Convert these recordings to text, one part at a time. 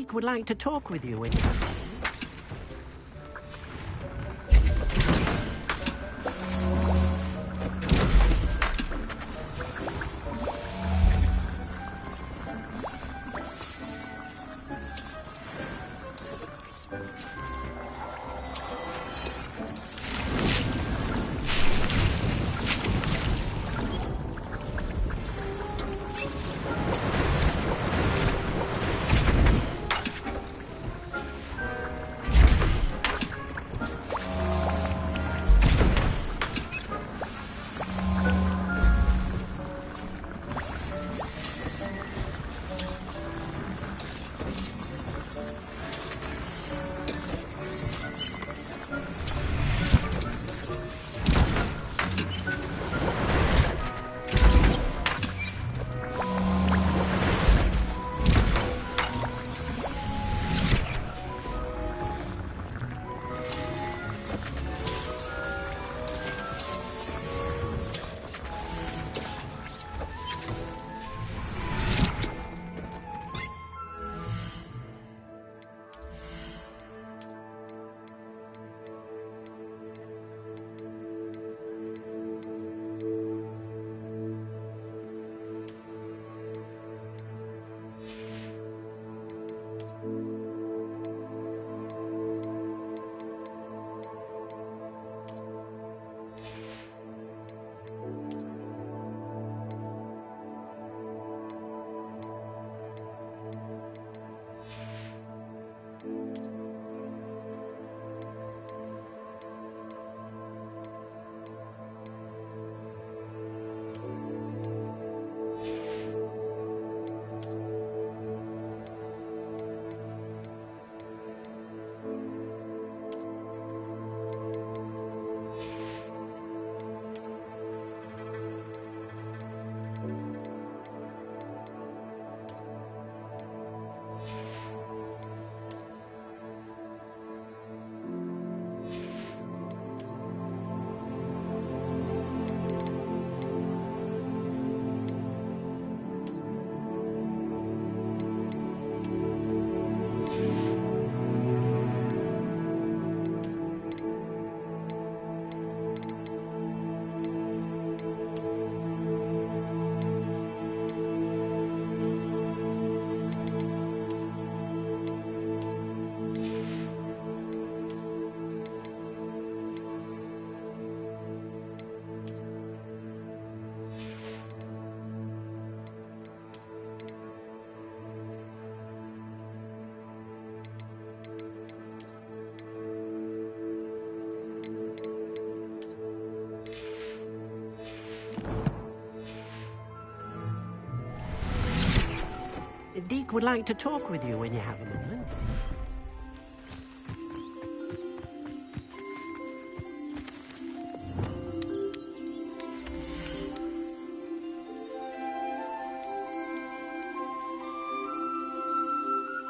Deke would like to talk with you. Deke would like to talk with you when you have a moment.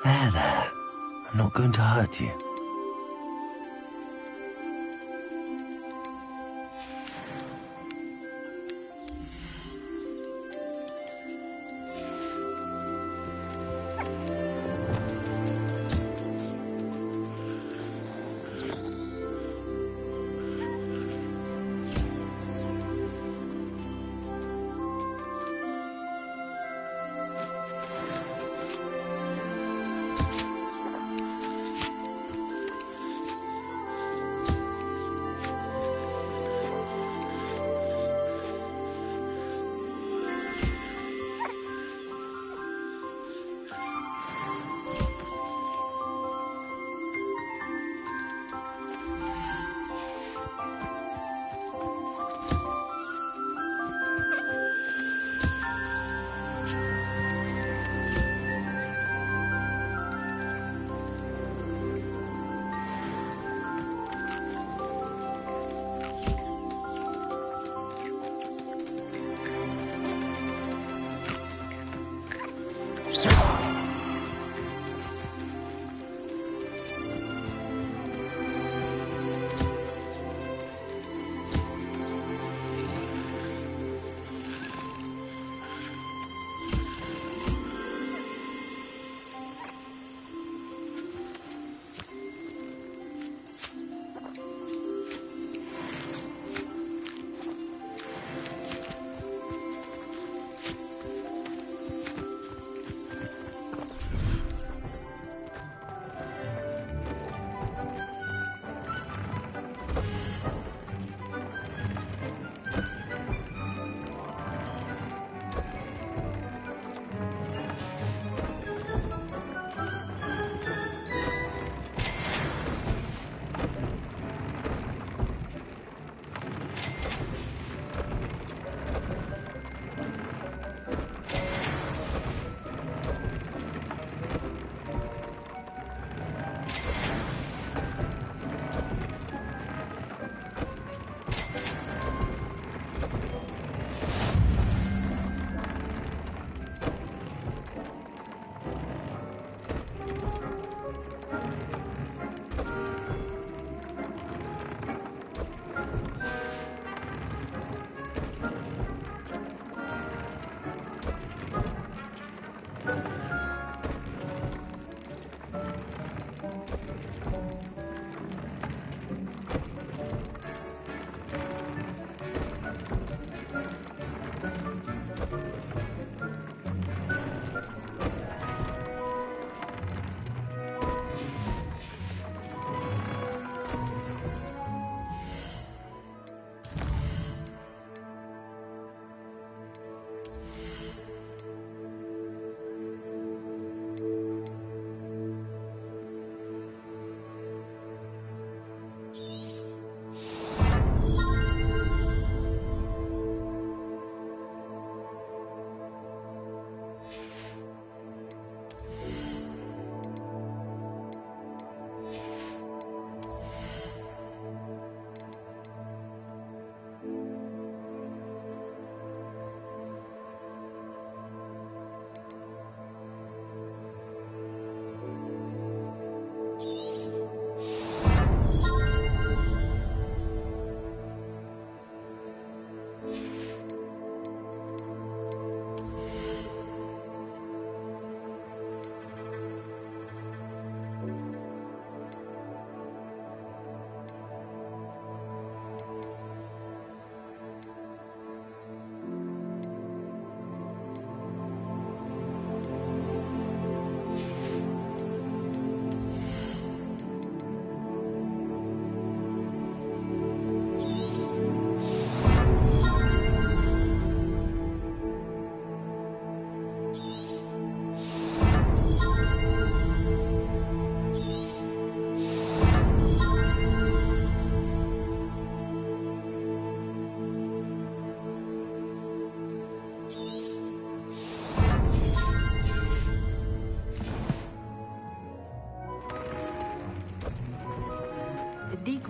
There. I'm not going to hurt you.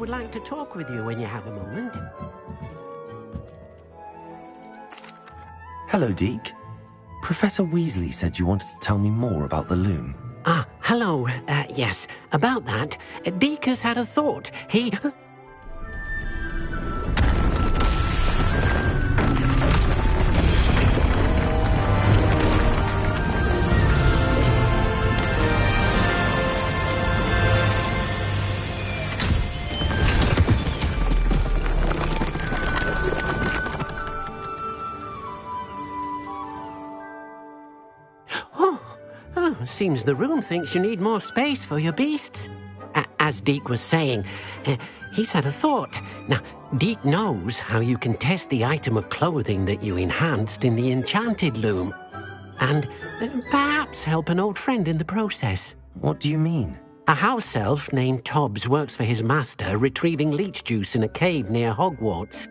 would like to talk with you when you have a moment. Hello, Deke. Professor Weasley said you wanted to tell me more about the loom. Ah, hello. Yes, about that. Deke has had a thought. He... Seems the room thinks you need more space for your beasts. As Deke was saying, he's had a thought. Now, Deke knows how you can test the item of clothing that you enhanced in the enchanted loom. And perhaps help an old friend in the process. What do you mean? A house elf named Tobbs works for his master, retrieving leech juice in a cave near Hogwarts.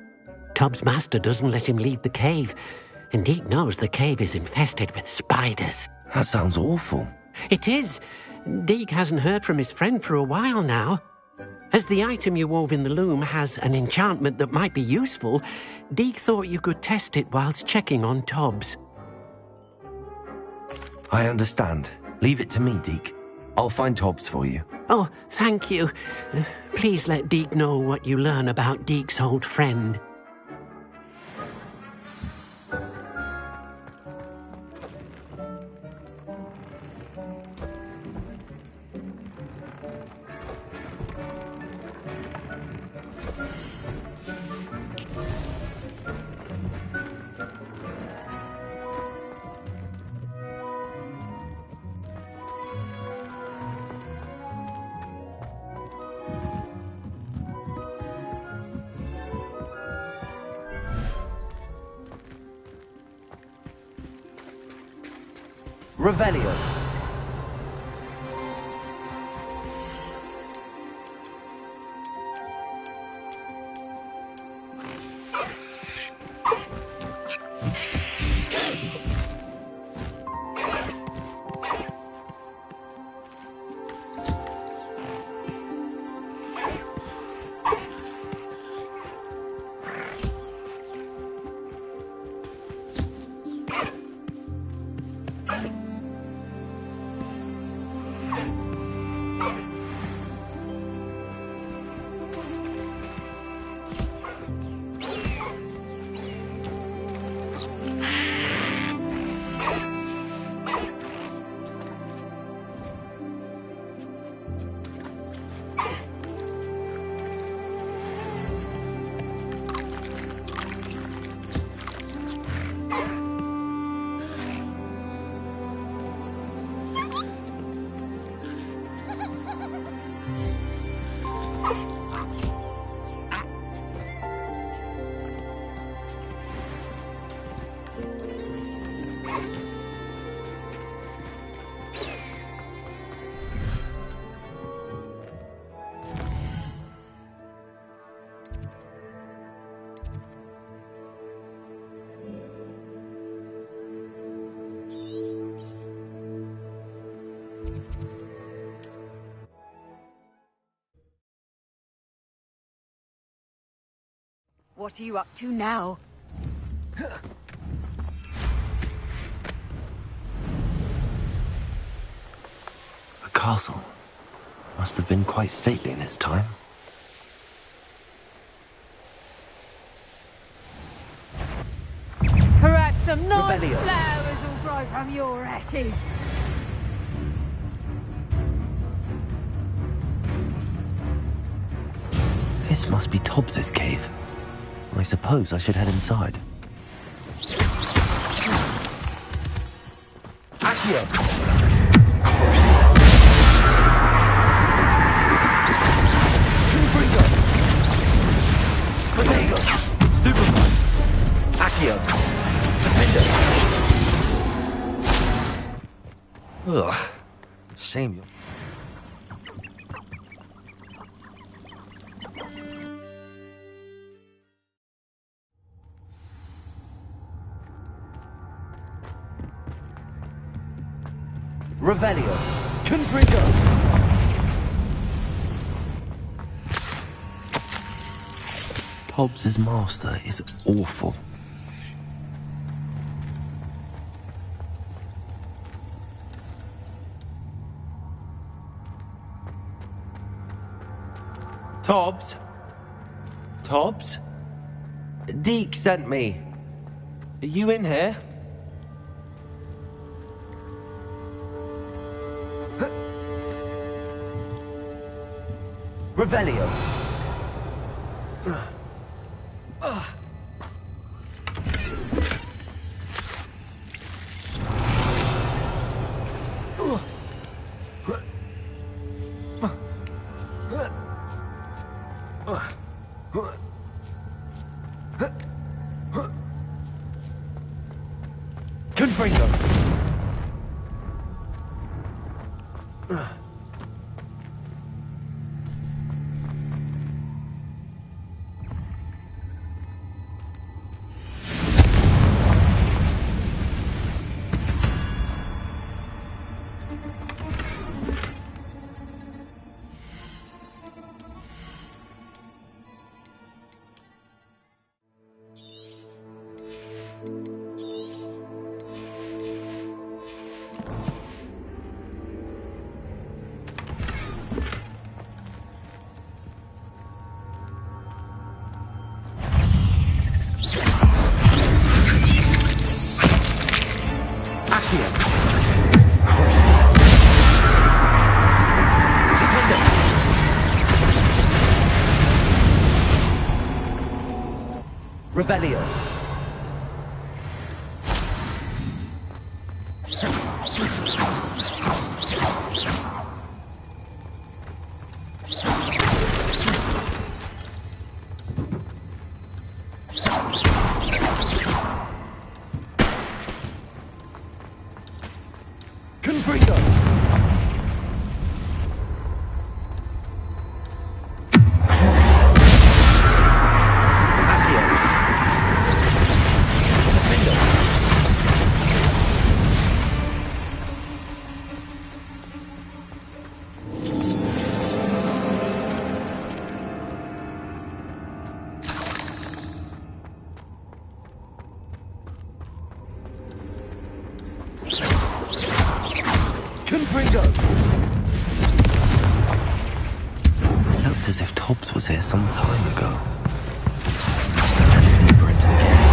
Tobbs' master doesn't let him leave the cave, and Deke knows the cave is infested with spiders. That sounds awful. It is. Deke hasn't heard from his friend for a while now. As the item you wove in the loom has an enchantment that might be useful, Deke thought you could test it whilst checking on Tobbs. I understand. Leave it to me, Deke. I'll find Tobbs for you. Oh, thank you. Please let Deke know what you learn about Deke's old friend. Revelio. What are you up to now? The castle must have been quite stately in its time. Perhaps some nice Revelio. flowers will grow from your ashes. This must be Tobbs's cave. I suppose I should head inside. Accio! Confringo! Protego! Stupefy! Accio! Minder! Ugh. Shame you. Revelio. Confringo. Tobbs' master is awful. Tobbs? Tobbs? Deke sent me. Are you in here? Revelio. Confringo. Revelio. Confringo. It looked as if Tobbs was here some time ago. Must have headed deeper into the cave.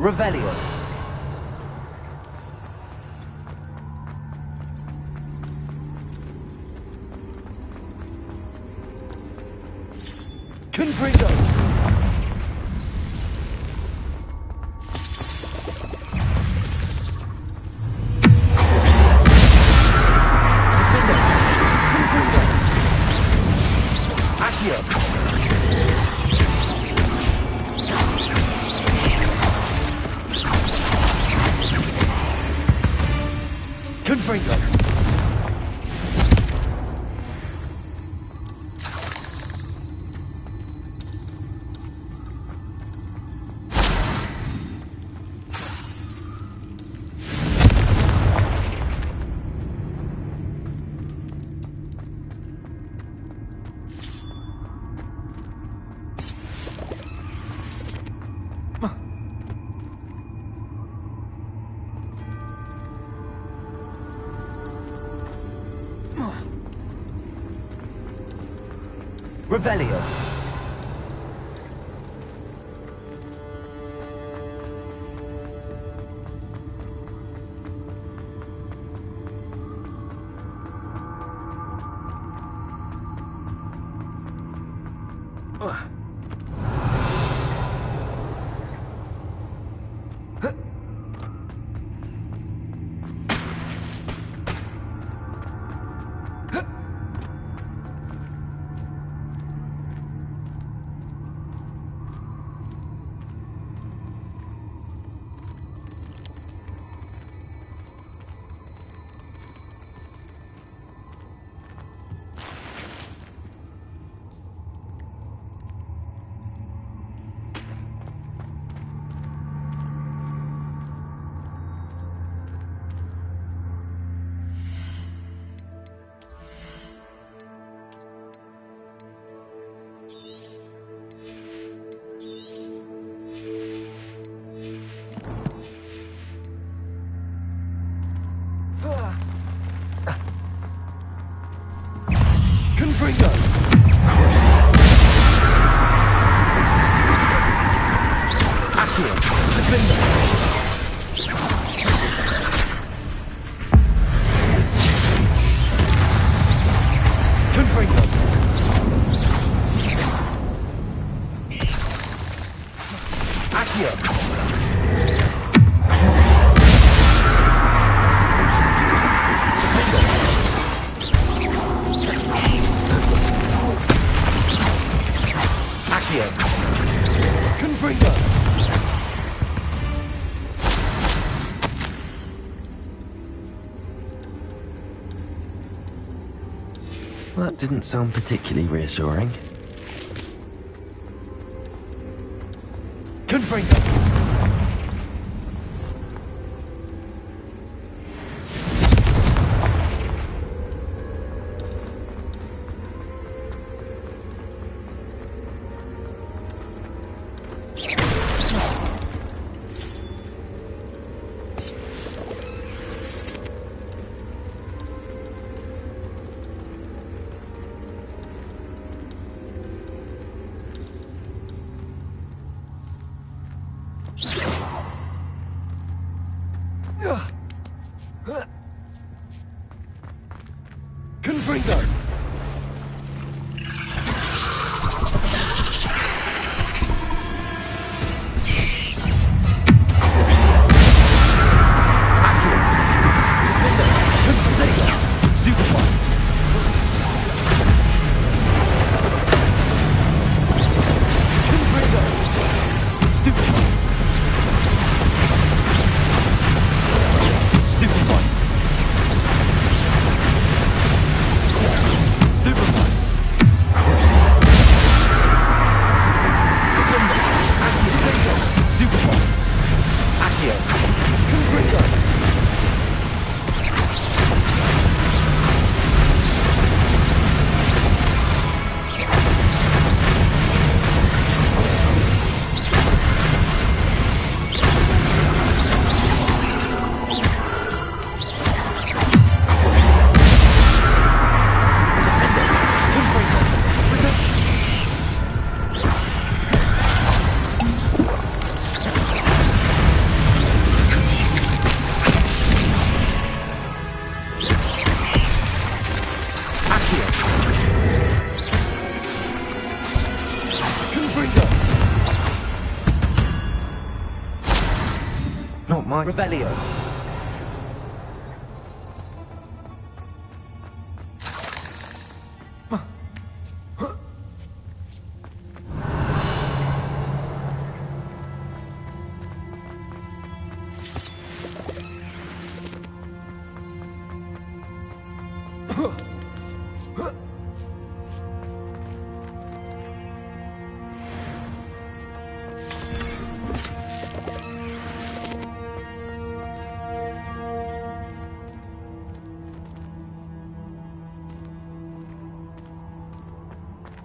Revelio. Confringo. Confringo. Revelio. Confringo! Accio! Defender! Confringo! Accio! Confringo! That didn't sound particularly reassuring. Confringo! Confringo! Not mine. Revelio.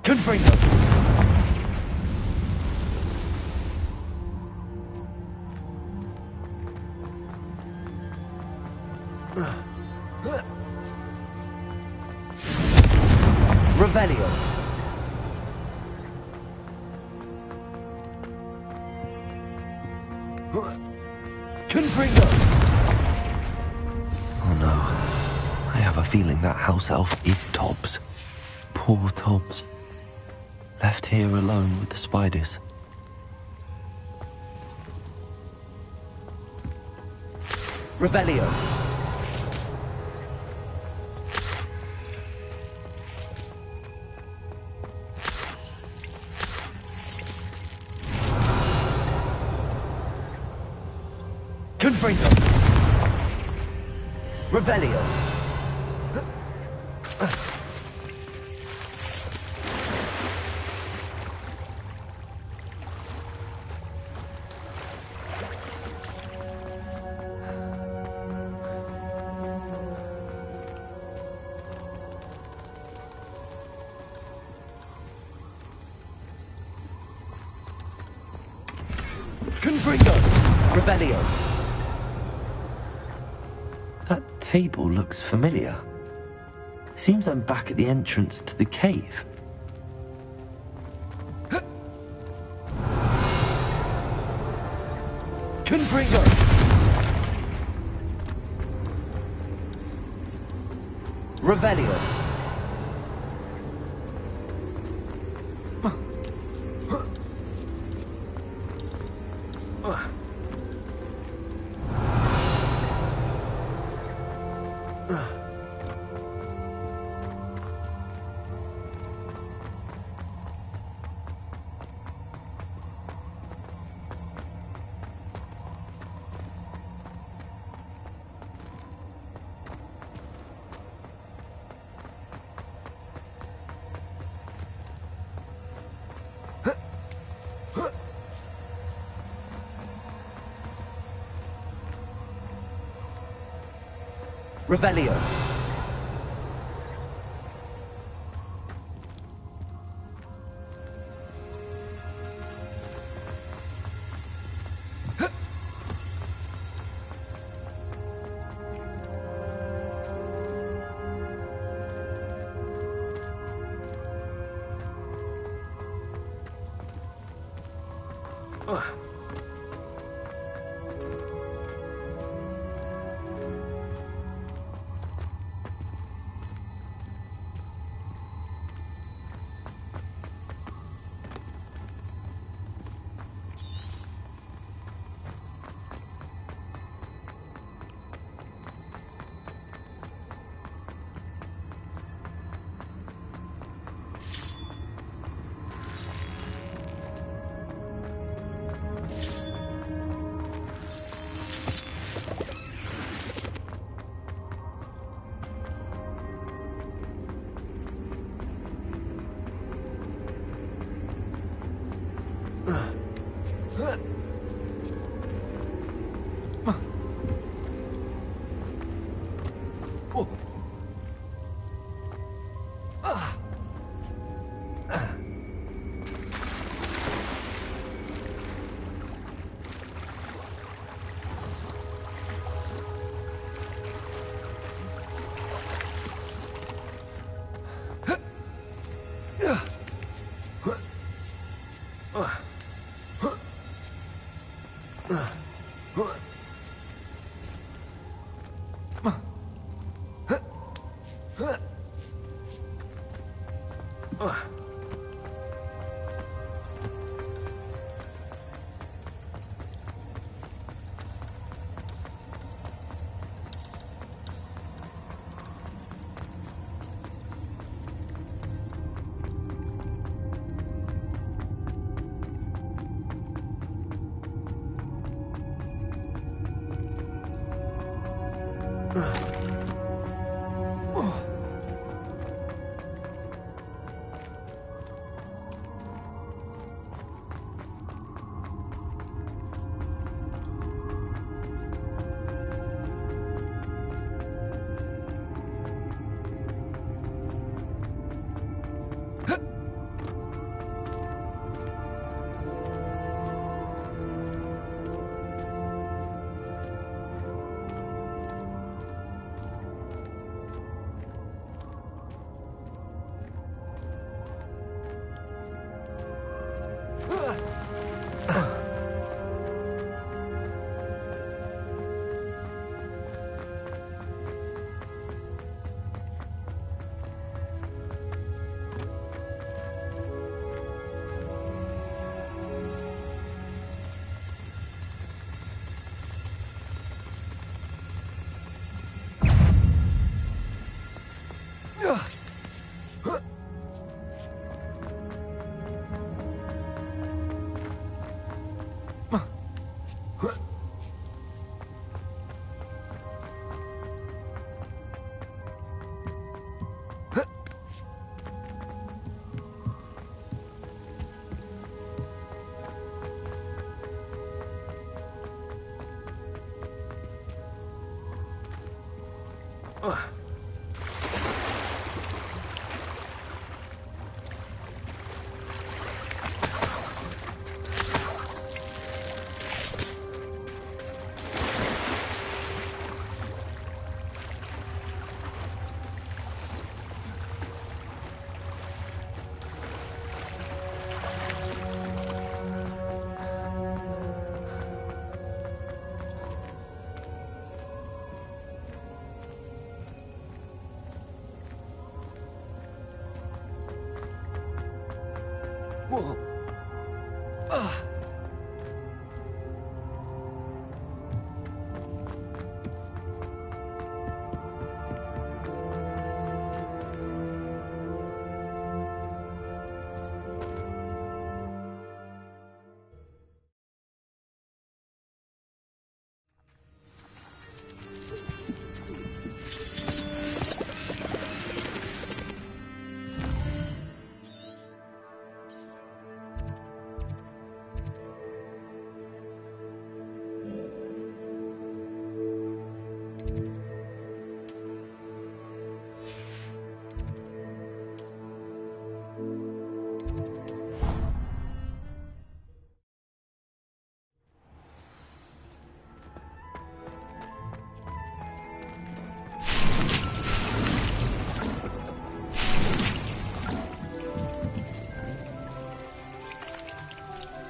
Confringo. Revelio. Confringo. Oh no. I have a feeling that house elf is Tobbs. Poor Tobbs. Left here alone with the spiders. Revelio. Confringo. Revelio. Confringo. Revelio. That table looks familiar. Seems I'm back at the entrance to the cave. Confringo. Revelio. Revelio.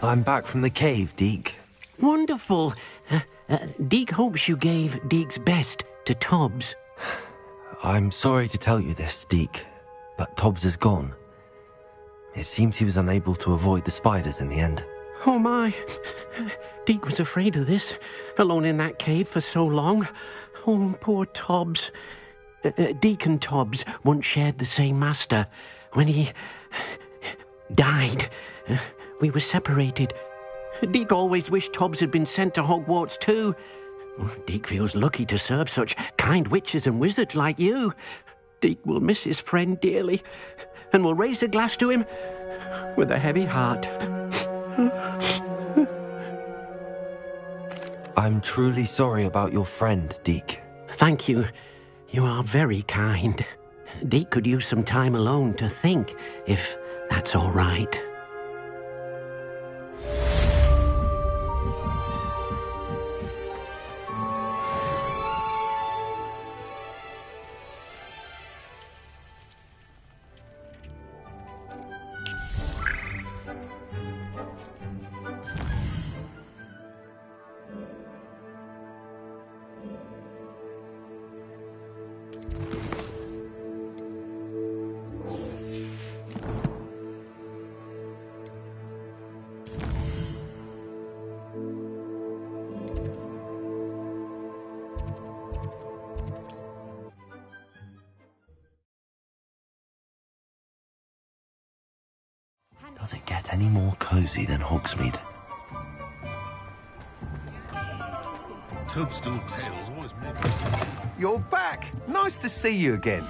I'm back from the cave, Deke. Wonderful. Deke hopes you gave Deke's best to Tobbs. I'm sorry to tell you this, Deke, but Tobbs is gone. It seems he was unable to avoid the spiders in the end. Oh my. Deke was afraid of this, alone in that cave for so long. Oh, poor Tobbs. Deke and Tobbs once shared the same master. When he died, we were separated. Deke always wished Tobbs had been sent to Hogwarts too. Deke feels lucky to serve such kind witches and wizards like you. Deke will miss his friend dearly, and will raise a glass to him with a heavy heart. I'm truly sorry about your friend, Deke. Thank you. You are very kind. Deke could use some time alone to think, if that's all right. Does it get any more cozy than Hogsmeade? Toadstool tales always make... You're back! Nice to see you again.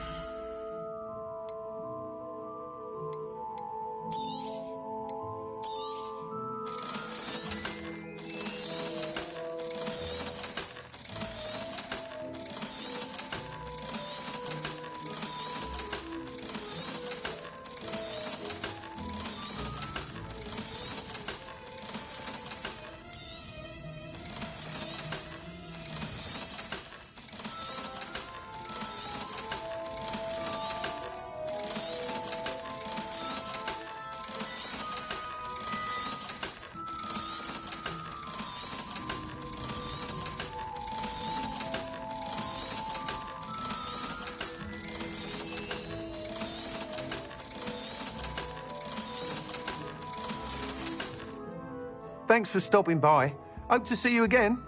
Thanks for stopping by. Hope to see you again.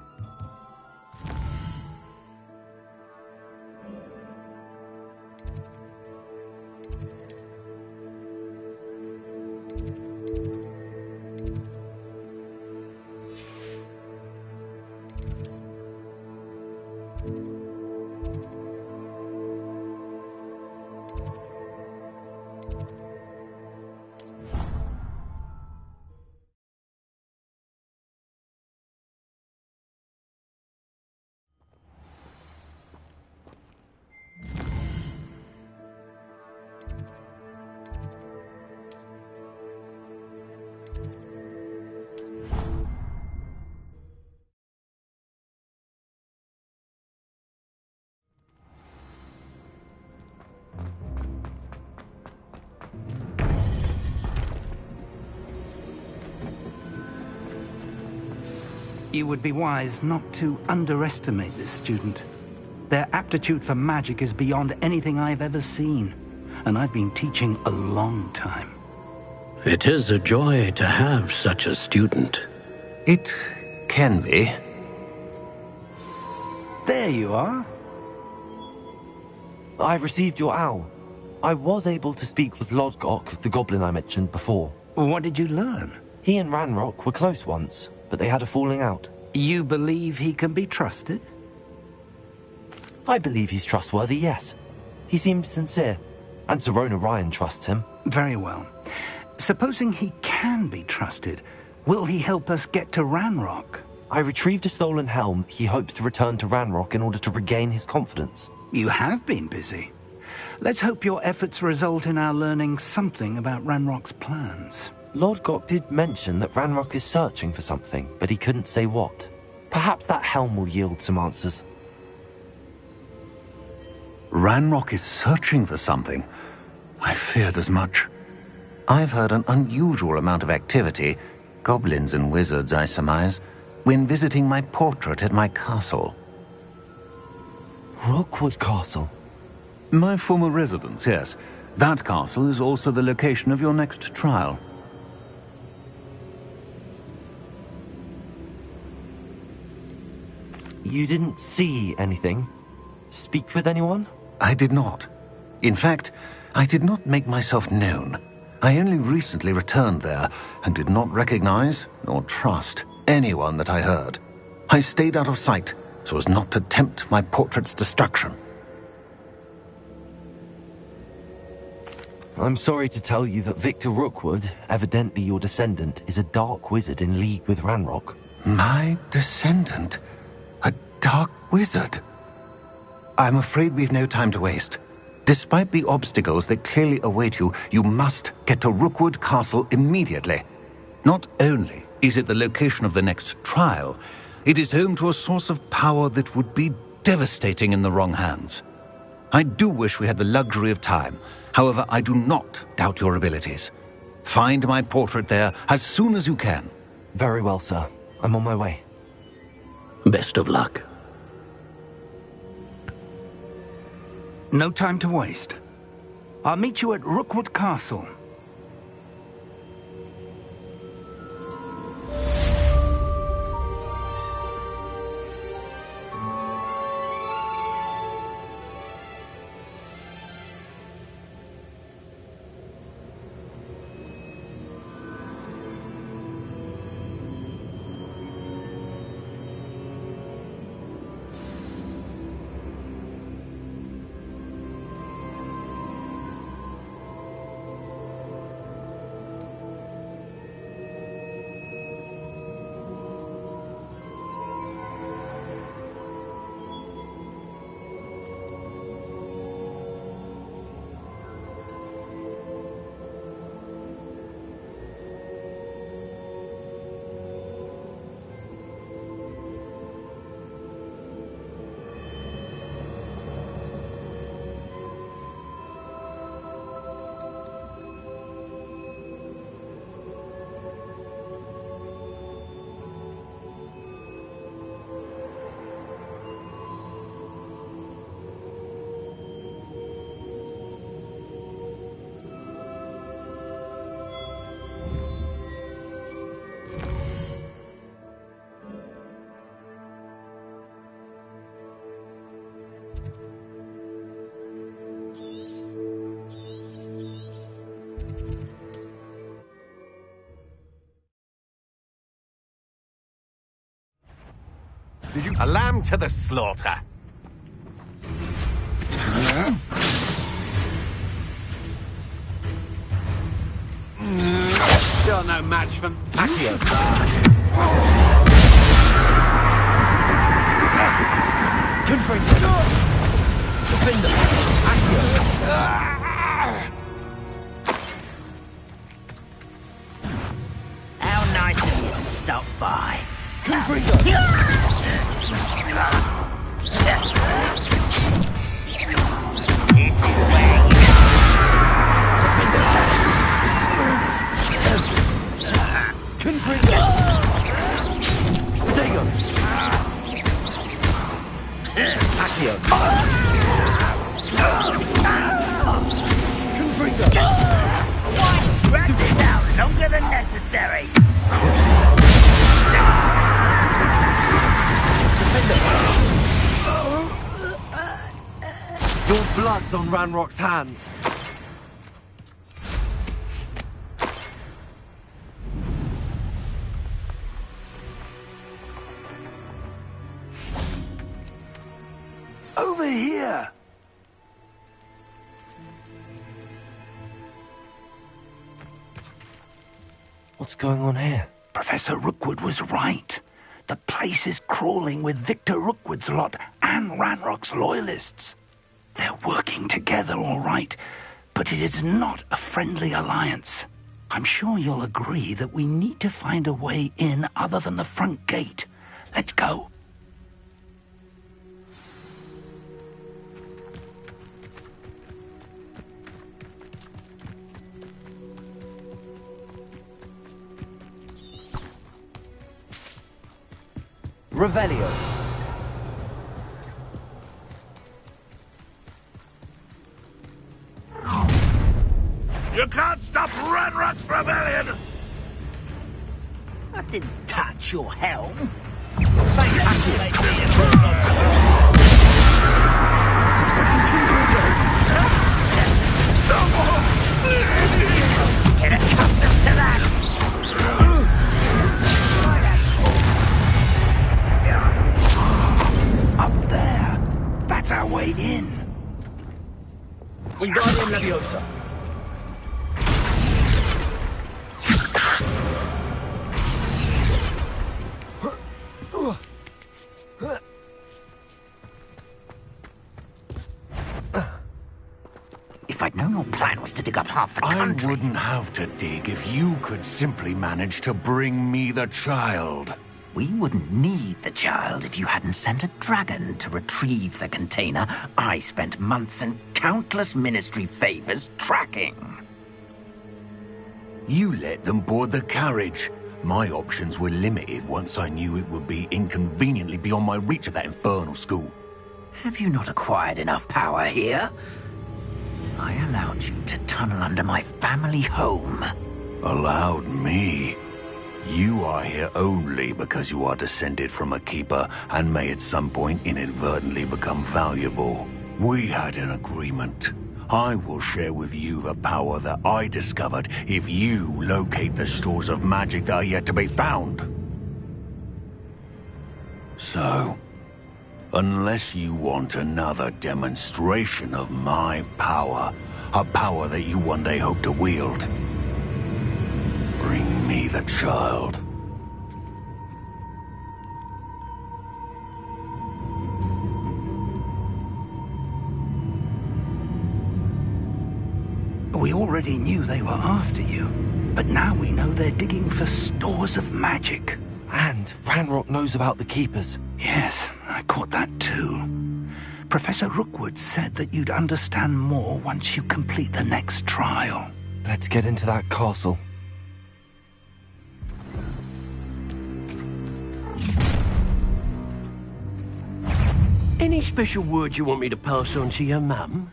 You would be wise not to underestimate this student. Their aptitude for magic is beyond anything I've ever seen, and I've been teaching a long time. It is a joy to have such a student. It can be. There you are. I received your owl. I was able to speak with Lodgok, the goblin I mentioned before. What did you learn? He and Ranrock were close once, but they had a falling out. You believe he can be trusted? I believe he's trustworthy, yes. He seems sincere, and Serona Ryan trusts him. Very well. Supposing he can be trusted, will he help us get to Ranrock? I retrieved a stolen helm. He hopes to return to Ranrock in order to regain his confidence. You have been busy. Let's hope your efforts result in our learning something about Ranrock's plans. Lodgok did mention that Ranrock is searching for something, but he couldn't say what. Perhaps that helm will yield some answers. Ranrock is searching for something. I feared as much. I've heard an unusual amount of activity, goblins and wizards, I surmise, when visiting my portrait at my castle. Rookwood Castle? My former residence, yes. That castle is also the location of your next trial. You didn't see anything? Speak with anyone? I did not. In fact, I did not make myself known. I only recently returned there and did not recognize nor trust anyone that I heard. I stayed out of sight so as not to tempt my portrait's destruction. I'm sorry to tell you that Victor Rookwood, evidently your descendant, is a dark wizard in league with Ranrock. My descendant? A dark wizard? I'm afraid we've no time to waste. Despite the obstacles that clearly await you, you must get to Rookwood Castle immediately. Not only is it the location of the next trial, it is home to a source of power that would be devastating in the wrong hands. I do wish we had the luxury of time. However, I do not doubt your abilities. Find my portrait there as soon as you can. Very well, sir. I'm on my way. Best of luck. No time to waste. I'll meet you at Rookwood Castle. Did you? A lamb to the slaughter. Still no match for Accio. Confringo. Defender. Accio. How nice of you to stop by. Confringo. This is where you Confringo. Potato. Drag this out longer than necessary. Your blood's on Ranrock's hands. Over here! What's going on here? Professor Rookwood was right. The place is crawling with Victor Rookwood's lot and Ranrock's loyalists. They're working together, all right, but it is not a friendly alliance. I'm sure you'll agree that we need to find a way in other than the front gate. Let's go. Revelio. You can't stop Ranrock's rebellion! I didn't touch your helm. Get accustomed to that. Up there. That's our way in. Wingardium Leviosa. If I'd known your plan was to dig up half the country... I wouldn't have to dig if you could simply manage to bring me the child. We wouldn't need the child if you hadn't sent a dragon to retrieve the container I spent months and countless ministry favors tracking. You let them board the carriage. My options were limited once I knew it would be inconveniently beyond my reach of that infernal school. Have you not acquired enough power here? I allowed you to tunnel under my family home. Allowed me? You are here only because you are descended from a keeper and may at some point inadvertently become valuable. We had an agreement. I will share with you the power that I discovered if you locate the stores of magic that are yet to be found. So, unless you want another demonstration of my power, a power that you one day hope to wield, bring me the child. We already knew they were after you, but now we know they're digging for stores of magic. And Ranrock knows about the Keepers. Yes, I caught that too. Professor Rookwood said that you'd understand more once you complete the next trial. Let's get into that castle. Any special words you want me to pass on to your mum?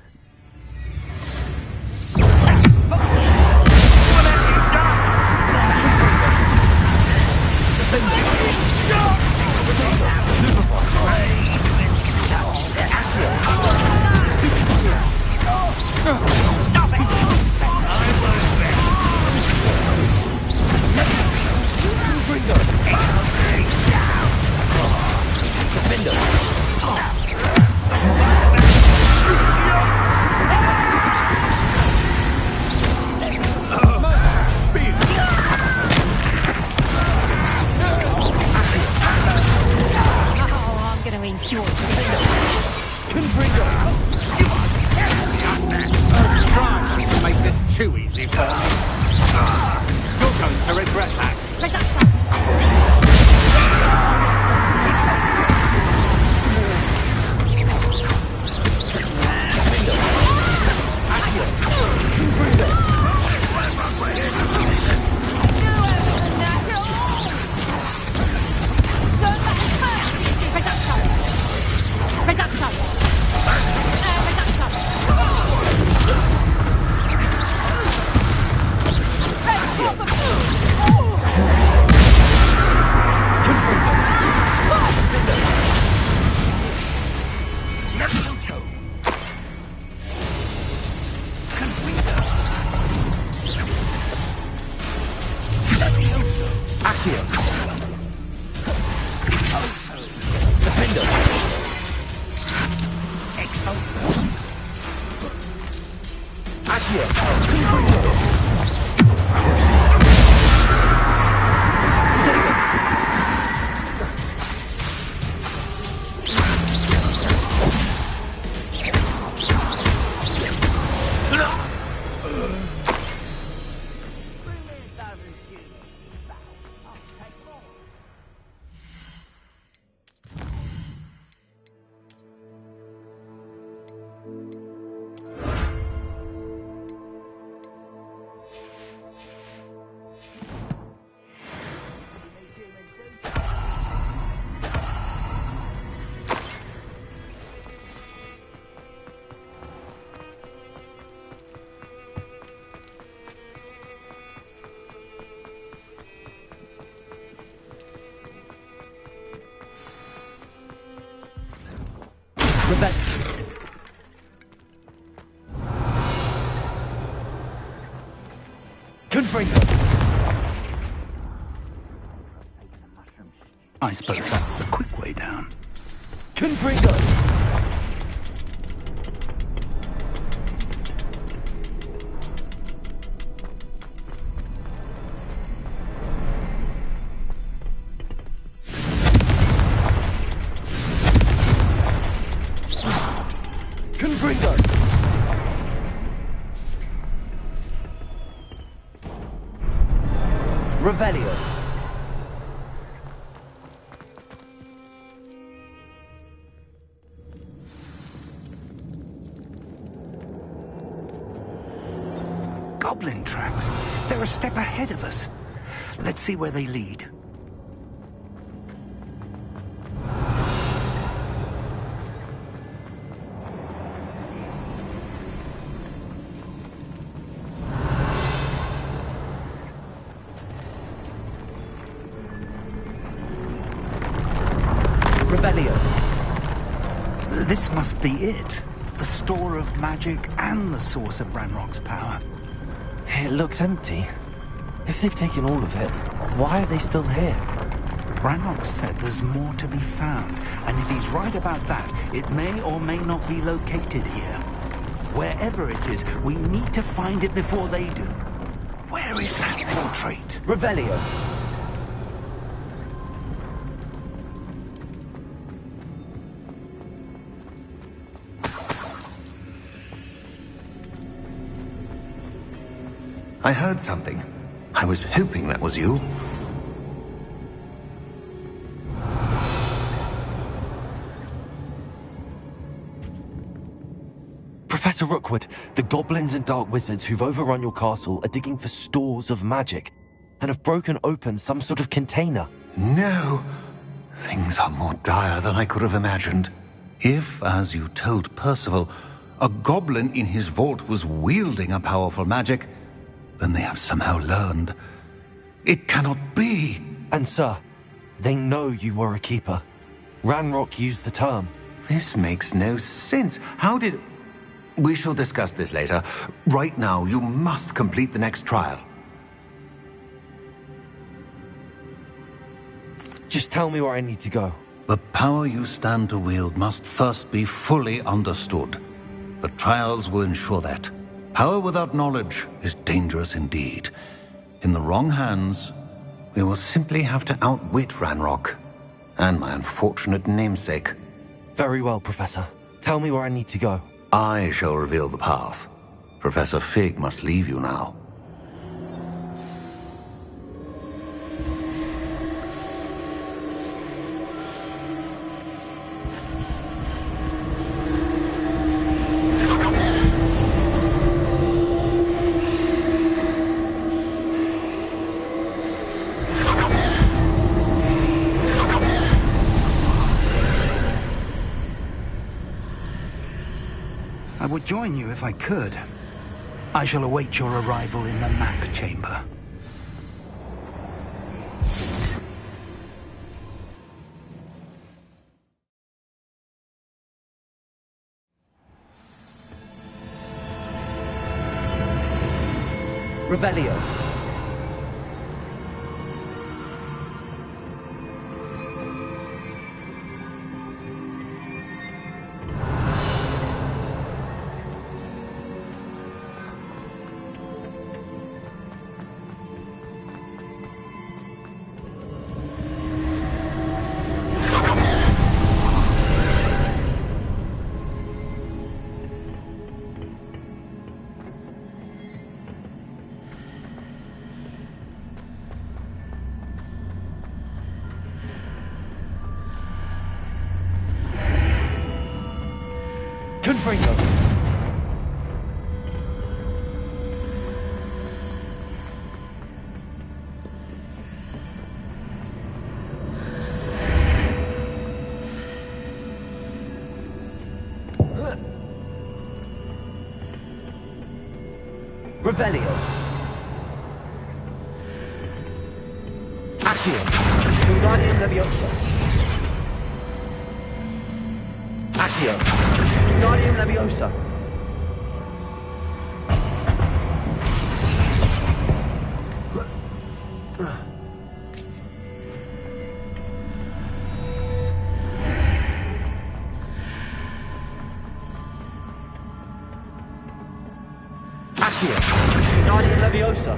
Stop it! Oh, I'm gonna impure. Try to make this too easy for me. You're going to regret that. Accio. Defender. Accio. Confringo. I suppose that's the quick way down. Confringo. Confringo. Revelio. Goblin tracks. They're a step ahead of us. Let's see where they lead. Revelio. This must be it. The store of magic and the source of Ranrock's power. It looks empty. If they've taken all of it, why are they still here? Ranrock said there's more to be found, and if he's right about that, it may or may not be located here. Wherever it is, we need to find it before they do. Where is that portrait? Revelio. I heard something. I was hoping that was you. Professor Rookwood, the goblins and dark wizards who've overrun your castle are digging for stores of magic and have broken open some sort of container. No. Things are more dire than I could have imagined. If, as you told Percival, a goblin in his vault was wielding a powerful magic, then they have somehow learned. It cannot be. And sir, they know you were a keeper. Ranrock used the term. This makes no sense. How did... We shall discuss this later. Right now, you must complete the next trial. Just tell me where I need to go. The power you stand to wield must first be fully understood. The trials will ensure that. Power without knowledge is dangerous indeed. In the wrong hands, we will simply have to outwit Ranrock and my unfortunate namesake. Very well, Professor. Tell me where I need to go. I shall reveal the path. Professor Fig must leave you now. I would join you if I could. I shall await your arrival in the map chamber. Revelio. Confringo. Revelio. Accio. Wingardium Leviosa. Accio. Wingardium Leviosa. Accio. Wingardium Leviosa.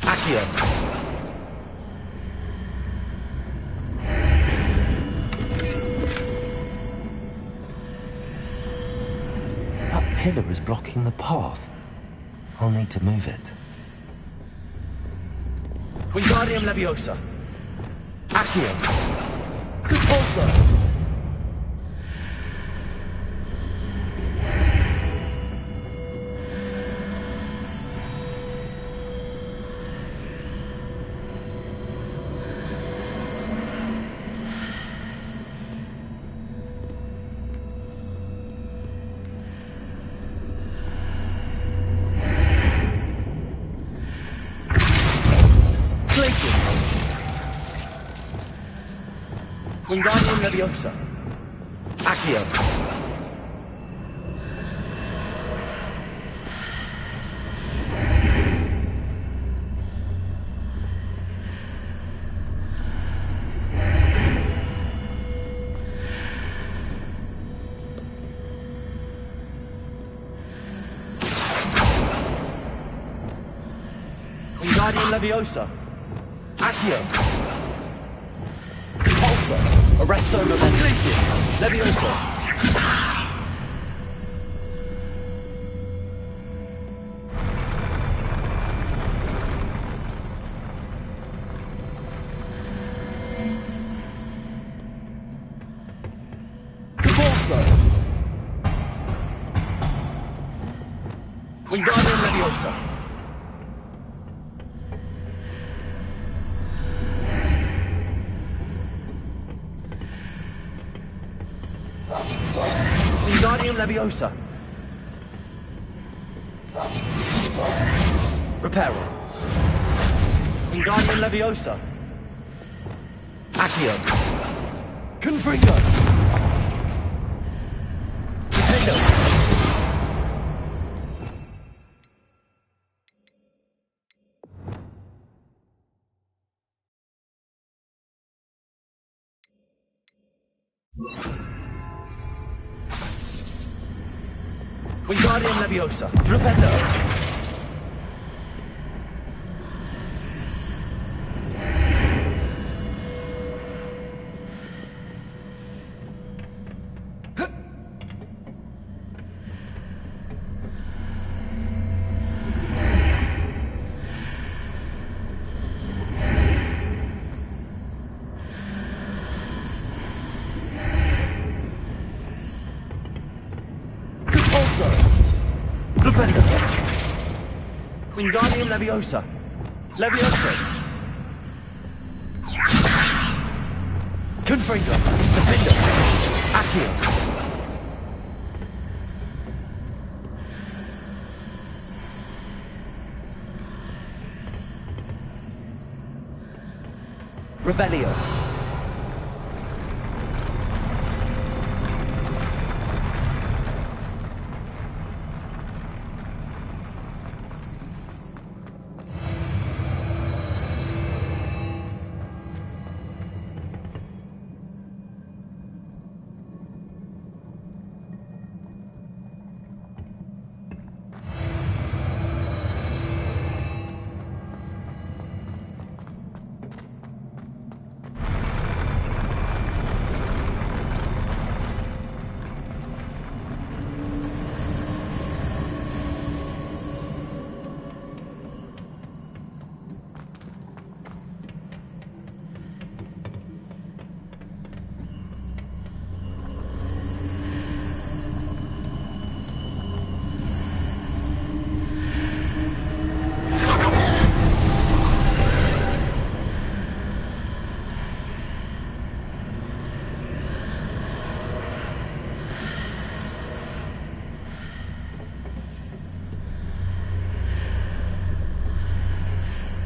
Accio. That pillar is blocking the path. I'll need to move it. Wingardium Leviosa. Accio. Repulsor. Wingardium Leviosa. Accio. Wingardium Leviosa. Accio. Arresto Momentous. Leviosa. Repulsor. Wingardium Leviosa. Wingardium Leviosa. Reparo. Wingardium Leviosa. Accio. Confringo. Nintendo. Wingardium Leviosa. Flipendo. Repulsor! Flipendo! Wingardium Leviosa! Leviosa! Confringo! Defendo! Accio! Revelio!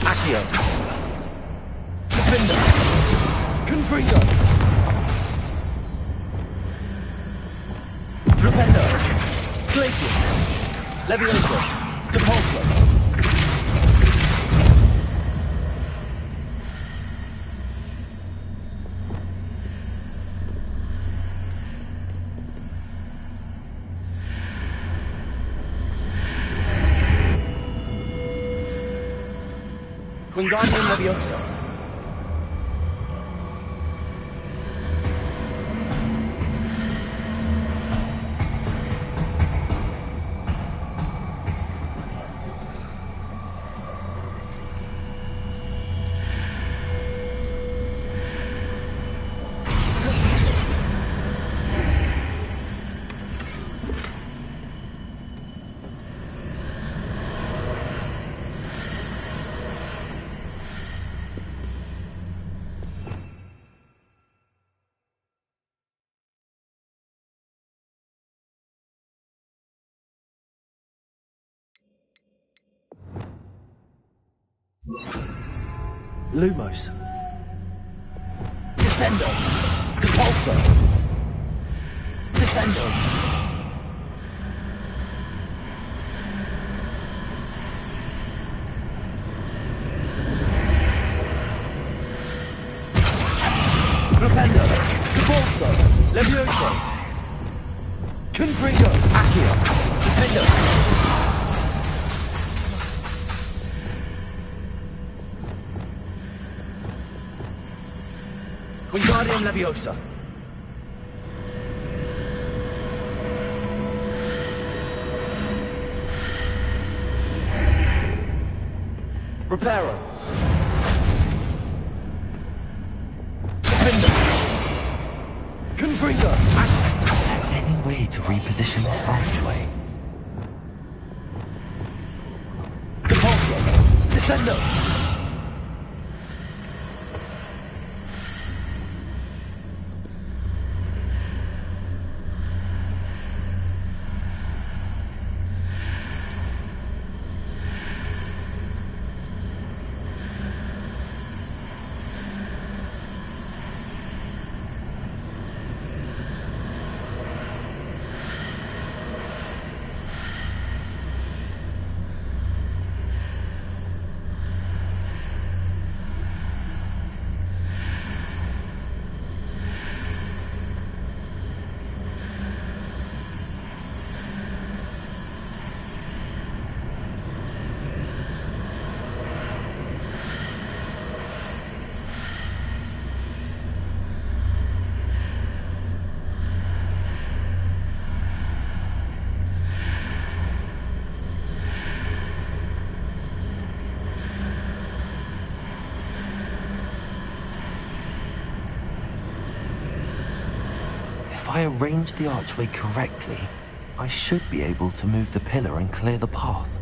Accio! Defendo! Confringo! Flipendo! Glacius! Levioso! Depulso! Wingardium Leviosa! Lumos. Descendo. Depulso. Descendo. Flipendo. Depulso. Levioso. Confringo. Accio. Defendo. Wingardium Leviosa! Reparo! Defender! Confringo! Any way to reposition this archway? Depulso! Descendo! If I arrange the archway correctly, I should be able to move the pillar and clear the path.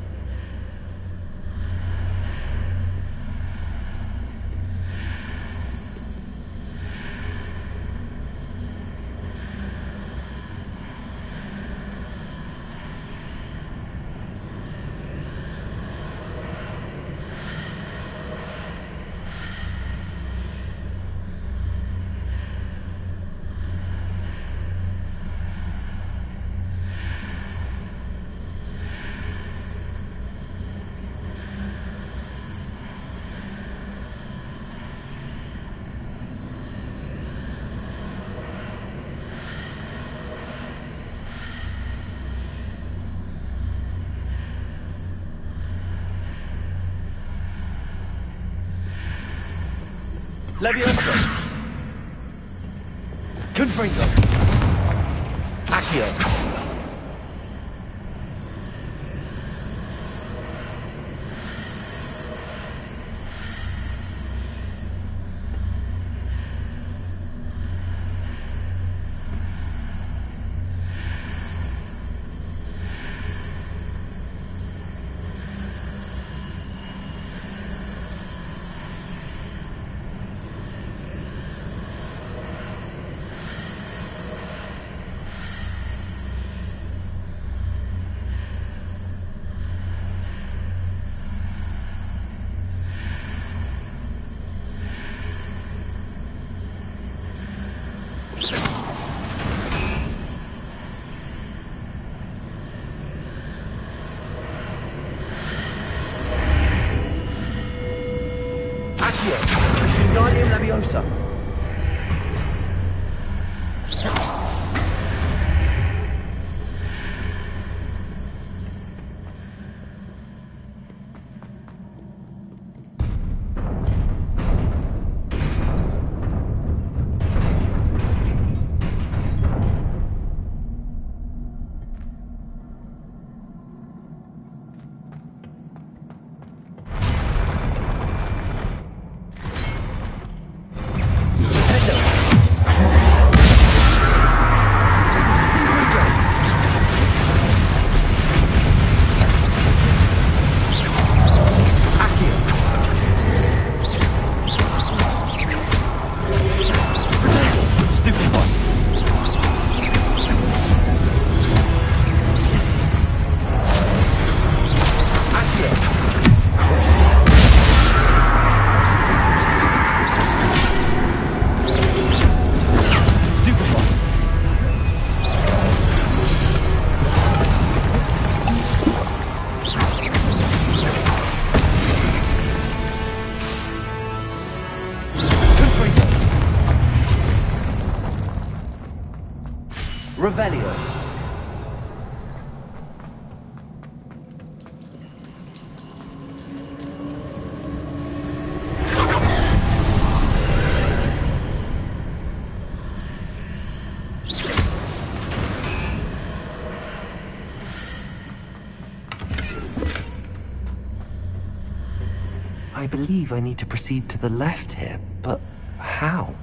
Leviosa! Confringo! Accio! Wingardium Leviosa! Revelio. I believe I need to proceed to the left here, but how?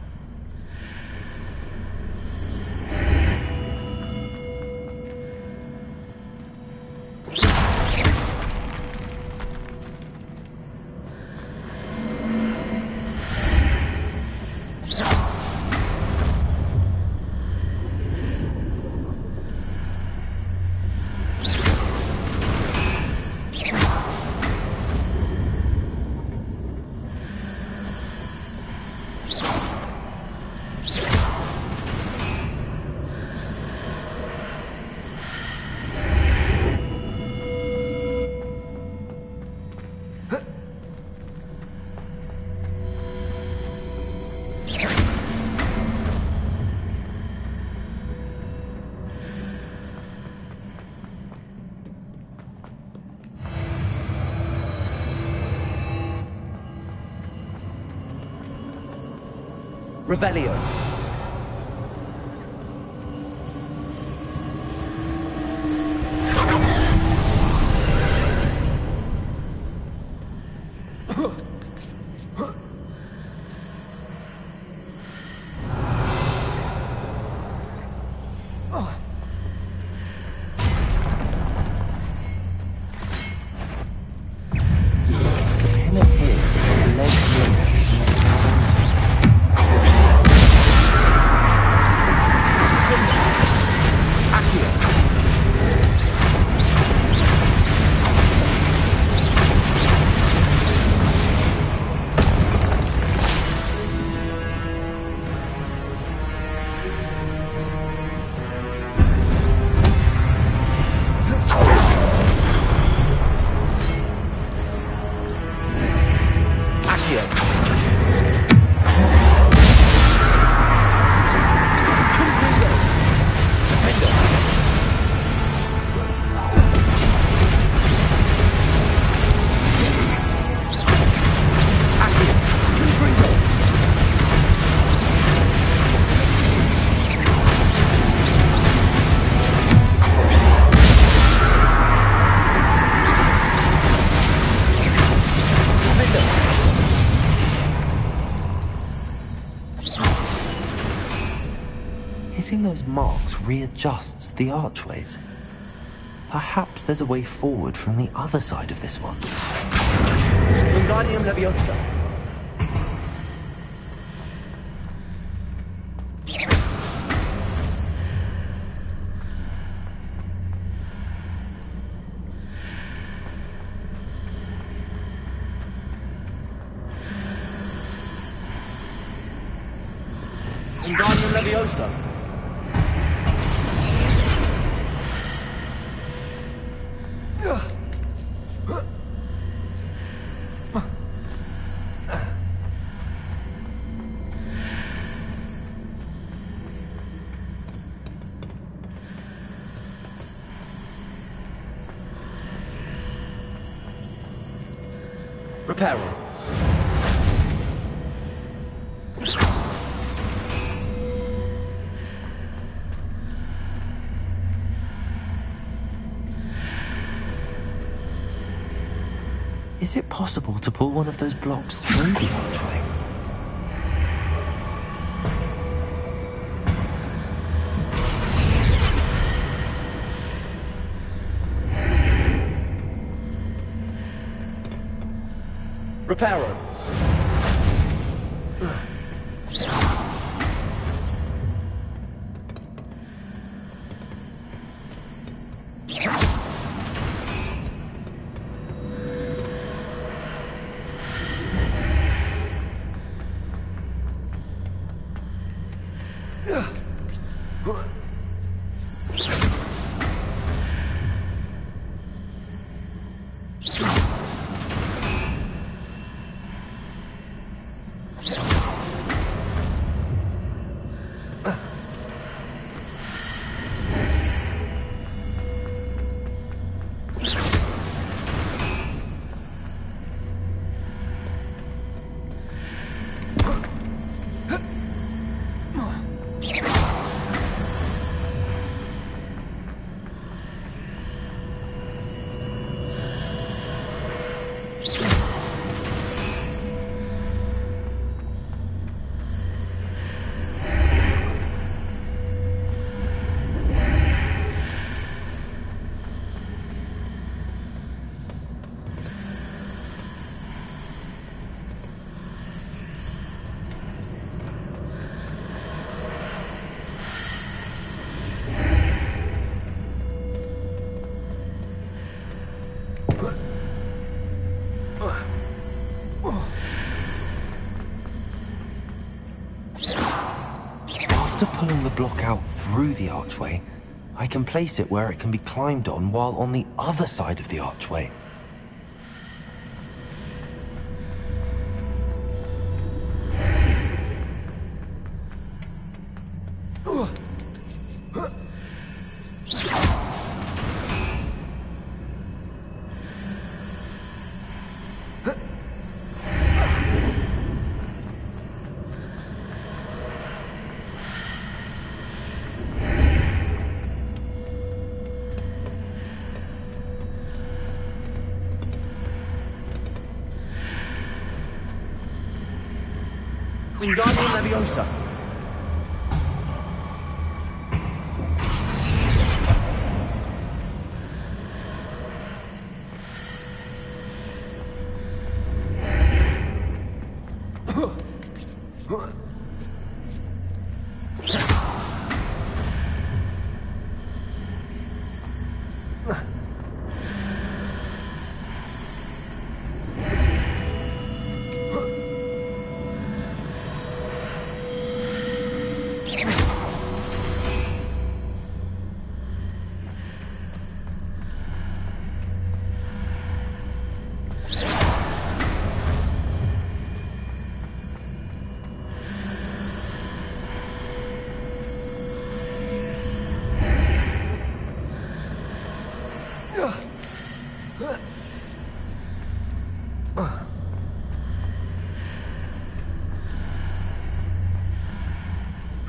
Revelio. those marks readjusts the archways. Perhaps there's a way forward from the other side of this one. Wingardium Leviosa. Wingardium Leviosa. Reparo. Is it possible to pull one of those blocks through the archway? Reparo. After pulling the block out through the archway, I can place it where it can be climbed on while on the other side of the archway. Wingardium Leviosa.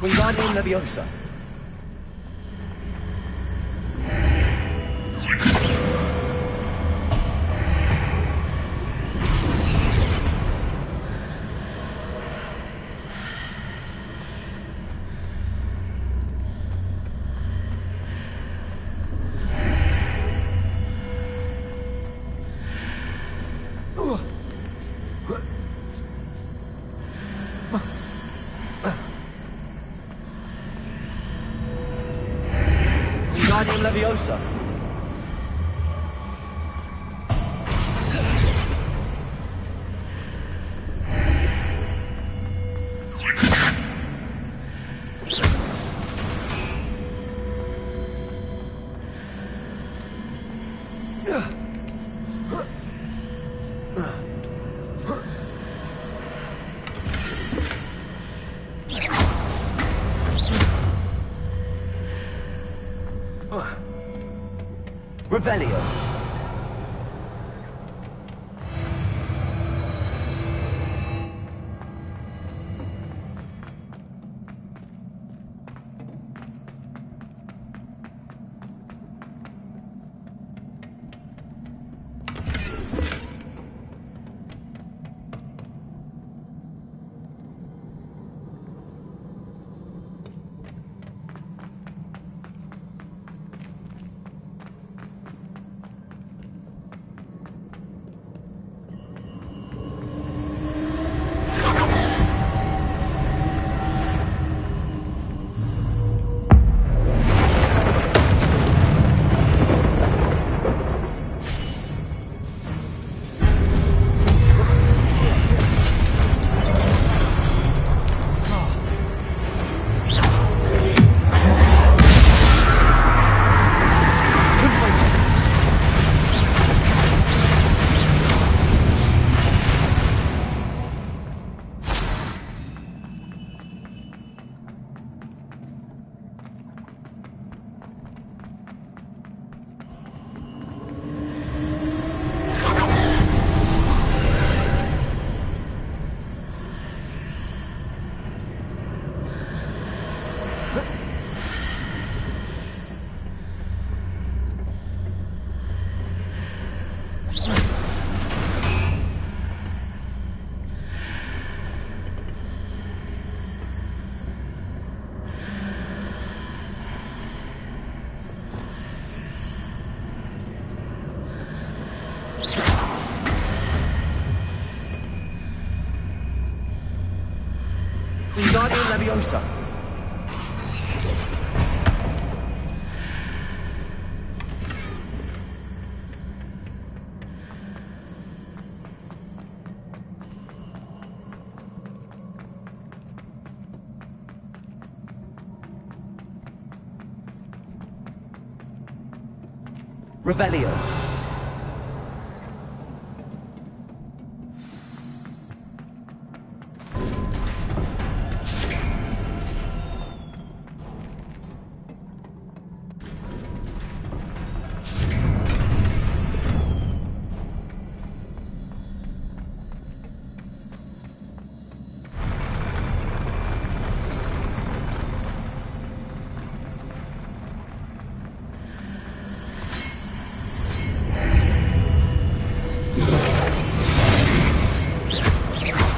Wingardium Leviosa. Leviosa. Revelio. Wingardium Leviosa. Revelio.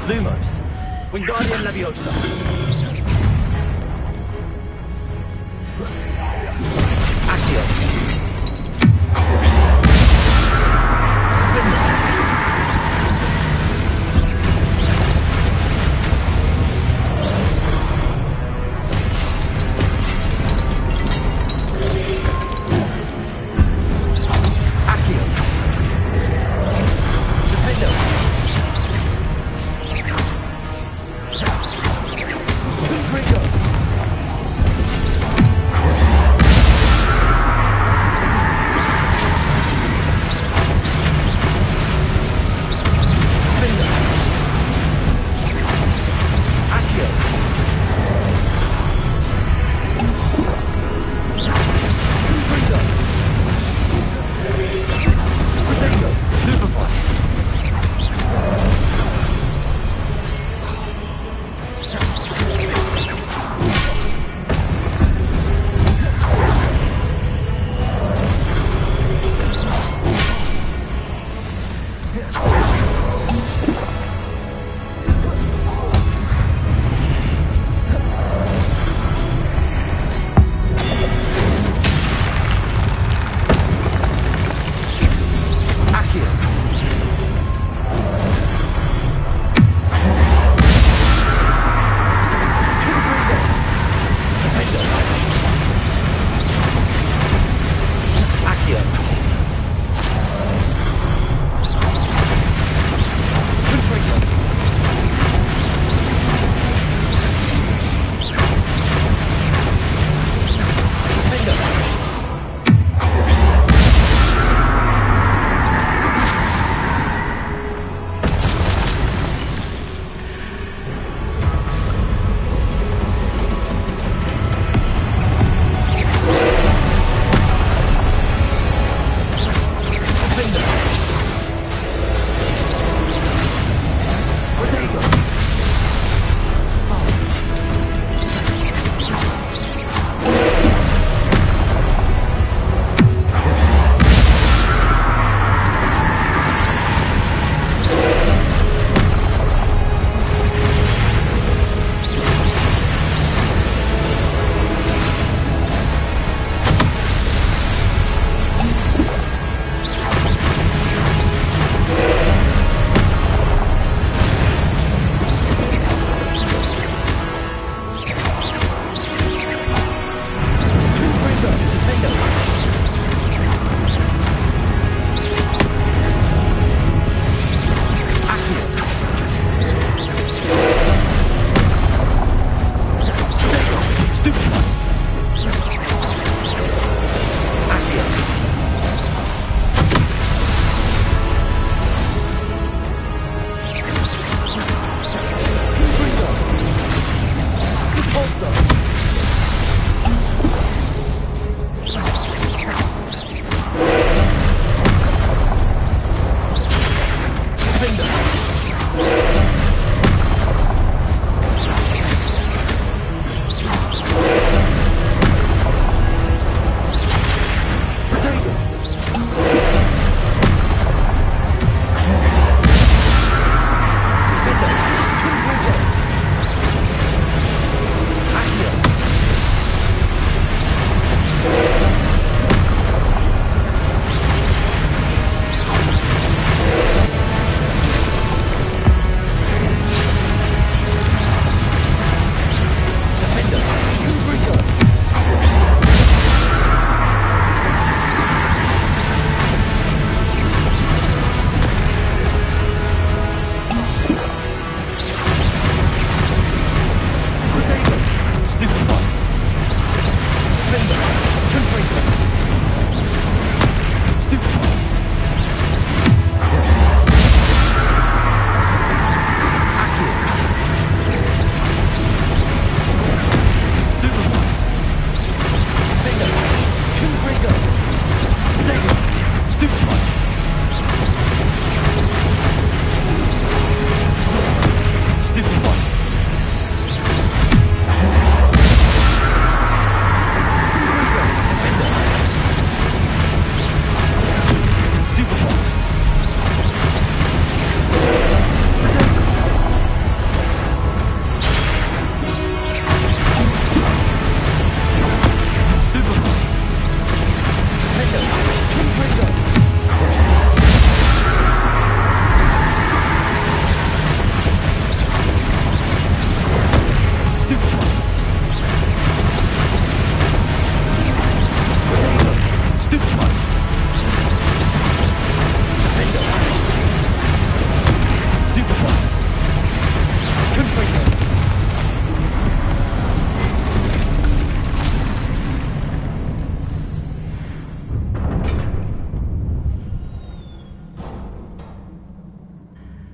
Lumos. Wingardium Leviosa. Accio. Accio. Defendo.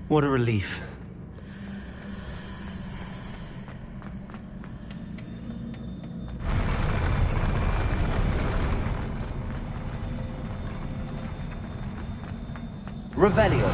What a relief. Revelio.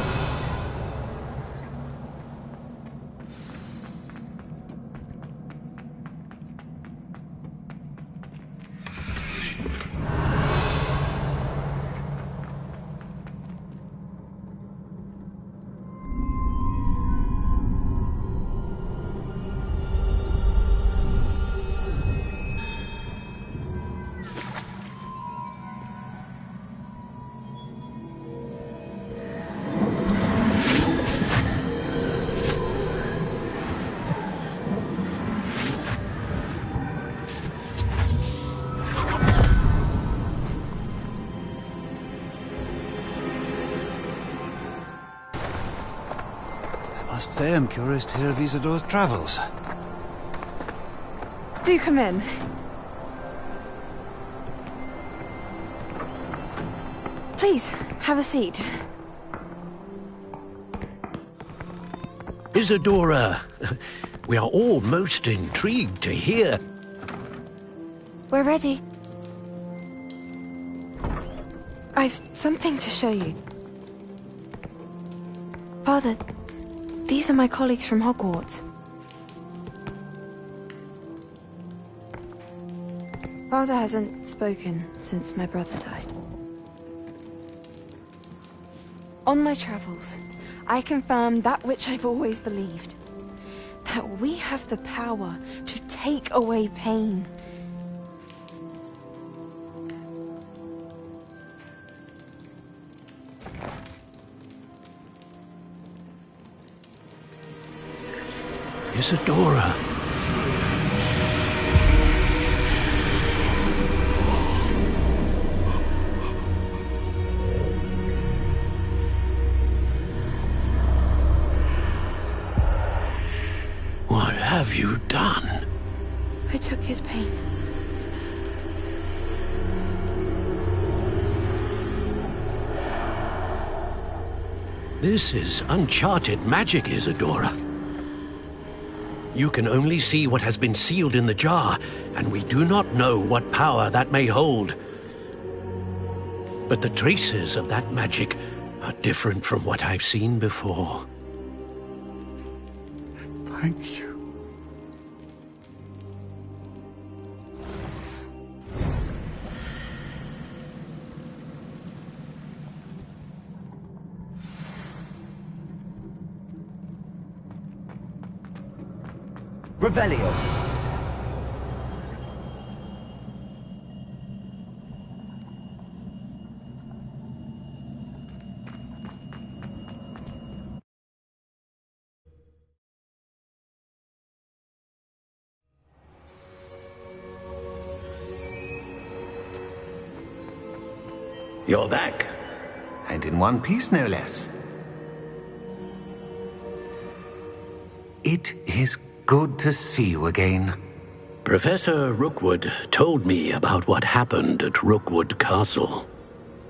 I must say I'm curious to hear of Isadore's travels. Do come in. Please, have a seat. Isadora, we are all most intrigued to hear. We're ready. I've something to show you. Father, these are my colleagues from Hogwarts. Father hasn't spoken since my brother died. On my travels, I confirmed that which I've always believed. That we have the power to take away pain. Isadora. What have you done? I took his pain. This is uncharted magic, Isadora. You can only see what has been sealed in the jar, and we do not know what power that may hold. But the traces of that magic are different from what I've seen before. Thank you. Revelio. You're back. And in one piece, no less. It is good to see you again. Professor Rookwood told me about what happened at Rookwood Castle.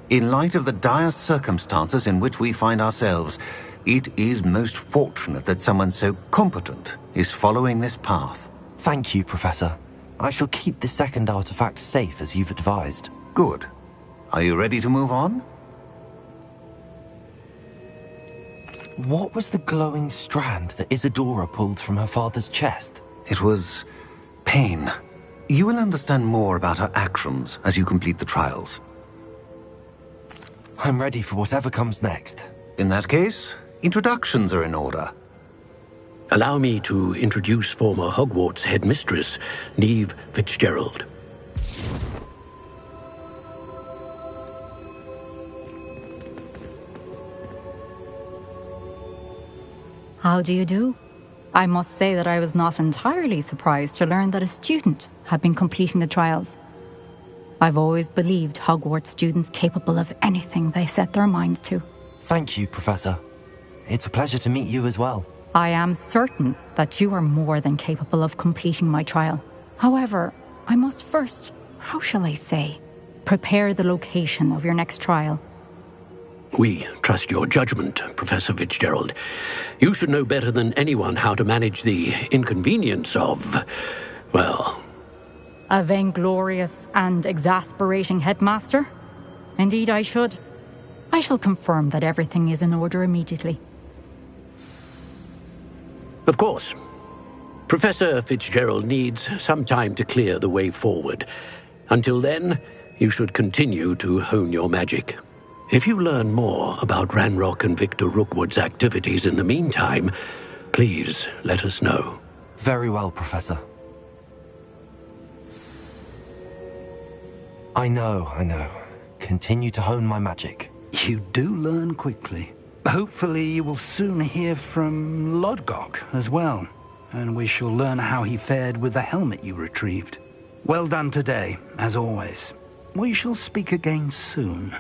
In light of the dire circumstances in which we find ourselves, it is most fortunate that someone so competent is following this path. Thank you, Professor. I shall keep the second artifact safe as you've advised. Good. Are you ready to move on? What was the glowing strand that Isadora pulled from her father's chest? It was pain. You will understand more about her actions as you complete the trials. I'm ready for whatever comes next. In that case, introductions are in order. Allow me to introduce former Hogwarts headmistress, Neve Fitzgerald. How do you do? I must say that I was not entirely surprised to learn that a student had been completing the trials. I've always believed Hogwarts students capable of anything they set their minds to. Thank you, Professor. It's a pleasure to meet you as well. I am certain that you are more than capable of completing my trial. However, I must first, how shall I say, prepare the location of your next trial. We trust your judgment, Professor Fitzgerald. You should know better than anyone how to manage the inconvenience of, well... A vainglorious and exasperating headmaster? Indeed I should. I shall confirm that everything is in order immediately. Of course. Professor Fitzgerald needs some time to clear the way forward. Until then, you should continue to hone your magic. If you learn more about Ranrock and Victor Rookwood's activities in the meantime, please let us know. Very well, Professor. I know. Continue to hone my magic. You do learn quickly. Hopefully you will soon hear from Lodgok as well, and we shall learn how he fared with the helmet you retrieved. Well done today, as always. We shall speak again soon.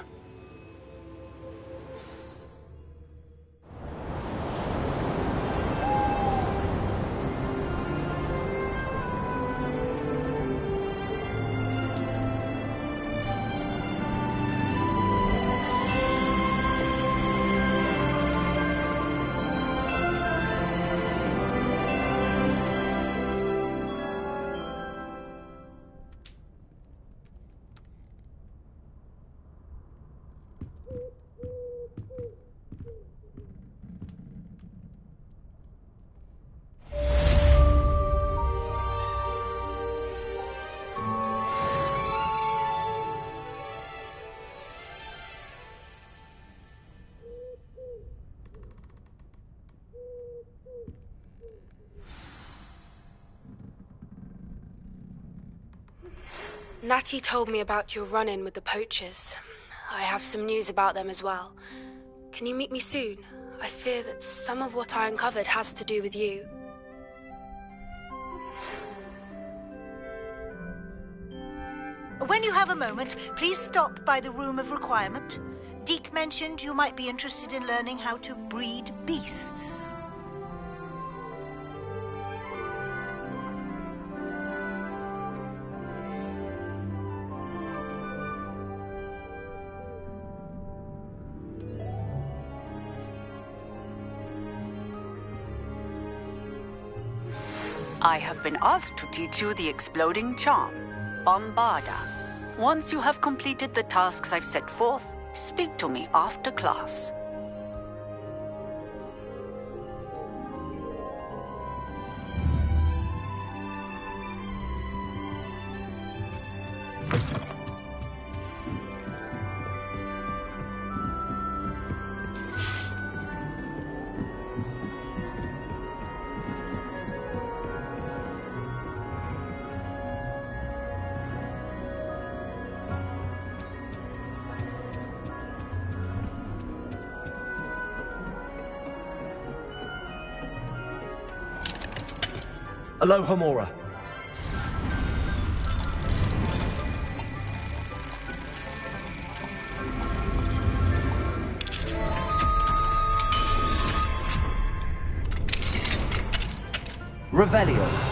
Natty told me about your run-in with the poachers. I have some news about them as well. Can you meet me soon? I fear that some of what I uncovered has to do with you. When you have a moment, please stop by the Room of Requirement. Deke mentioned you might be interested in learning how to breed beasts. I have been asked to teach you the exploding charm, Bombarda. Once you have completed the tasks I've set forth, speak to me after class. Aloha Mora. Revelio.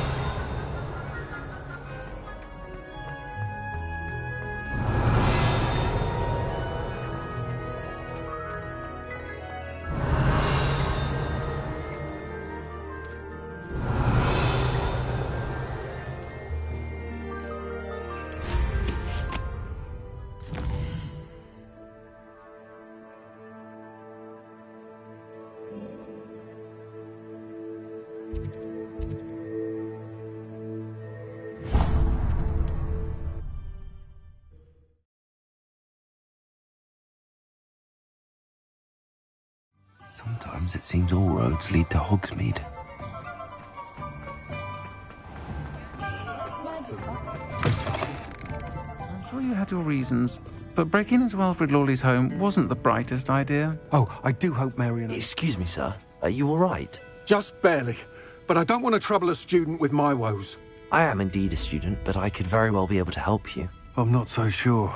Sometimes it seems all roads lead to Hogsmeade. I'm sure you had your reasons, but breaking into Wilfred Lawley's home wasn't the brightest idea. Oh, I do hope Marion... Excuse me, sir. Are you all right? Just barely. But I don't want to trouble a student with my woes. I am indeed a student, but I could very well be able to help you. I'm not so sure.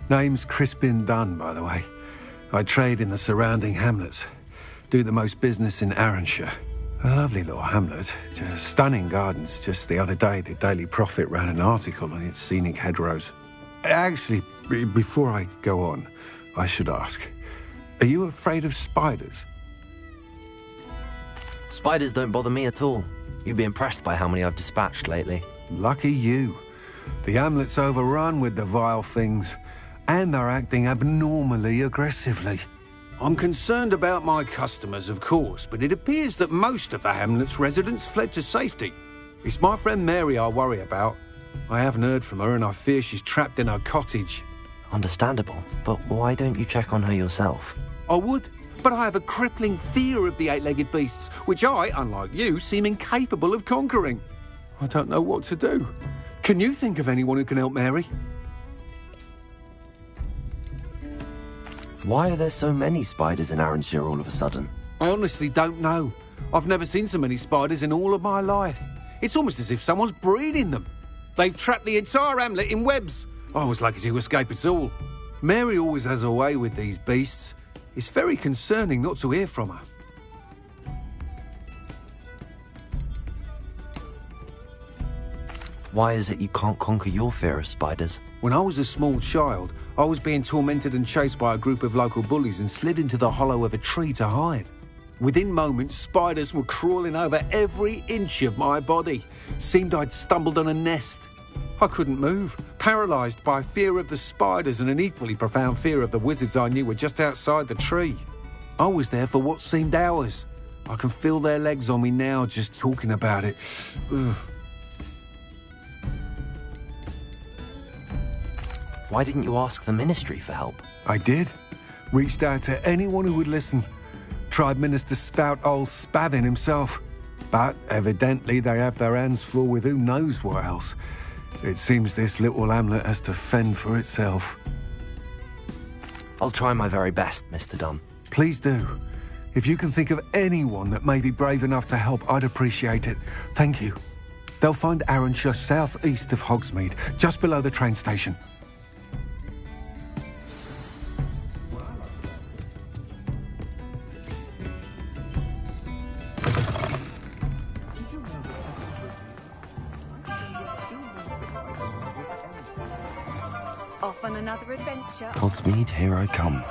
Name's Crispin Dunn, by the way. I trade in the surrounding hamlets. Do the most business in Arranshire. A lovely little hamlet. Just stunning gardens. Just the other day, the Daily Prophet ran an article on its scenic hedgerows. Actually, before I go on, I should ask, Are you afraid of spiders? Spiders don't bother me at all. You'd be impressed by how many I've dispatched lately. Lucky you. The hamlet's overrun with the vile things, and they're acting abnormally aggressively. I'm concerned about my customers, of course, but it appears that most of the hamlet's residents fled to safety. It's my friend Mary I worry about. I haven't heard from her, and I fear she's trapped in her cottage. Understandable, but why don't you check on her yourself? I would, but I have a crippling fear of the eight-legged beasts, which I, unlike you, seem incapable of conquering. I don't know what to do. Can you think of anyone who can help Mary? Why are there so many spiders in Arranshire all of a sudden? I honestly don't know. I've never seen so many spiders in all of my life. It's almost as if someone's breeding them. They've trapped the entire hamlet in webs. I was lucky to escape it all. Mary always has a way with these beasts. It's very concerning not to hear from her. Why is it you can't conquer your fear of spiders? When I was a small child, I was being tormented and chased by a group of local bullies and slid into the hollow of a tree to hide. Within moments, spiders were crawling over every inch of my body. Seemed I'd stumbled on a nest. I couldn't move, paralysed by fear of the spiders and an equally profound fear of the wizards I knew were just outside the tree. I was there for what seemed hours. I can feel their legs on me now just talking about it. Ugh. Why didn't you ask the Ministry for help? I did. Reached out to anyone who would listen. Tried Minister Spout old Spavin himself. But evidently they have their hands full with who knows what else. It seems this little hamlet has to fend for itself. I'll try my very best, Mr. Dunn. Please do. If you can think of anyone that may be brave enough to help, I'd appreciate it. Thank you. They'll find Arranshire southeast of Hogsmeade, just below the train station. Off on another adventure. Hogsmeade, here I come.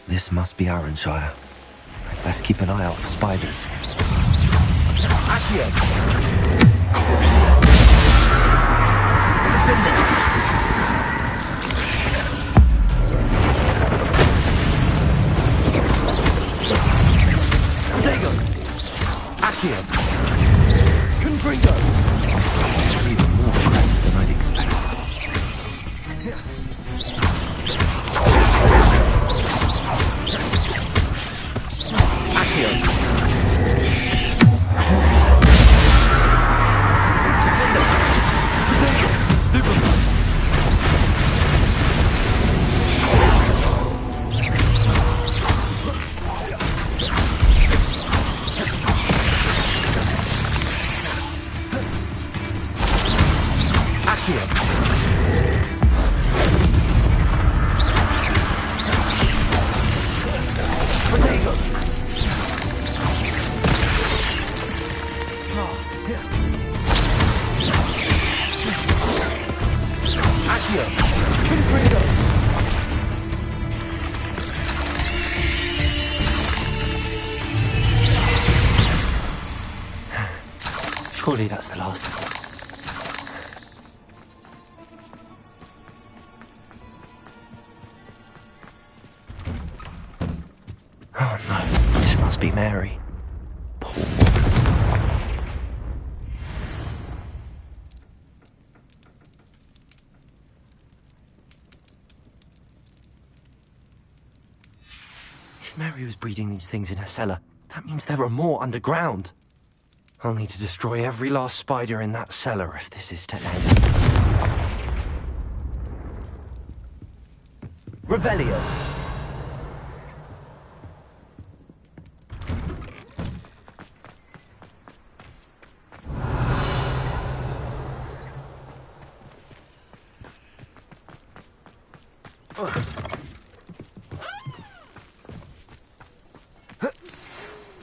This must be Arranshire. I'd best keep an eye out for spiders. Accio! Protego! Accio! Confringo! It's even more impressive than I'd expected. Surely that's the last of them. Oh no, this must be Mary. Poor woman. If Mary was breeding these things in her cellar, that means there are more underground. I'll need to destroy every last spider in that cellar if this is to end. Revelio!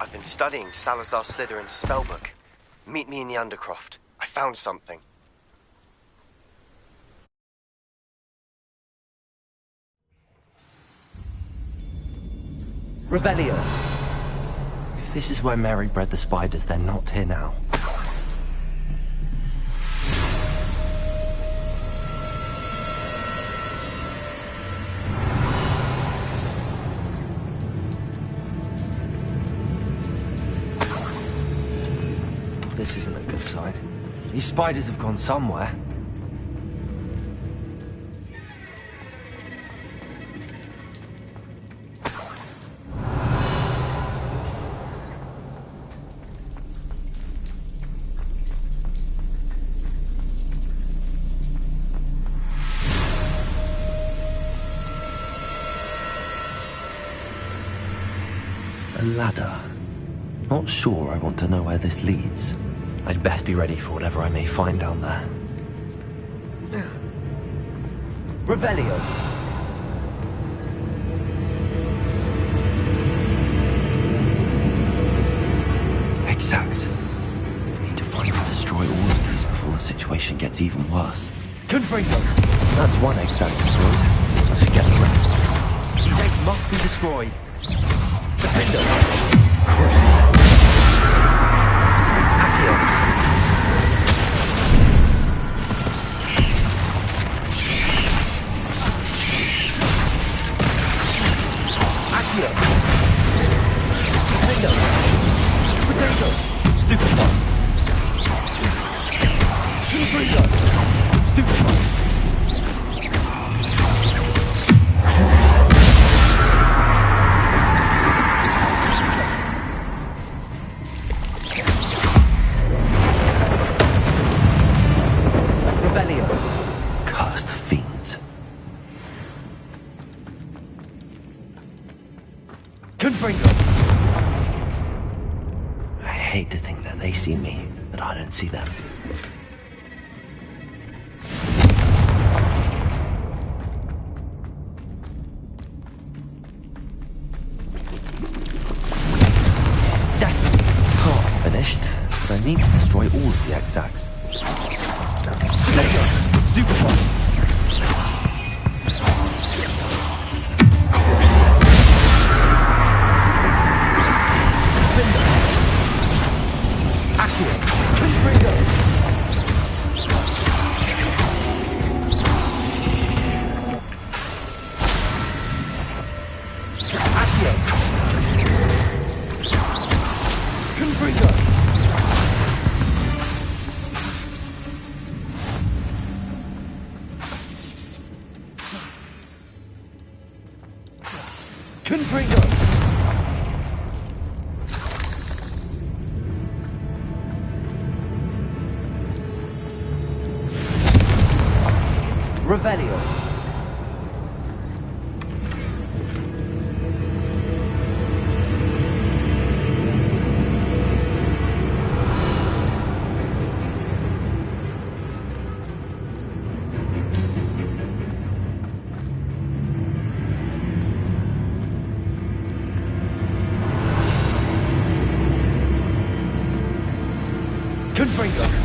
I've been studying Salazar Slytherin's spellbook. Meet me in the Undercroft. I found something. Revelio! If this is where Mary bred the spiders, they're not here now. This isn't a good sign. These spiders have gone somewhere. A ladder. Not sure I want to know where this leads. I'd best be ready for whatever I may find down there. Revelio! Exacts. I need to find and destroy all of these before the situation gets even worse. Confringo! That's one exact destroyed. I should get the rest. These eggs must be destroyed. Defender! Crucible! I hate to think that they see me, but I don't see them. This is definitely half finished, but I need to destroy all of the exacts. There you go! Stupefy! Revelio. Confringo.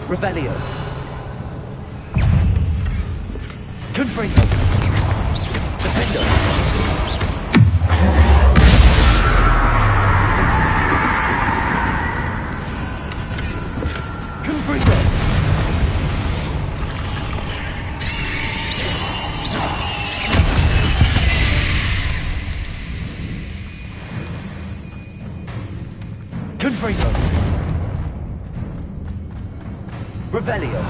Revelio. Confringo. Confringo! Revelio!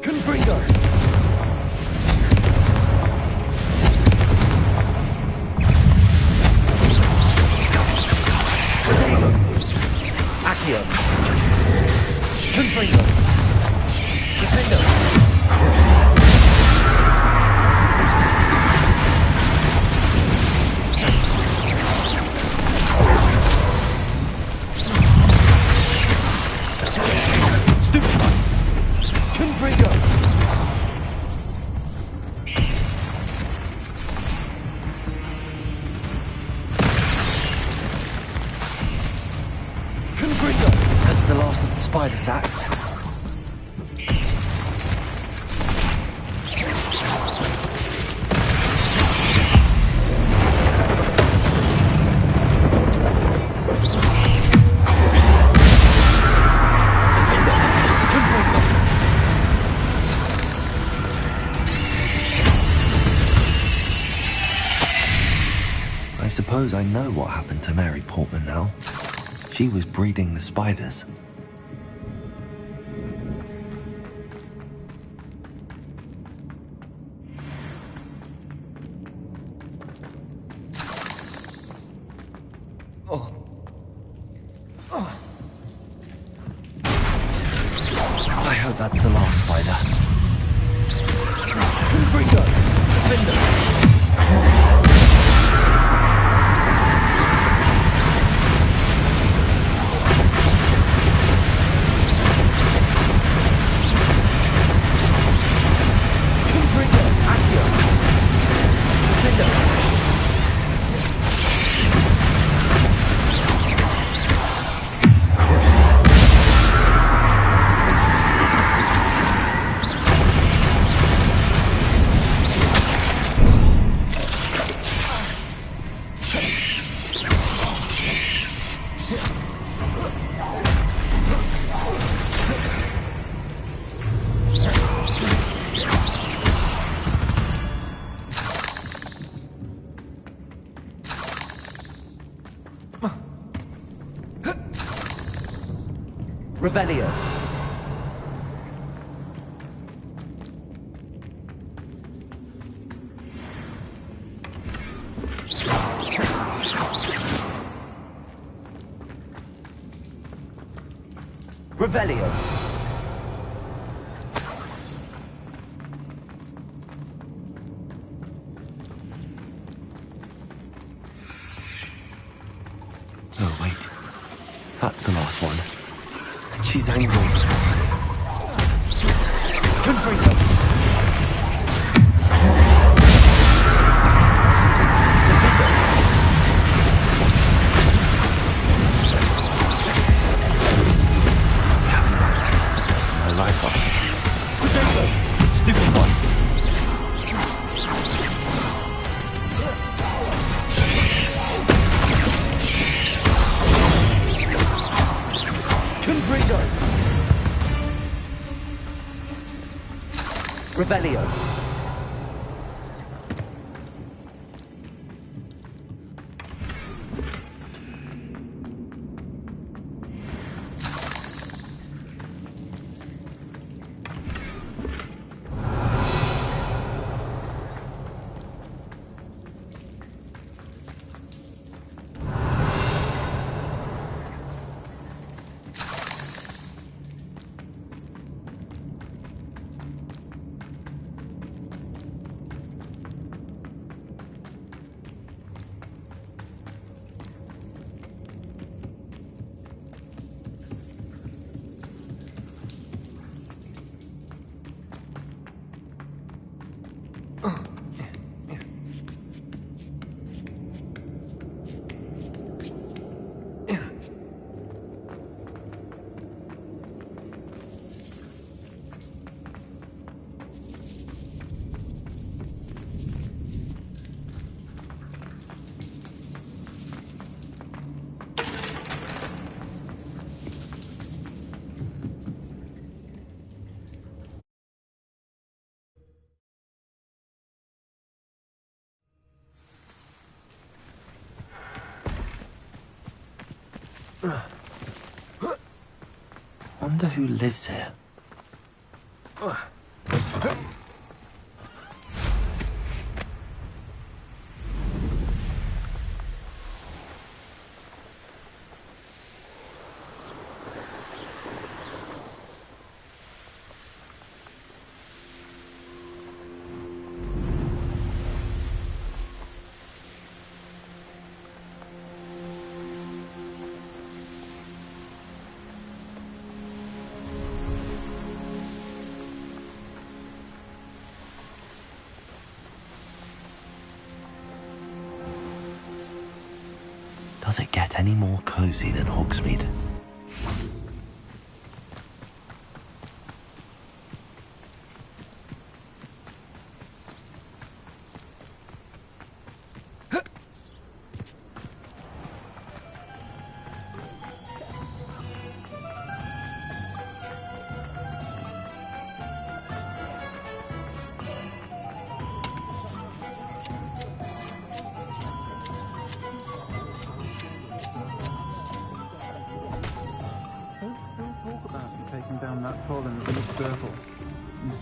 Confringo! Accio! Confringo! Defendo! Stupefy! Confringo! That's the last of the spider sacks. I suppose I know what happened to Mary Portman now. She was breeding the spiders. Oh. Oh. I hope that's the last spider. Confringo! Defender! Revelio. Revelio. Oh, wait. That's the last one. She's angry. Confringo! Revelio. Wonder who lives here. Does it get any more cozy than Hogsmeade?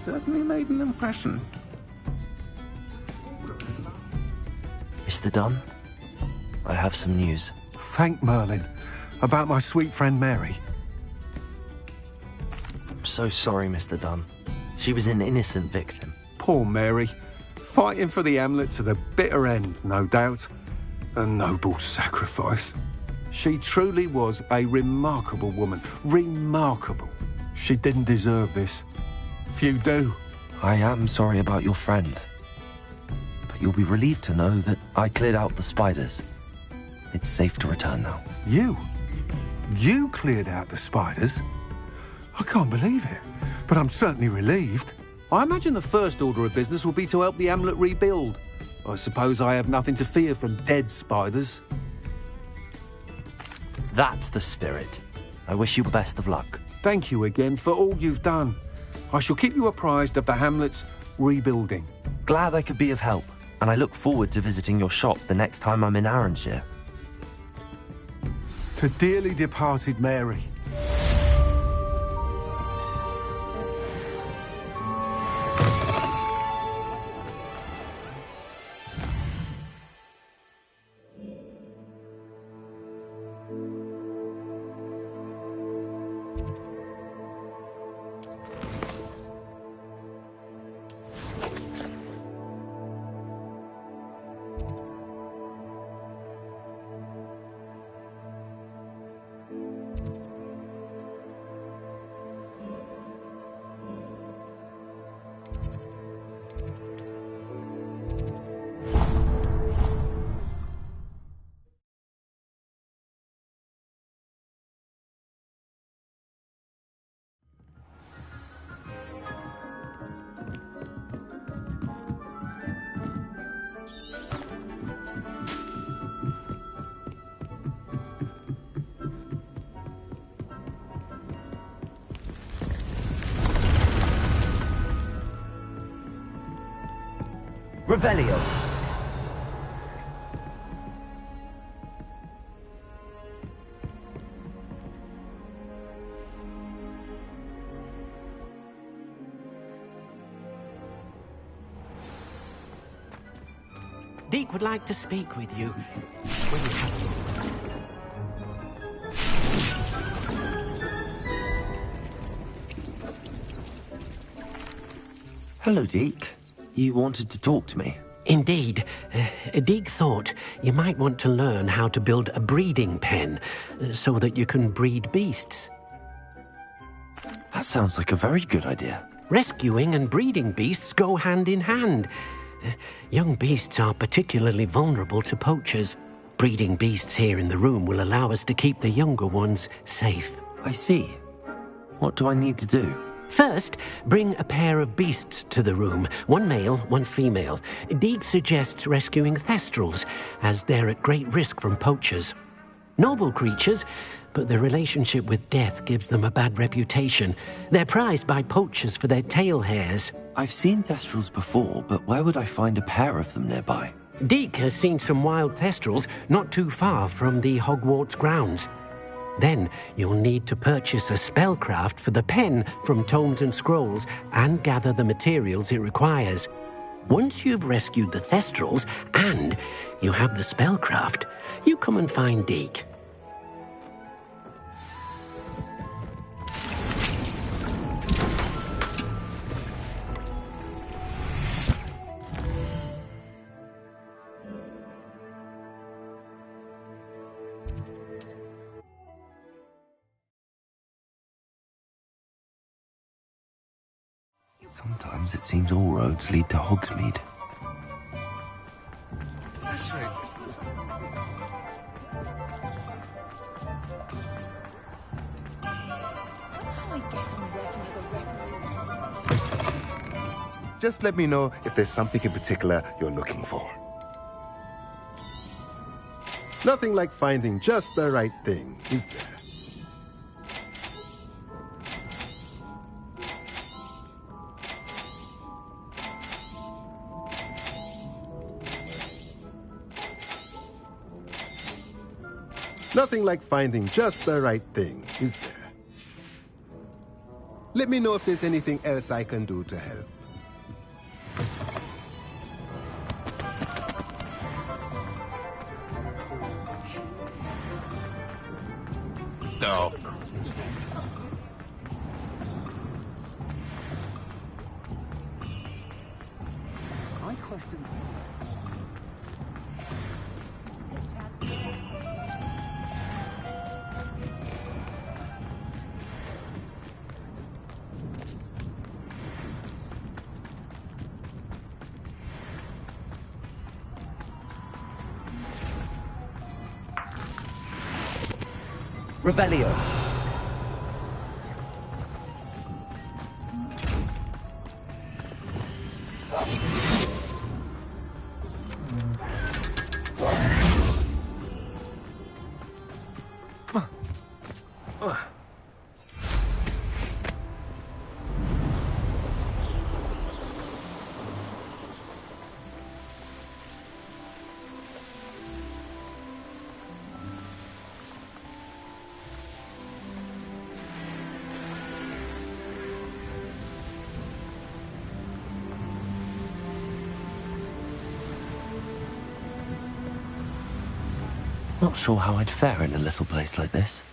Certainly made an impression. Mr. Dunn, I have some news. Thank Merlin. About my sweet friend Mary. I'm so sorry, Mr. Dunn. She was an innocent victim. Poor Mary. Fighting for the Hamlet to the bitter end, no doubt. A noble sacrifice. She truly was a remarkable woman. Remarkable. She didn't deserve this. Few do. I am sorry about your friend. But you'll be relieved to know that I cleared out the spiders. It's safe to return now. You? You cleared out the spiders? I can't believe it. But I'm certainly relieved. I imagine the first order of business will be to help the Hamlet rebuild. I suppose I have nothing to fear from dead spiders. That's the spirit. I wish you the best of luck. Thank you again for all you've done. I shall keep you apprised of the Hamlet's rebuilding. Glad I could be of help, and I look forward to visiting your shop the next time I'm in Arranshire. To dearly departed Mary. Revelio. Deke would like to speak with you. Will you have a moment? Hello, Deke. You wanted to talk to me? Indeed. Deke thought you might want to learn how to build a breeding pen so that you can breed beasts. That sounds like a very good idea. Rescuing and breeding beasts go hand in hand. Young beasts are particularly vulnerable to poachers. Breeding beasts here in the room will allow us to keep the younger ones safe. I see. What do I need to do? First, bring a pair of beasts to the room. One male, one female. Deke suggests rescuing thestrals, as they're at great risk from poachers. Noble creatures, but their relationship with death gives them a bad reputation. They're prized by poachers for their tail hairs. I've seen thestrals before, but where would I find a pair of them nearby? Deke has seen some wild thestrals not too far from the Hogwarts grounds. Then you'll need to purchase a spellcraft for the pen from Tomes and Scrolls and gather the materials it requires. Once you've rescued the Thestrals and you have the spellcraft, you come and find Deke. Sometimes it seems all roads lead to Hogsmeade. Just let me know if there's something in particular you're looking for. Nothing like finding just the right thing, is there? Nothing like finding just the right thing, is there? Let me know if there's anything else I can do to help. No. My question. Revelio. Not sure how I'd fare in a little place like this.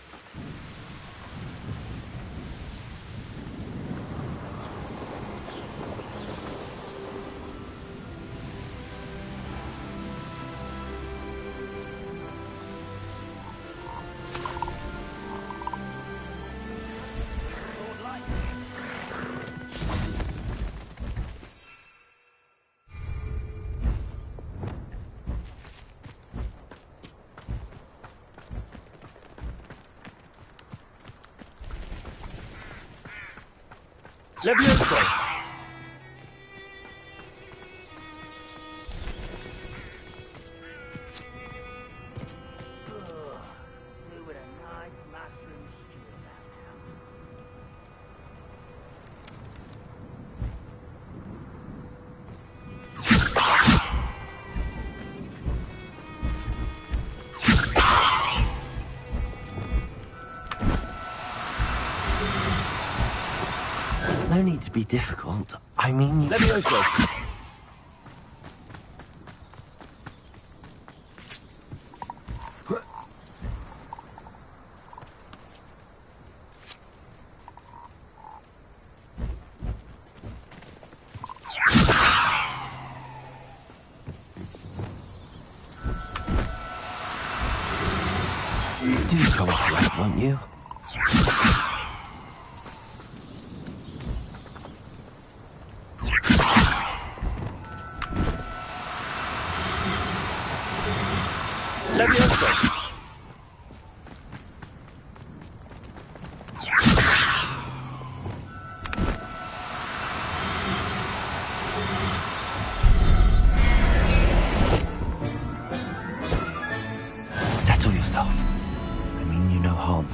Levioso! No need to be difficult. I mean... Levioso! Do cooperate, won't you? Levioso! Settle yourself. I mean you no harm.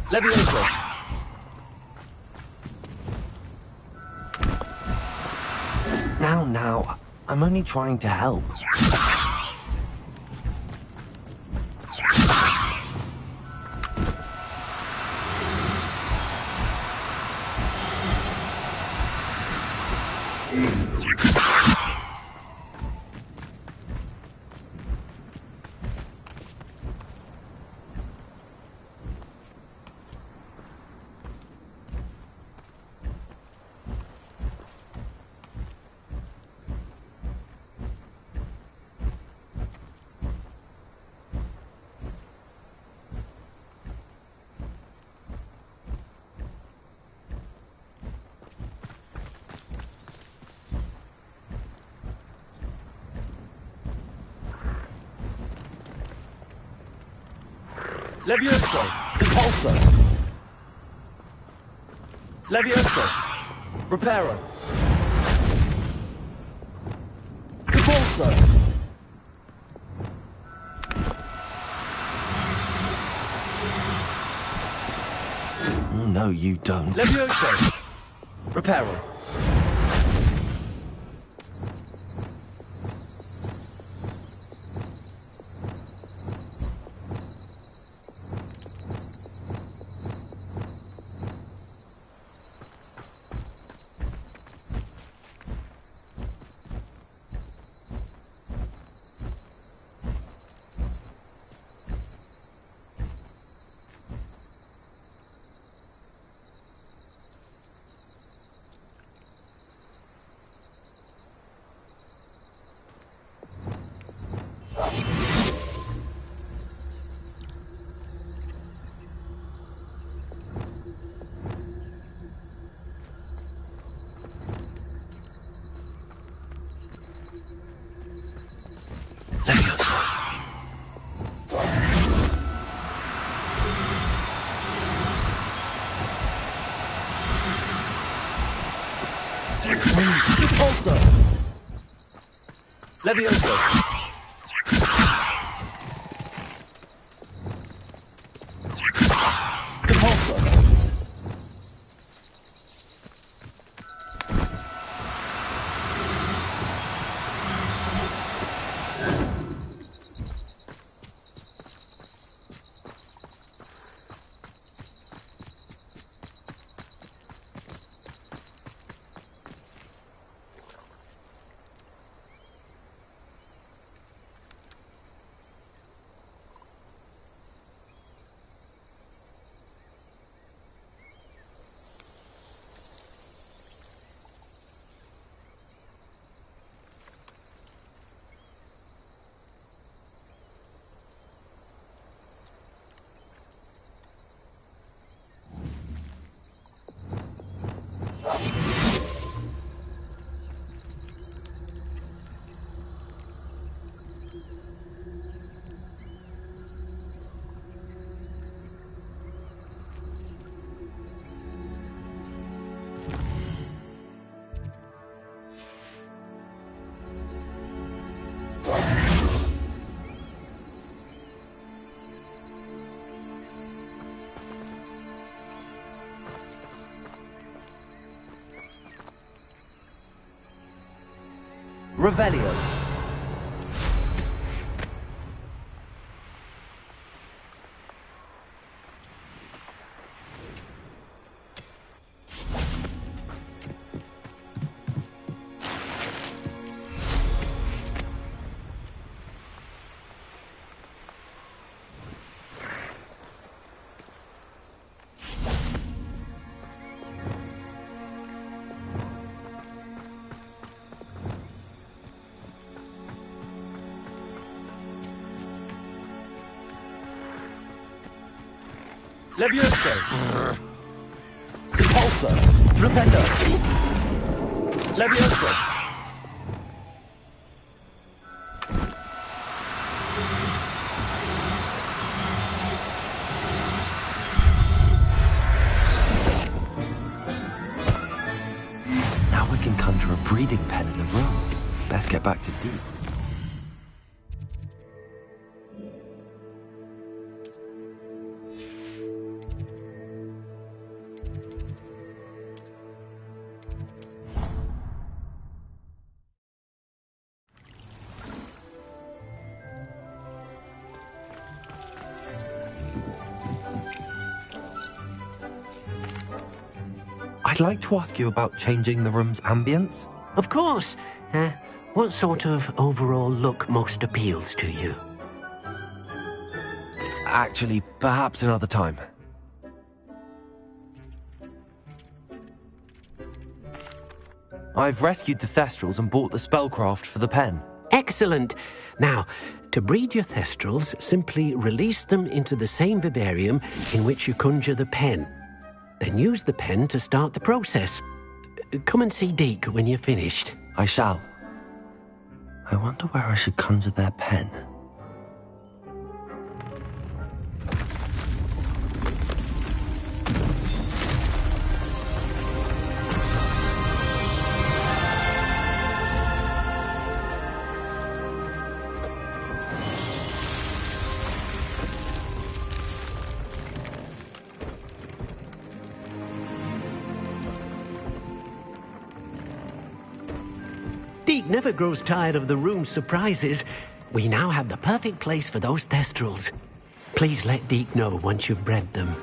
Levioso! Now, I'm only trying to help. Levioso! Repulsor! Levioso! Reparo! Repulsor! No, you don't. Levioso! Reparo! Repulsor! Levioso! Repulsor! Revelio. Levioso! Repulsor! Flipendo! Levioso! Now we can conjure a breeding pen in the room. Best get back to Deep. I'd like to ask you about changing the room's ambience. Of course. What sort of overall look most appeals to you? Actually, perhaps another time. I've rescued the Thestrals and bought the spellcraft for the pen. Excellent. Now, to breed your Thestrals, simply release them into the same vivarium in which you conjure the pen. Then use the pen to start the process. Come and see Deke when you're finished. I shall. I wonder where I should conjure their pen. Deke never grows tired of the room's surprises. We now have the perfect place for those Thestrals. Please let Deke know once you've bred them.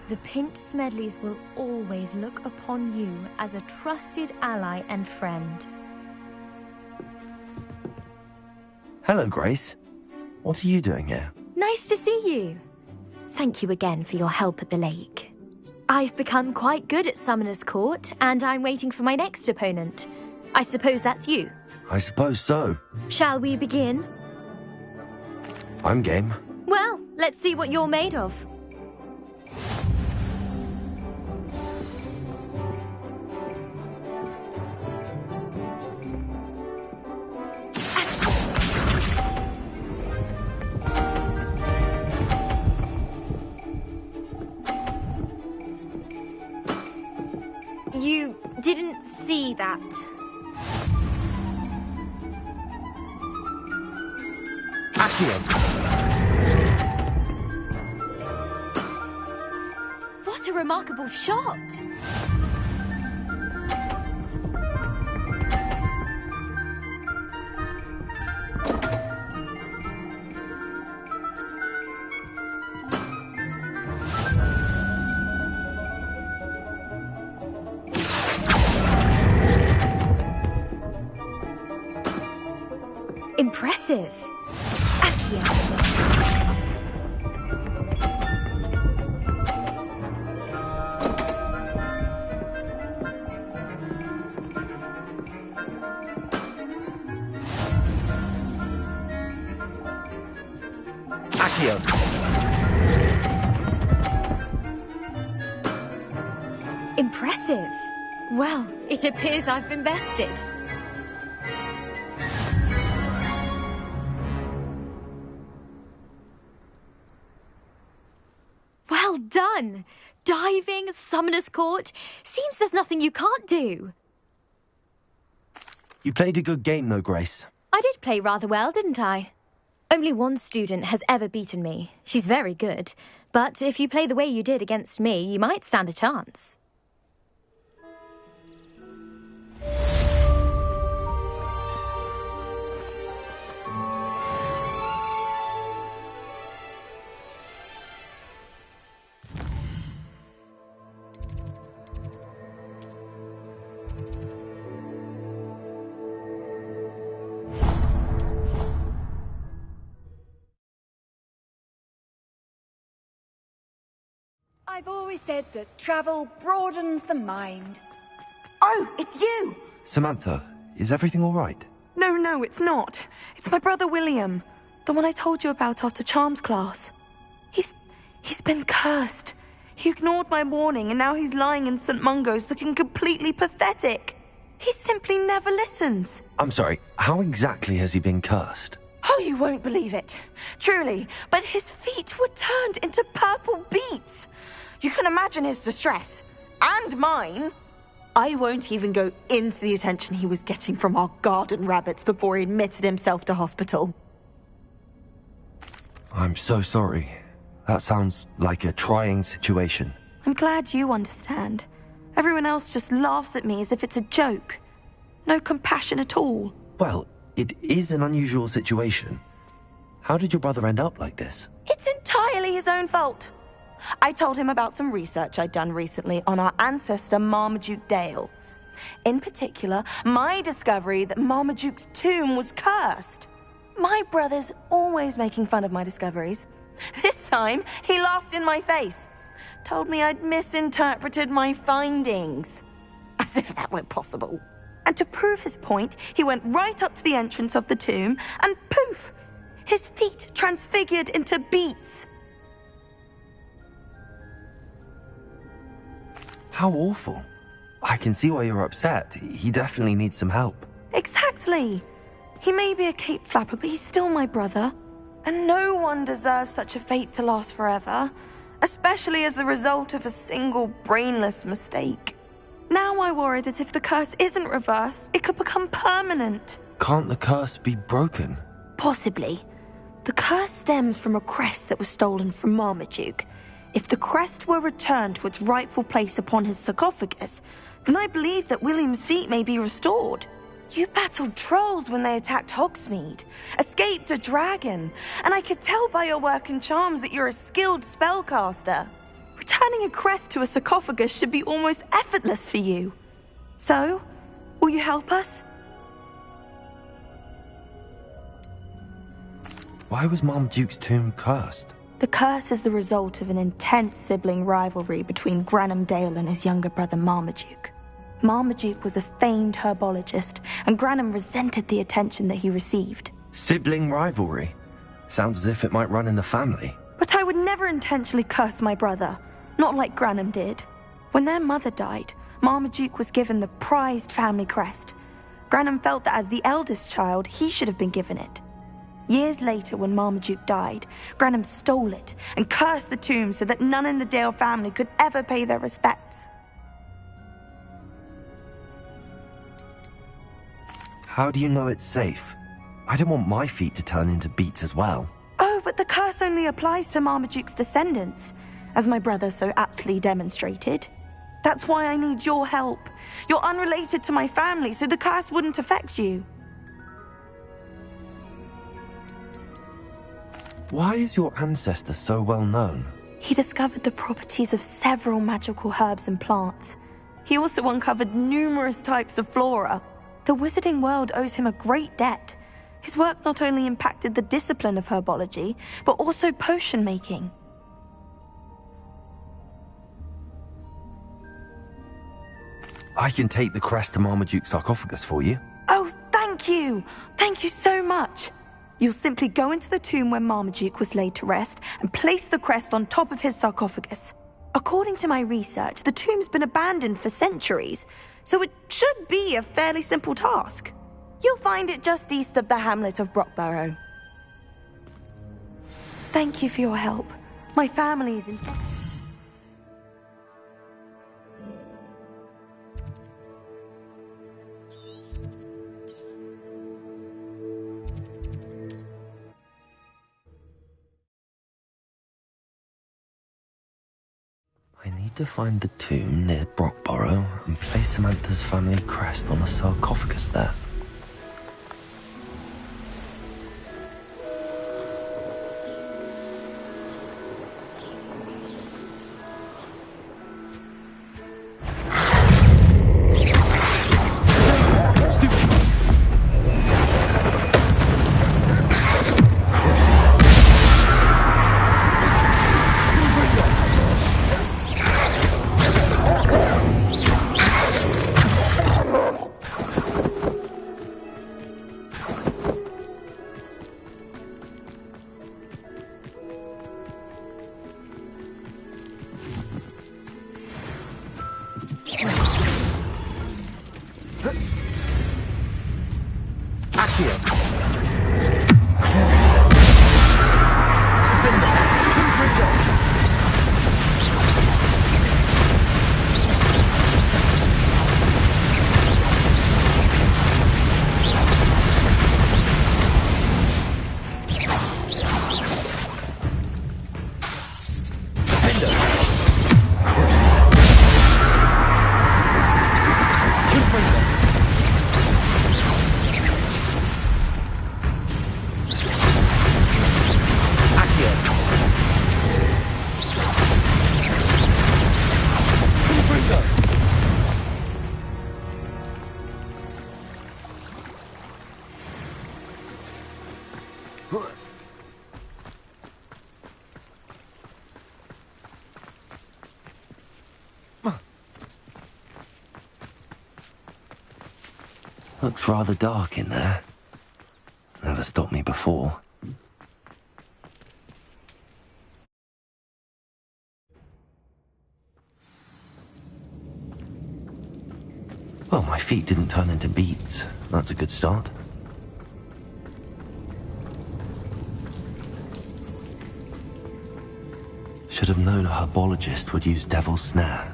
The Pinch Smedleys will always look upon you as a trusted ally and friend. Hello, Grace. What are you doing here? Nice to see you. Thank you again for your help at the lake. I've become quite good at Summoner's Court, and I'm waiting for my next opponent. I suppose that's you. I suppose so. Shall we begin? I'm game. Well, let's see what you're made of. You didn't see that. Accio. What a remarkable shot! Impressive. Accio. Accio. Impressive. Well, it appears I've been bested. Well done! Diving, Summoner's Court. Seems there's nothing you can't do. You played a good game, though, Grace. I did play rather well, didn't I? Only one student has ever beaten me. She's very good. But if you play the way you did against me, you might stand a chance. I've always said that travel broadens the mind. Oh, it's you! Samantha, is everything all right? No, it's not. It's my brother William. The one I told you about after Charms class. He's been cursed. He ignored my warning and now he's lying in St. Mungo's looking completely pathetic. He simply never listens. I'm sorry, how exactly has he been cursed? Oh, you won't believe it. Truly, but his feet were turned into purple beets. You can imagine his distress. And mine. I won't even go into the attention he was getting from our garden rabbits before he admitted himself to hospital. I'm so sorry. That sounds like a trying situation. I'm glad you understand. Everyone else just laughs at me as if it's a joke. No compassion at all. Well, it is an unusual situation. How did your brother end up like this? It's entirely his own fault. I told him about some research I'd done recently on our ancestor Marmaduke Dale. In particular, my discovery that Marmaduke's tomb was cursed. My brother's always making fun of my discoveries. This time, he laughed in my face. Told me I'd misinterpreted my findings. As if that were possible. And to prove his point, he went right up to the entrance of the tomb and poof! His feet transfigured into beets. How awful. I can see why you're upset. He definitely needs some help. Exactly. He may be a cape flapper, but he's still my brother. And no one deserves such a fate to last forever, especially as the result of a single brainless mistake. Now I worry that if the curse isn't reversed, it could become permanent. Can't the curse be broken? Possibly. The curse stems from a crest that was stolen from Marmaduke. If the crest were returned to its rightful place upon his sarcophagus, then I believe that William's feet may be restored. You battled trolls when they attacked Hogsmeade, escaped a dragon, and I could tell by your work and charms that you're a skilled spellcaster. Returning a crest to a sarcophagus should be almost effortless for you. So, will you help us? Why was Marmaduke's tomb cursed? The curse is the result of an intense sibling rivalry between Granham Dale and his younger brother Marmaduke. Marmaduke was a famed herbologist, and Granham resented the attention that he received. Sibling rivalry? Sounds as if it might run in the family. But I would never intentionally curse my brother, not like Granham did. When their mother died, Marmaduke was given the prized family crest. Granham felt that as the eldest child, he should have been given it. Years later, when Marmaduke died, Granham stole it and cursed the tomb so that none in the Dale family could ever pay their respects. How do you know it's safe? I don't want my feet to turn into beets as well. Oh, but the curse only applies to Marmaduke's descendants, as my brother so aptly demonstrated. That's why I need your help. You're unrelated to my family, so the curse wouldn't affect you. Why is your ancestor so well known? He discovered the properties of several magical herbs and plants. He also uncovered numerous types of flora. The wizarding world owes him a great debt. His work not only impacted the discipline of herbology, but also potion making. I can take the crest to Marmaduke's sarcophagus for you. Oh, thank you! Thank you so much! You'll simply go into the tomb where Marmaduke was laid to rest and place the crest on top of his sarcophagus. According to my research, the tomb's been abandoned for centuries, so it should be a fairly simple task. You'll find it just east of the hamlet of Brockborough. Thank you for your help. My family is in... I need to find the tomb near Brockborough and place Samantha's family crest on a sarcophagus there. Looks rather dark in there. Never stopped me before. Well, my feet didn't turn into beets. That's a good start. Should have known a herbologist would use Devil's Snare.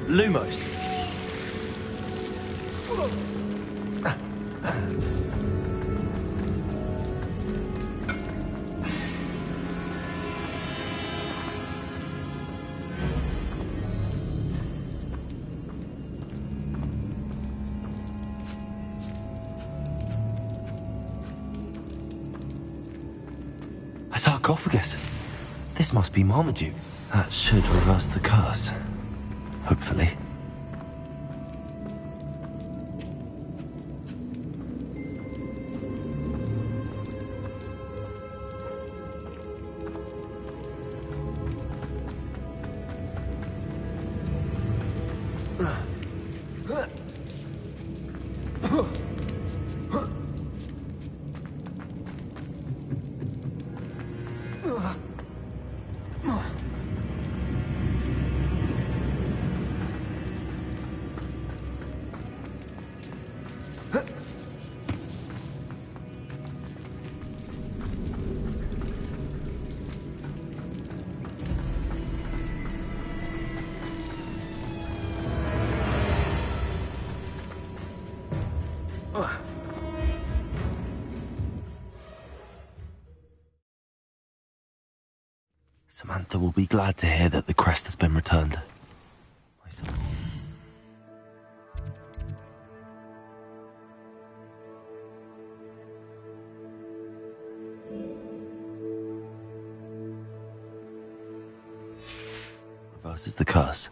Lumos. A sarcophagus. This must be Marmaduke. That should reverse the curse. Hopefully. Samantha will be glad to hear that the crest has been returned. Reverses the curse.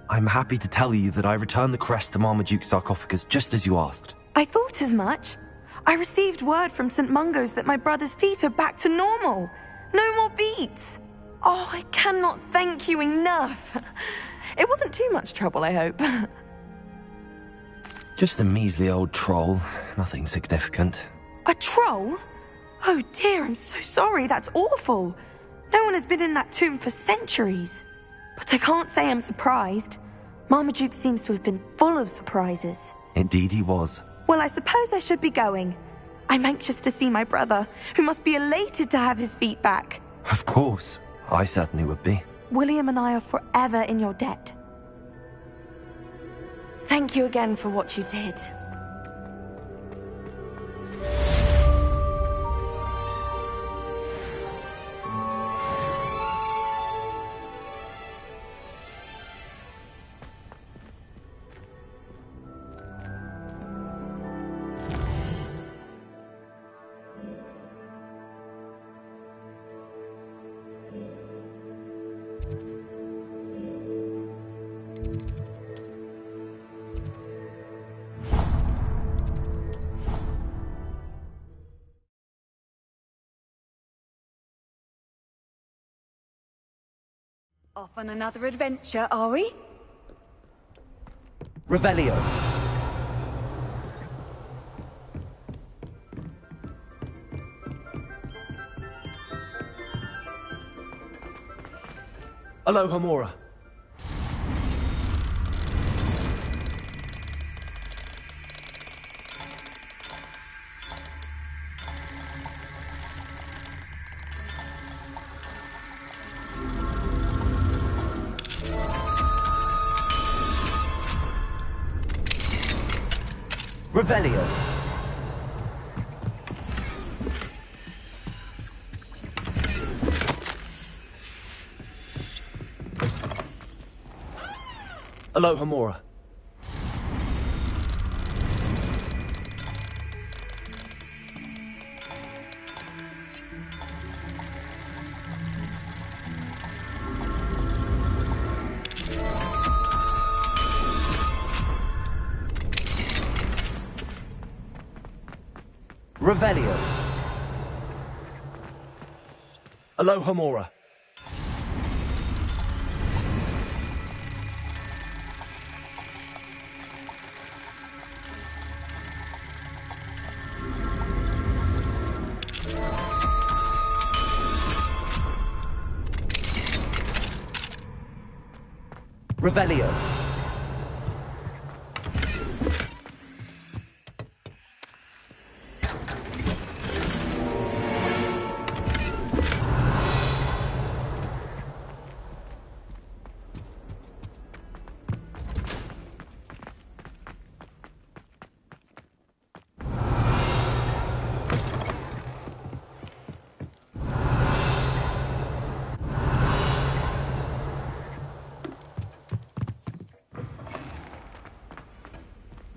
I'm happy to tell you that I returned the crest to Marmaduke's sarcophagus just as you asked. I thought as much. I received word from St. Mungo's that my brother's feet are back to normal. No more beats. Oh, I cannot thank you enough. It wasn't too much trouble, I hope. Just a measly old troll. Nothing significant. A troll? Oh dear, I'm so sorry. That's awful. No one has been in that tomb for centuries. But I can't say I'm surprised. Marmaduke seems to have been full of surprises. Indeed he was. Well, I suppose I should be going. I'm anxious to see my brother, who must be elated to have his feet back. Of course. I certainly would be. William and I are forever in your debt. Thank you again for what you did. Off on another adventure, are we? Revelio. Aloha Mora. Revelio. Aloha Mora. Revelio. Aloha Mora. Revelio.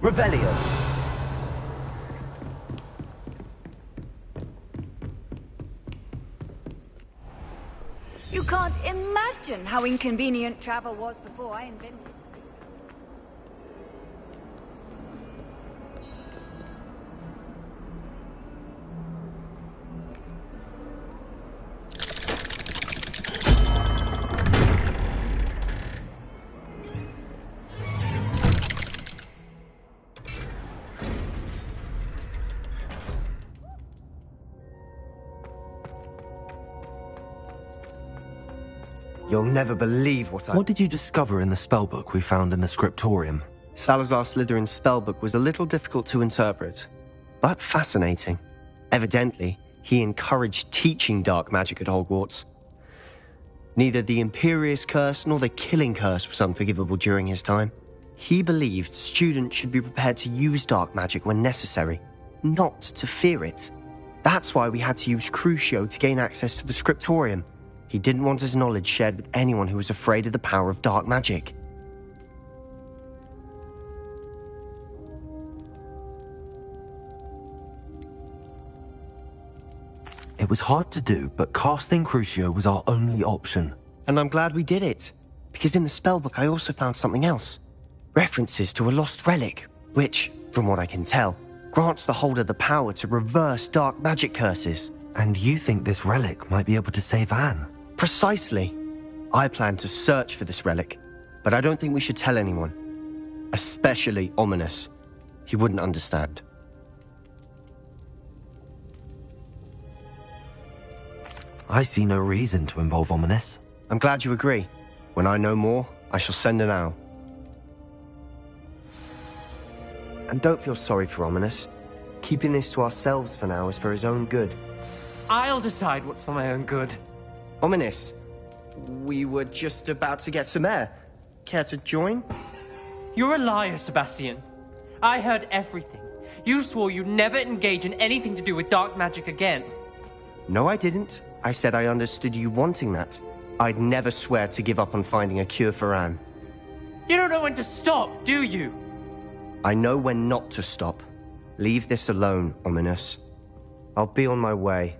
Revelio. You can't imagine how inconvenient travel was before I invented it. You'll never believe what I... What did you discover in the spellbook we found in the scriptorium? Salazar Slytherin's spellbook was a little difficult to interpret, but fascinating. Evidently, he encouraged teaching dark magic at Hogwarts. Neither the Imperious Curse nor the Killing Curse was unforgivable during his time. He believed students should be prepared to use dark magic when necessary, not to fear it. That's why we had to use Crucio to gain access to the scriptorium. He didn't want his knowledge shared with anyone who was afraid of the power of dark magic. It was hard to do, but casting Crucio was our only option. And I'm glad we did it, because in the spellbook I also found something else. References to a lost relic, which, from what I can tell, grants the holder the power to reverse dark magic curses. And you think this relic might be able to save Anne? Precisely. I plan to search for this relic, but I don't think we should tell anyone. Especially Ominous. He wouldn't understand. I see no reason to involve Ominous. I'm glad you agree. When I know more, I shall send an owl. And don't feel sorry for Ominous. Keeping this to ourselves for now is for his own good. I'll decide what's for my own good. Ominous. We were just about to get some air. Care to join? You're a liar, Sebastian. I heard everything. You swore you'd never engage in anything to do with dark magic again. No, I didn't. I said I understood you wanting that. I'd never swear to give up on finding a cure for Anne. You don't know when to stop, do you? I know when not to stop. Leave this alone, Ominous. I'll be on my way.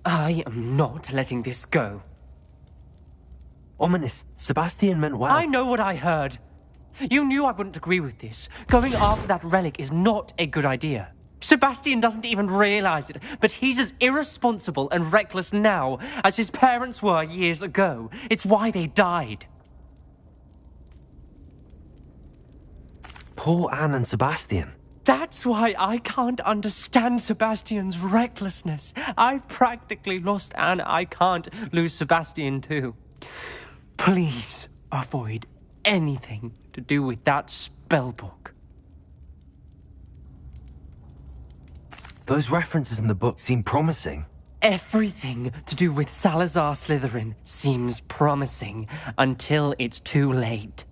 I am not letting this go. Ominous, Sebastian meant well. I know what I heard. You knew I wouldn't agree with this. Going after that relic is not a good idea. Sebastian doesn't even realize it, but he's as irresponsible and reckless now as his parents were years ago. It's why they died. Poor Anne and Sebastian. That's why I can't understand Sebastian's recklessness. I've practically lost Anne. I can't lose Sebastian too. Please avoid anything to do with that spellbook. Those references in the book seem promising. Everything to do with Salazar Slytherin seems promising until it's too late.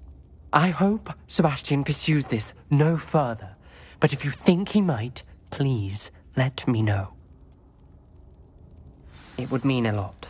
I hope Sebastian pursues this no further, but if you think he might, please let me know. It would mean a lot.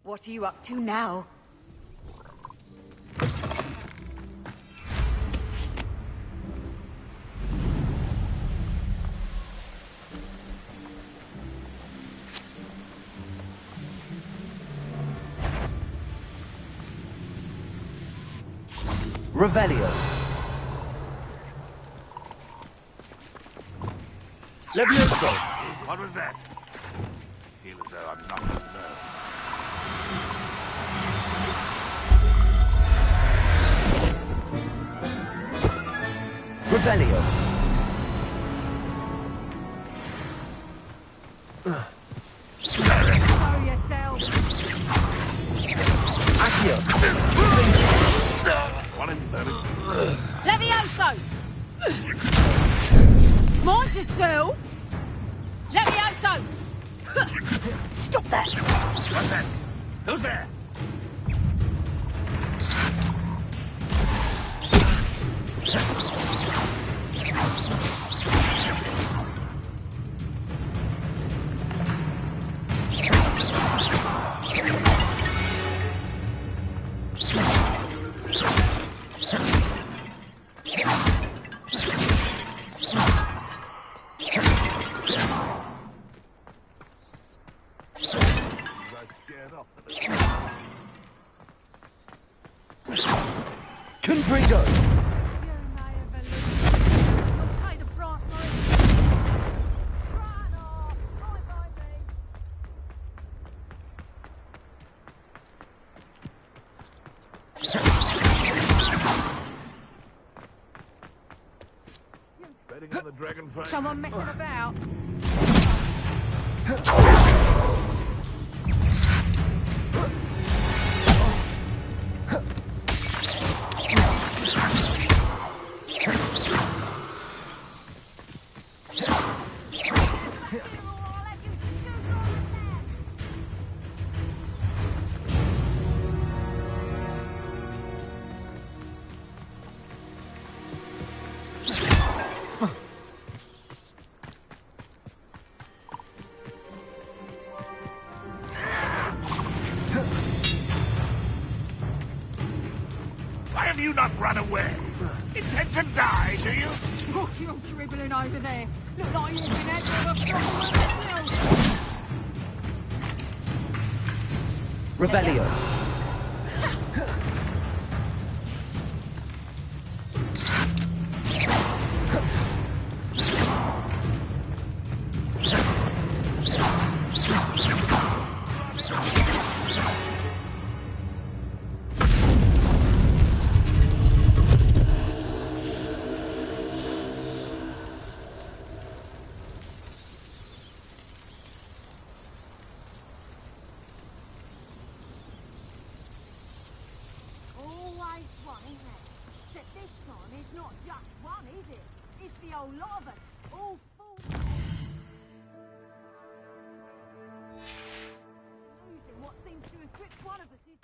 What are you up to now? Revelio. Levioso. What was that? I feel as though I'm not alone. Revelio. Show yourself! Levioso! Mind yourself! Levioso! Stop that! What's that? Who's there? Confringo! Betting on the dragon fight? Someone messing about? Why have you not run away? Intend to die, do you? Look, you're dribbling over there. Look like you've been out of a problem yourself. Rebellion. Always one, isn't it? Except this time it's not just one, is it? It's the whole lot of us. All full. Losing what seems to have tricked one of us is.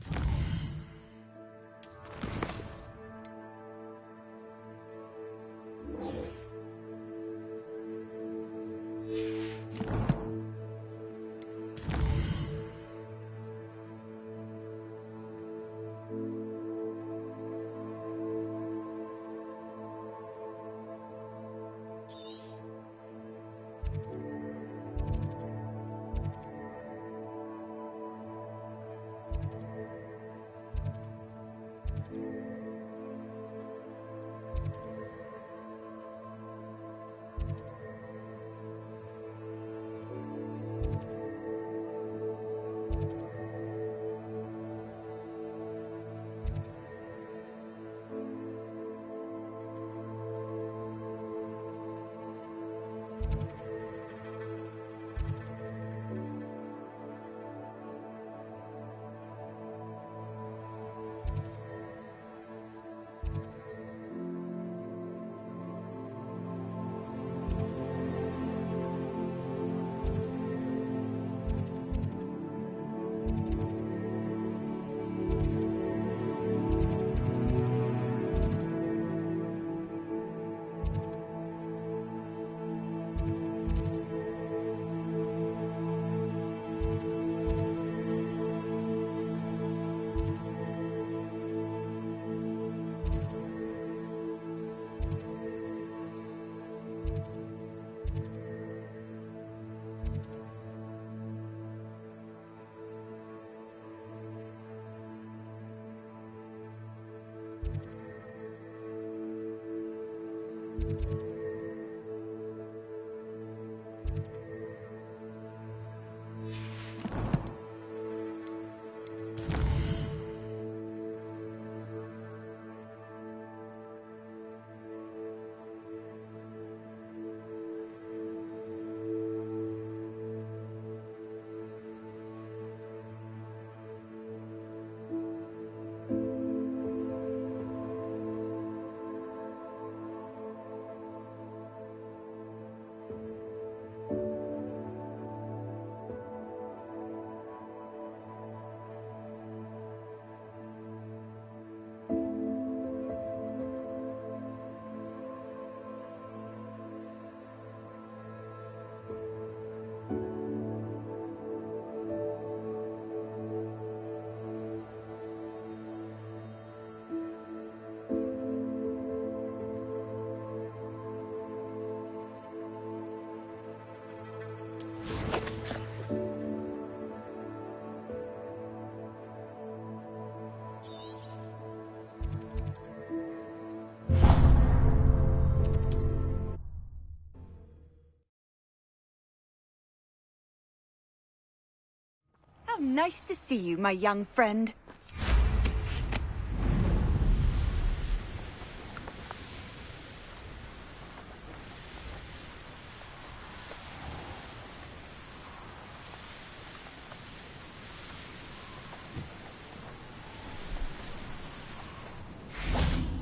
nice to see you, my young friend.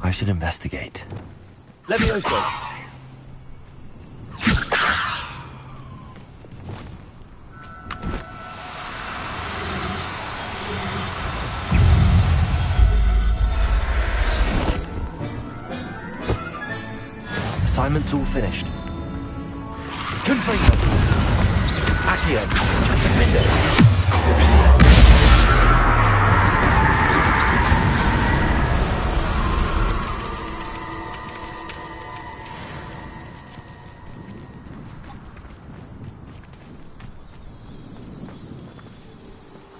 I should investigate. Levioso! Assignment's all finished. Confringo! Accio! Defender! Crucio!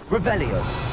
Revelio!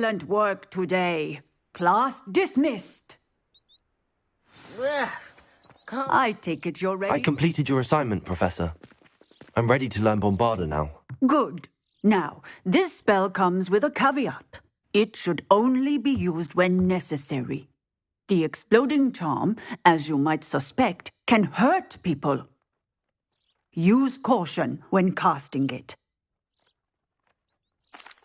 Excellent work today. Class dismissed. I take it you're ready? I completed your assignment, Professor. I'm ready to learn Bombarda now. Good. Now, this spell comes with a caveat. It should only be used when necessary. The exploding charm, as you might suspect, can hurt people. Use caution when casting it.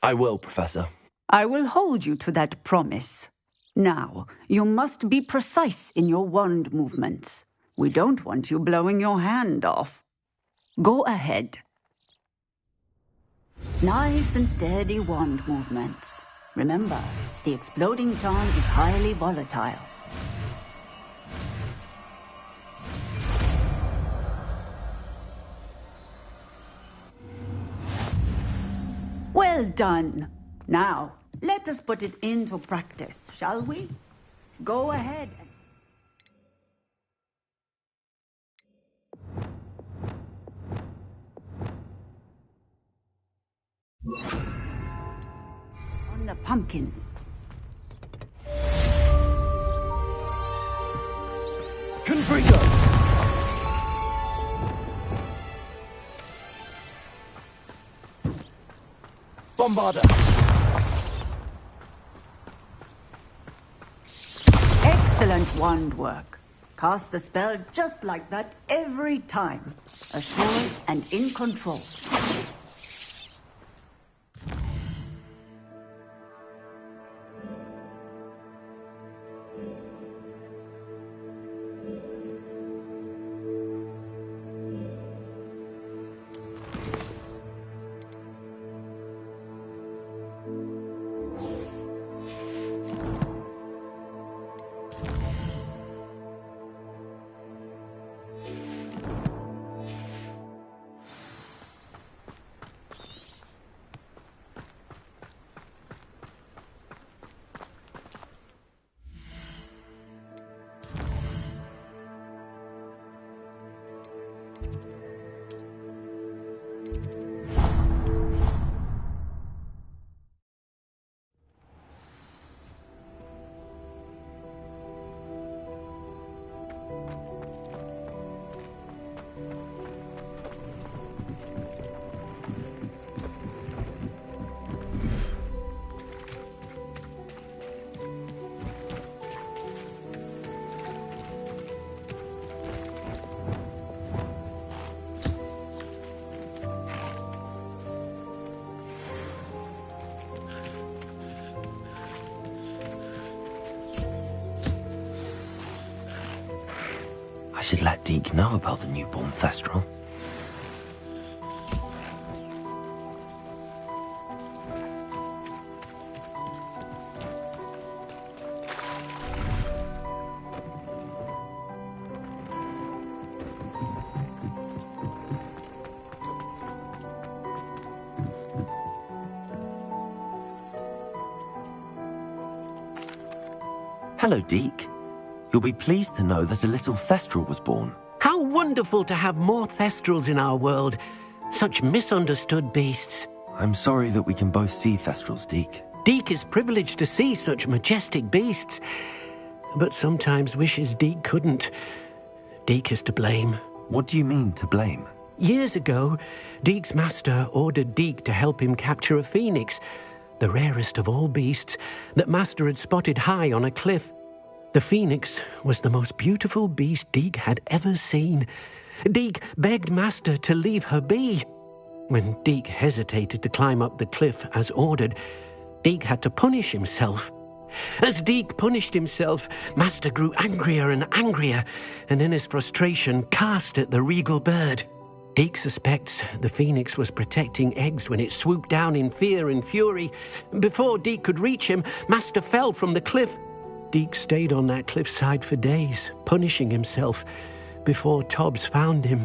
I will, Professor. I will hold you to that promise. Now, you must be precise in your wand movements. We don't want you blowing your hand off. Go ahead. Nice and steady wand movements. Remember, the exploding charm is highly volatile. Well done. Now, let us put it into practice, shall we? Go ahead. On the pumpkins. Confringo! Bombarda! Excellent wand work. Cast the spell just like that every time. Assured and in control. I should let Deke know about the newborn Thestral. Hello, Deke. You'll be pleased to know that a little Thestral was born. How wonderful to have more Thestrals in our world. Such misunderstood beasts. I'm sorry that we can both see Thestrals, Deke. Deke is privileged to see such majestic beasts, but sometimes wishes Deke couldn't. Deke is to blame. What do you mean, to blame? Years ago, Deke's master ordered Deke to help him capture a phoenix, the rarest of all beasts, that master had spotted high on a cliff. The phoenix was the most beautiful beast Deke had ever seen. Deke begged master to leave her be. When Deke hesitated to climb up the cliff as ordered, Deke had to punish himself. As Deke punished himself, master grew angrier and angrier, and in his frustration cast at the regal bird. Deke suspects the phoenix was protecting eggs when it swooped down in fear and fury. Before Deke could reach him, master fell from the cliff. Deke stayed on that cliffside for days, punishing himself, before Tobbs found him.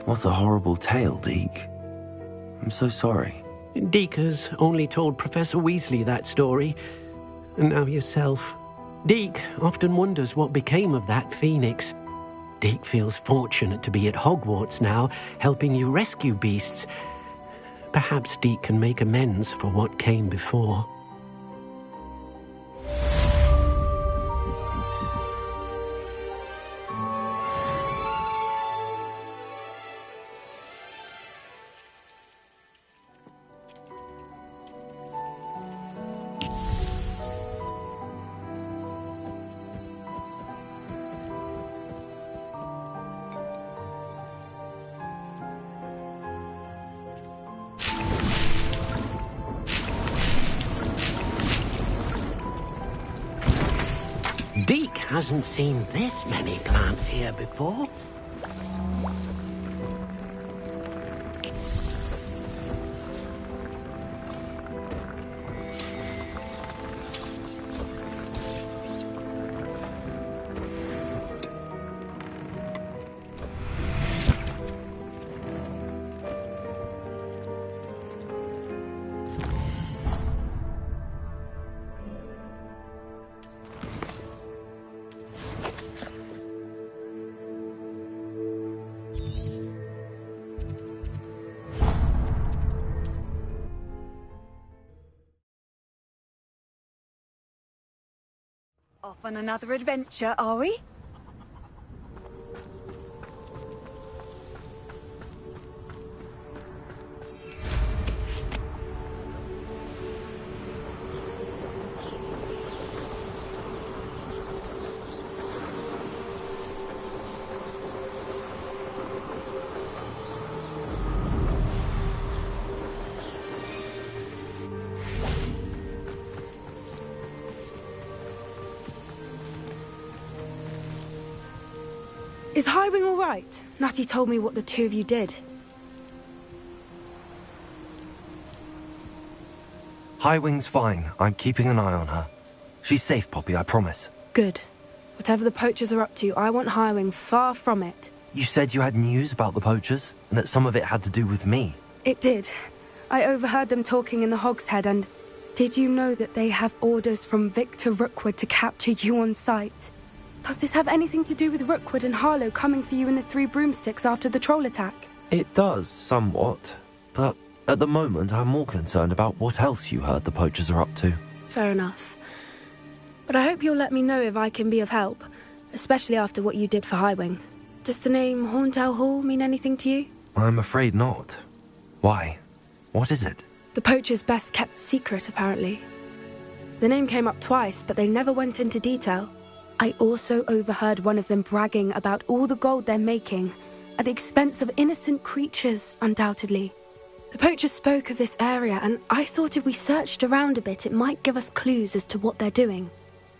What a horrible tale, Deke. I'm so sorry. Deke has only told Professor Weasley that story, and now yourself. Deke often wonders what became of that phoenix. Deke feels fortunate to be at Hogwarts now, helping you rescue beasts. Perhaps Deke can make amends for what came before. Deke hasn't seen this many plants here before. Off on another adventure, are we? Is Highwing all right? Natty told me what the two of you did. Highwing's fine. I'm keeping an eye on her. She's safe, Poppy, I promise. Good. Whatever the poachers are up to, I want Highwing far from it. You said you had news about the poachers, and that some of it had to do with me. It did. I overheard them talking in the Hogshead, and did you know that they have orders from Victor Rookwood to capture you on sight? Does this have anything to do with Rookwood and Harlow coming for you in the Three Broomsticks after the troll attack? It does, somewhat. But at the moment, I'm more concerned about what else you heard the poachers are up to. Fair enough. But I hope you'll let me know if I can be of help, especially after what you did for Highwing. Does the name Horntail Hall mean anything to you? I'm afraid not. Why? What is it? The poachers' best kept secret, apparently. The name came up twice, but they never went into detail. I also overheard one of them bragging about all the gold they're making, at the expense of innocent creatures, undoubtedly. The poachers spoke of this area, and I thought if we searched around a bit, it might give us clues as to what they're doing.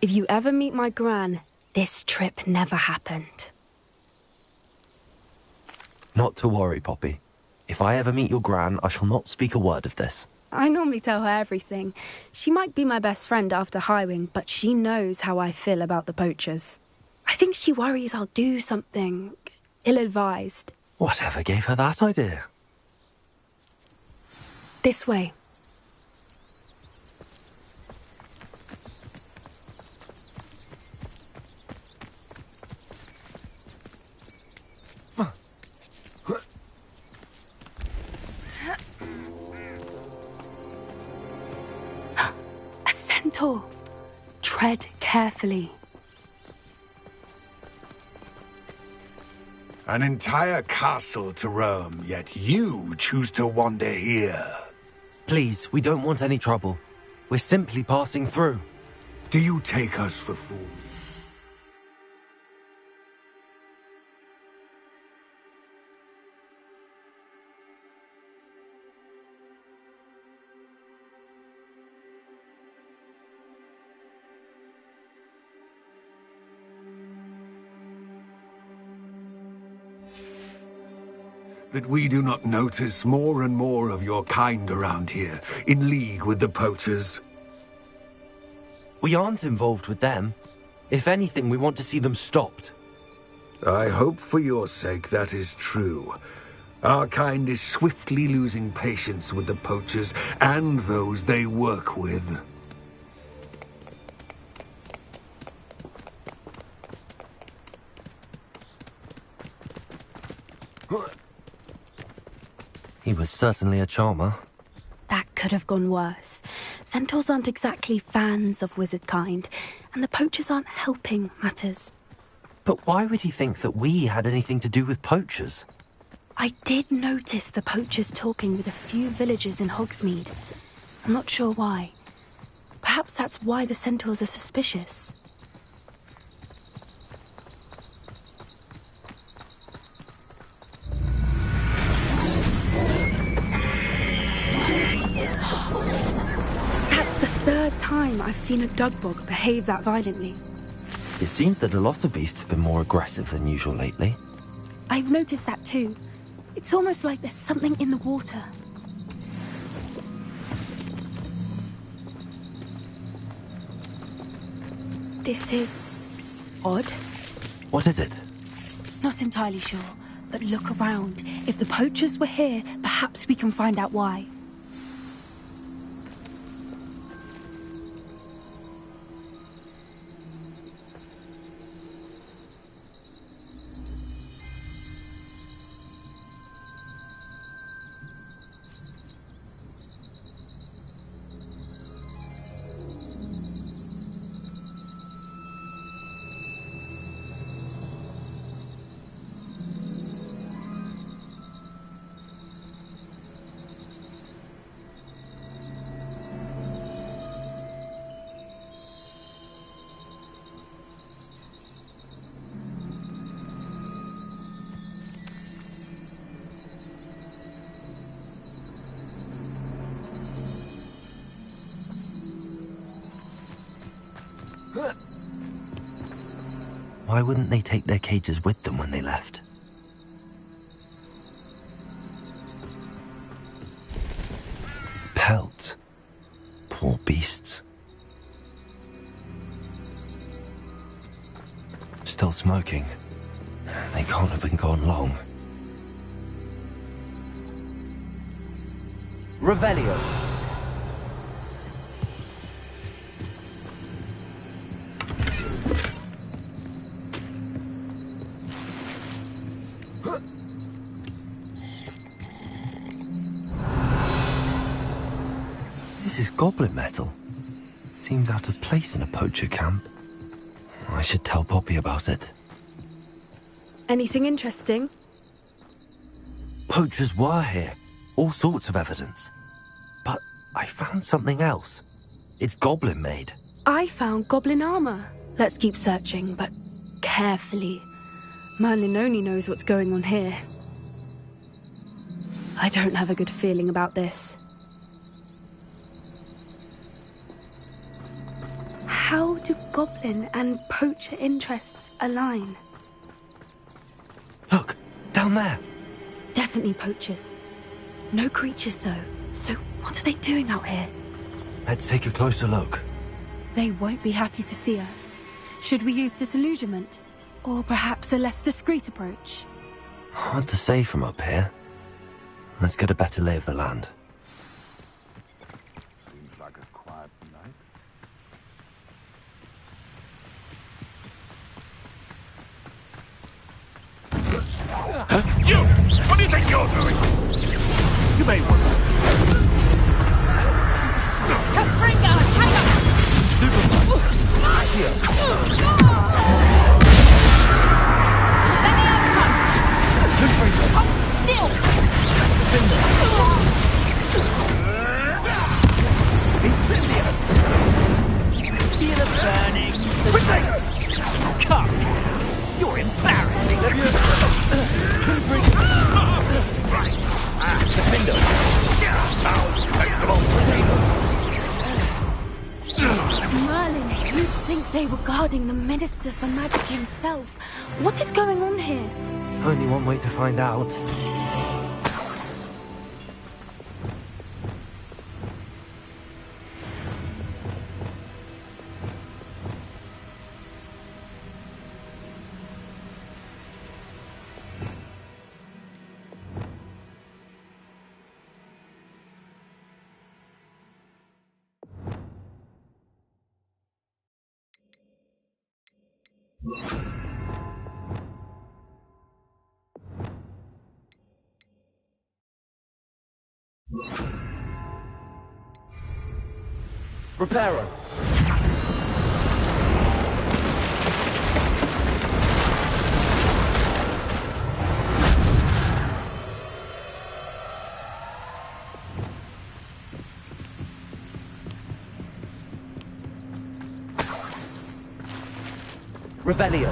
If you ever meet my Gran, this trip never happened. Not to worry, Poppy. If I ever meet your Gran, I shall not speak a word of this. I normally tell her everything. She might be my best friend after Highwing, but she knows how I feel about the poachers. I think she worries I'll do something ill-advised. Whatever gave her that idea? This way. Centaur. Tread carefully. An entire castle to roam, yet you choose to wander here. Please, we don't want any trouble. We're simply passing through. Do you take us for fools? That we do not notice more and more of your kind around here, in league with the poachers? We aren't involved with them. If anything, we want to see them stopped. I hope for your sake that is true. Our kind is swiftly losing patience with the poachers and those they work with. He was certainly a charmer. That could have gone worse. Centaurs aren't exactly fans of wizard kind, and the poachers aren't helping matters. But why would he think that we had anything to do with poachers? I did notice the poachers talking with a few villagers in Hogsmeade. I'm not sure why. Perhaps that's why the centaurs are suspicious. That's the third time I've seen a dugbog behave that violently. It seems that a lot of beasts have been more aggressive than usual lately. I've noticed that too. It's almost like there's something in the water. This is odd. What is it? Not entirely sure, but look around. If the poachers were here, perhaps we can find out why. Why wouldn't they take their cages with them when they left? Pelts. Poor beasts. Still smoking. They can't have been gone long. Revelio. This is goblin metal. Seems out of place in a poacher camp. I should tell Poppy about it. Anything interesting? Poachers were here. All sorts of evidence. But I found something else. It's goblin made. I found goblin armor. Let's keep searching, but carefully. Merlin only knows what's going on here. I don't have a good feeling about this. How do goblin and poacher interests align? Look, down there. Definitely poachers. No creatures, though. So what are they doing out here? Let's take a closer look. They won't be happy to see us. Should we use disillusionment? Or perhaps a less discreet approach? Hard to say from up here. Let's get a better lay of the land. Seems like a quiet night. You! What do you think you're doing? You may want to. Confringo, hang on! Here. Let me overcome! Still! Incendio! Feel the burning. Come! You're embarrassing! Right! Defendo. Now, vegetable potato! Merlin, you'd think they were guarding the Minister for Magic himself. What is going on here? Only one way to find out. Reparo. Revelio.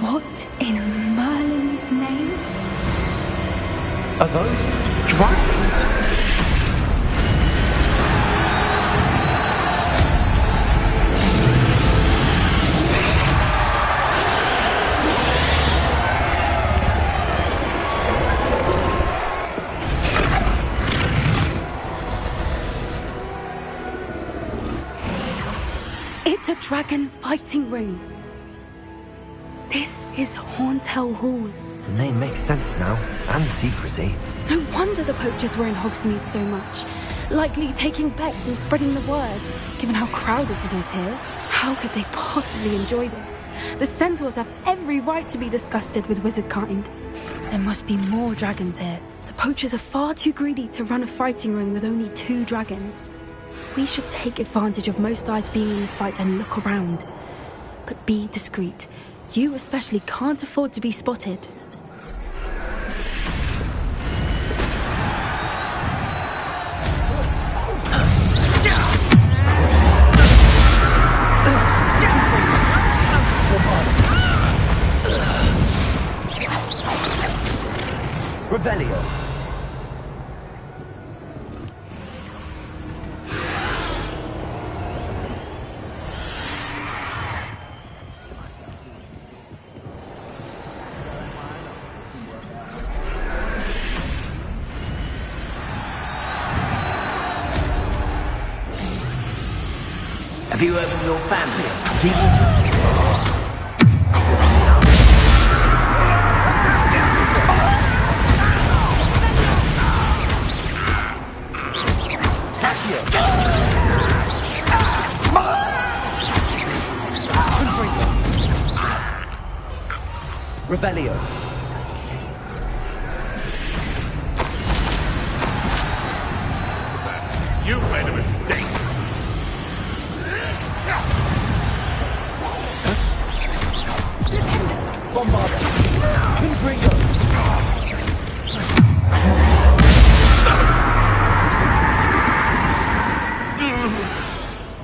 What in Merlin's name? Are those dragons? It's a dragon fighting ring. This is Hauntel Hall. The name makes sense now, and the secrecy. No wonder the poachers were in Hogsmeade so much. Likely taking bets and spreading the word, given how crowded it is here. How could they possibly enjoy this? The centaurs have every right to be disgusted with wizard kind. There must be more dragons here. The poachers are far too greedy to run a fighting ring with only 2 dragons. We should take advantage of most eyes being in the fight and look around. But be discreet. You especially can't afford to be spotted. Revelio. Have you heard from your family? Revelio. You made a mistake. Bombarder! Confringo!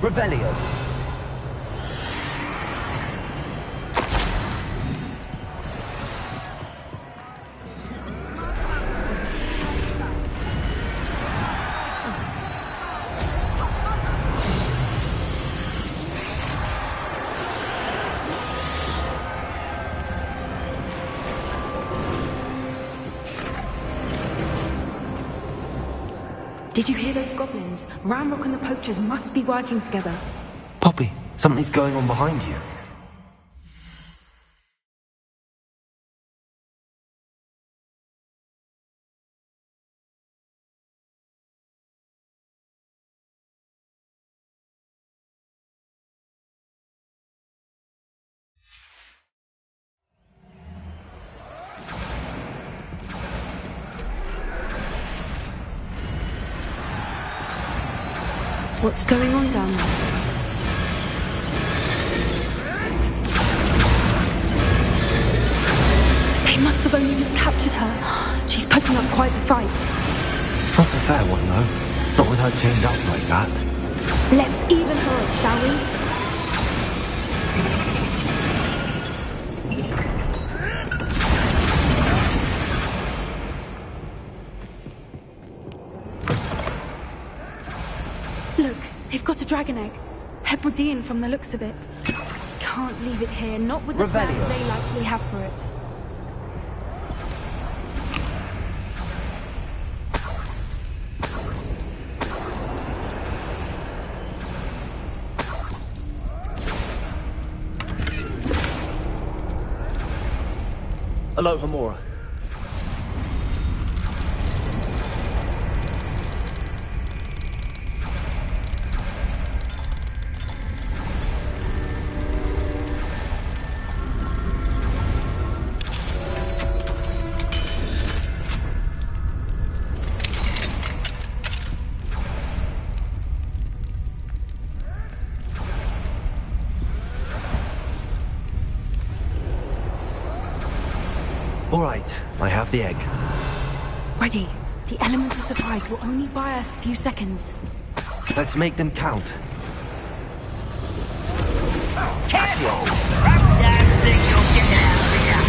Revelio! Did you hear those goblins? Ramrock and the poachers must be working together. Poppy, something's going on behind you. What's going on down there? They must have only just captured her. She's putting up quite the fight. Not a fair one, though. Not with her chained up like that. Let's even her up, shall we? Look, they've got a dragon egg. Hebridean from the looks of it. Can't leave it here, not with the plans they likely have for it. Hello, Hamura. All right, I have the egg. Ready. The element of surprise will only buy us a few seconds. Let's make them count. Careful! That thing you'll get out of here!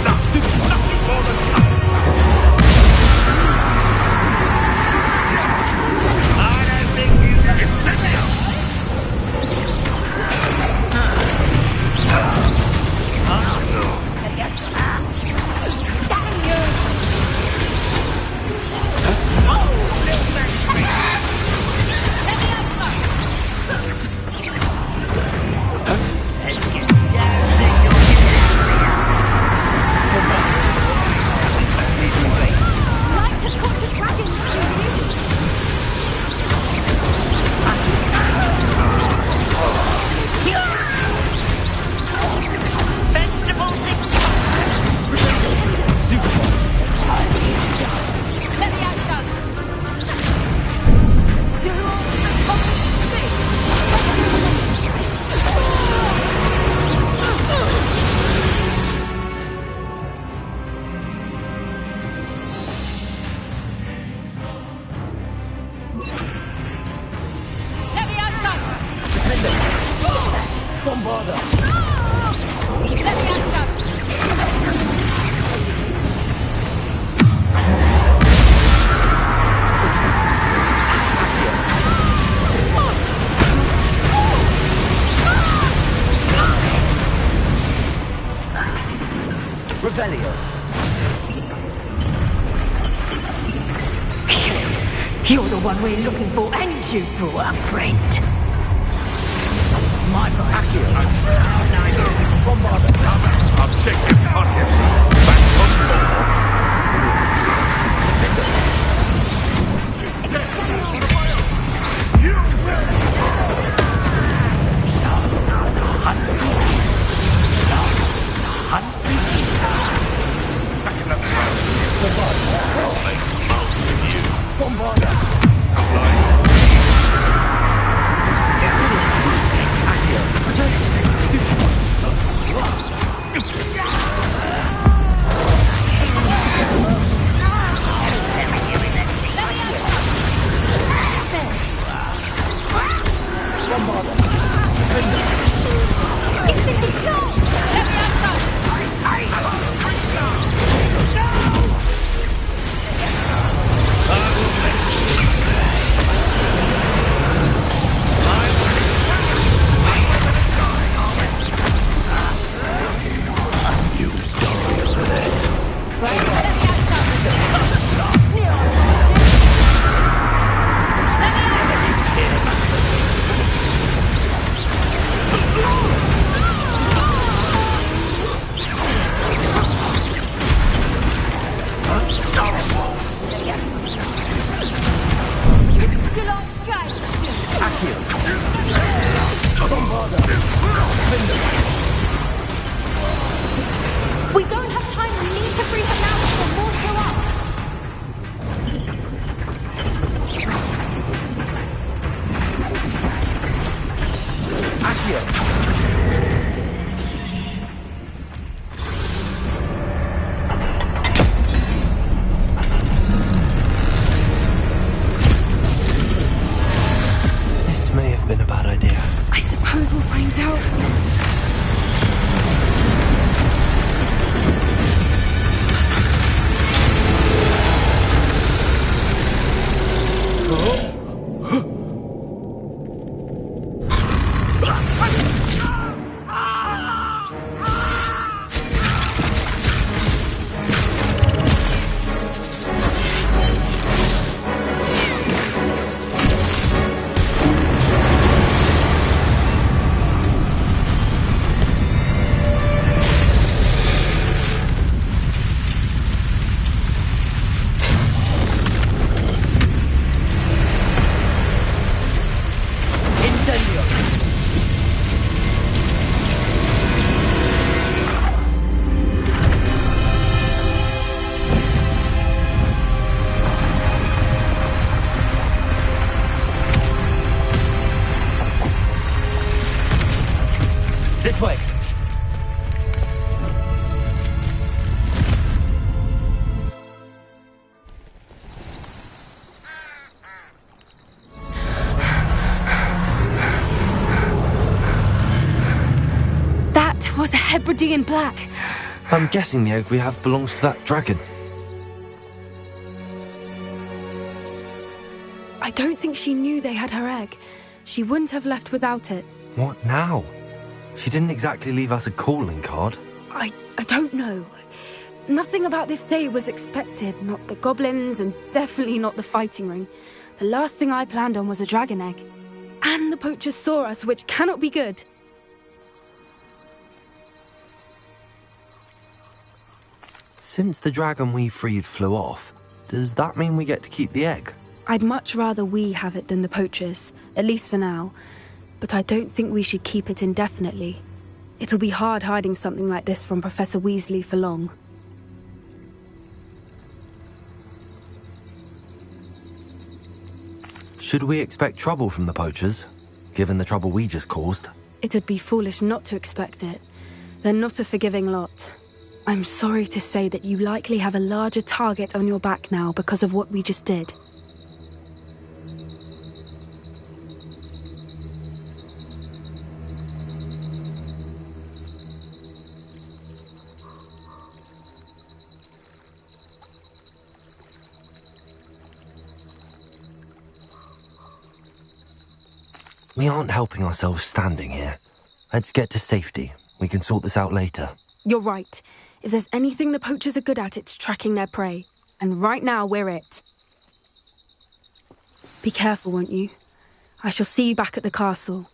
Nothing more than I don't think you can set me up! You're the one we're looking for, and you brought a friend. My Accio. Nice. Objective occupancy. Back on board. You Yeah! We don't have time. We need to bring her now before more show up. This may have been a bad idea. I suppose we'll find out. This way. That was a Hebridean black. I'm guessing the egg we have belongs to that dragon. I don't think she knew they had her egg. She wouldn't have left without it. What now? She didn't exactly leave us a calling card. I don't know. Nothing about this day was expected. Not the goblins, and definitely not the fighting ring. The last thing I planned on was a dragon egg. And the poachers saw us, which cannot be good. Since the dragon we freed flew off, does that mean we get to keep the egg? I'd much rather we have it than the poachers, at least for now. But I don't think we should keep it indefinitely. It'll be hard hiding something like this from Professor Weasley for long. Should we expect trouble from the poachers, given the trouble we just caused? It would be foolish not to expect it. They're not a forgiving lot. I'm sorry to say that you likely have a larger target on your back now because of what we just did. We aren't helping ourselves standing here. Let's get to safety. We can sort this out later. You're right. If there's anything the poachers are good at, it's tracking their prey. And right now, we're it. Be careful, won't you? I shall see you back at the castle.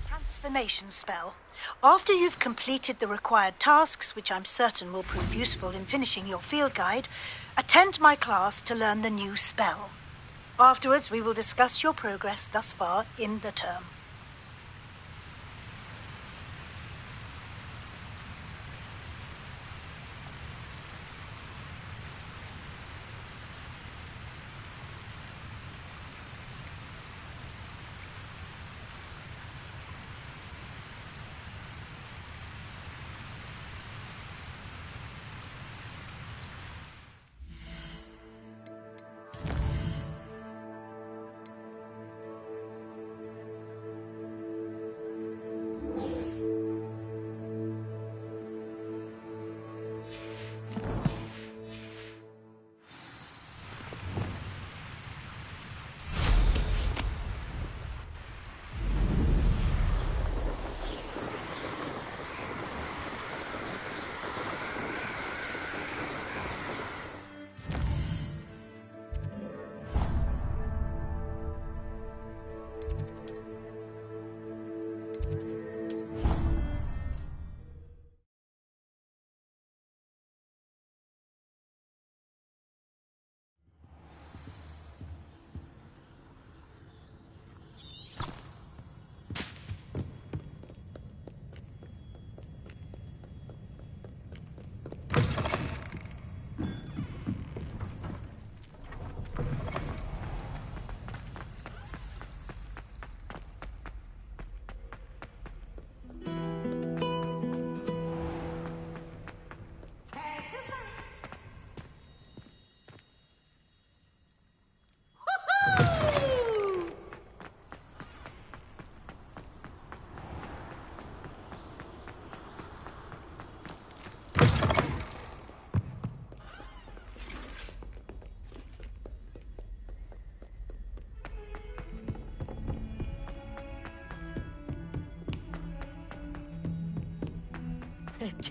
Transformation spell. After you've completed the required tasks, which I'm certain will prove useful in finishing your field guide, attend my class to learn the new spell. Afterwards, we will discuss your progress thus far in the term.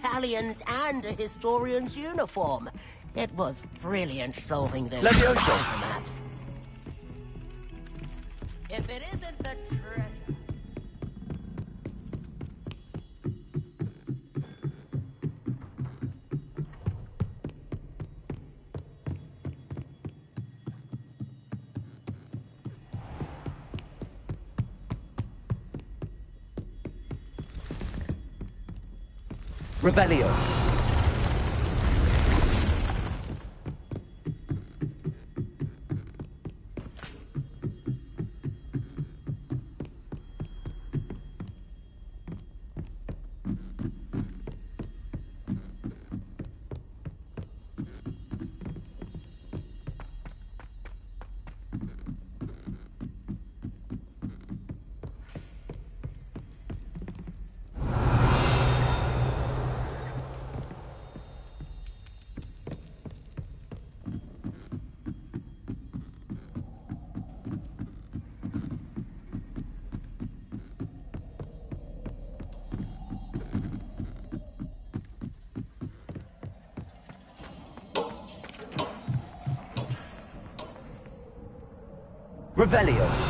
Galleons and a historian's uniform. It was brilliant solving those Levioso. maps. If it isn't the treasure... Revelio. Revelio.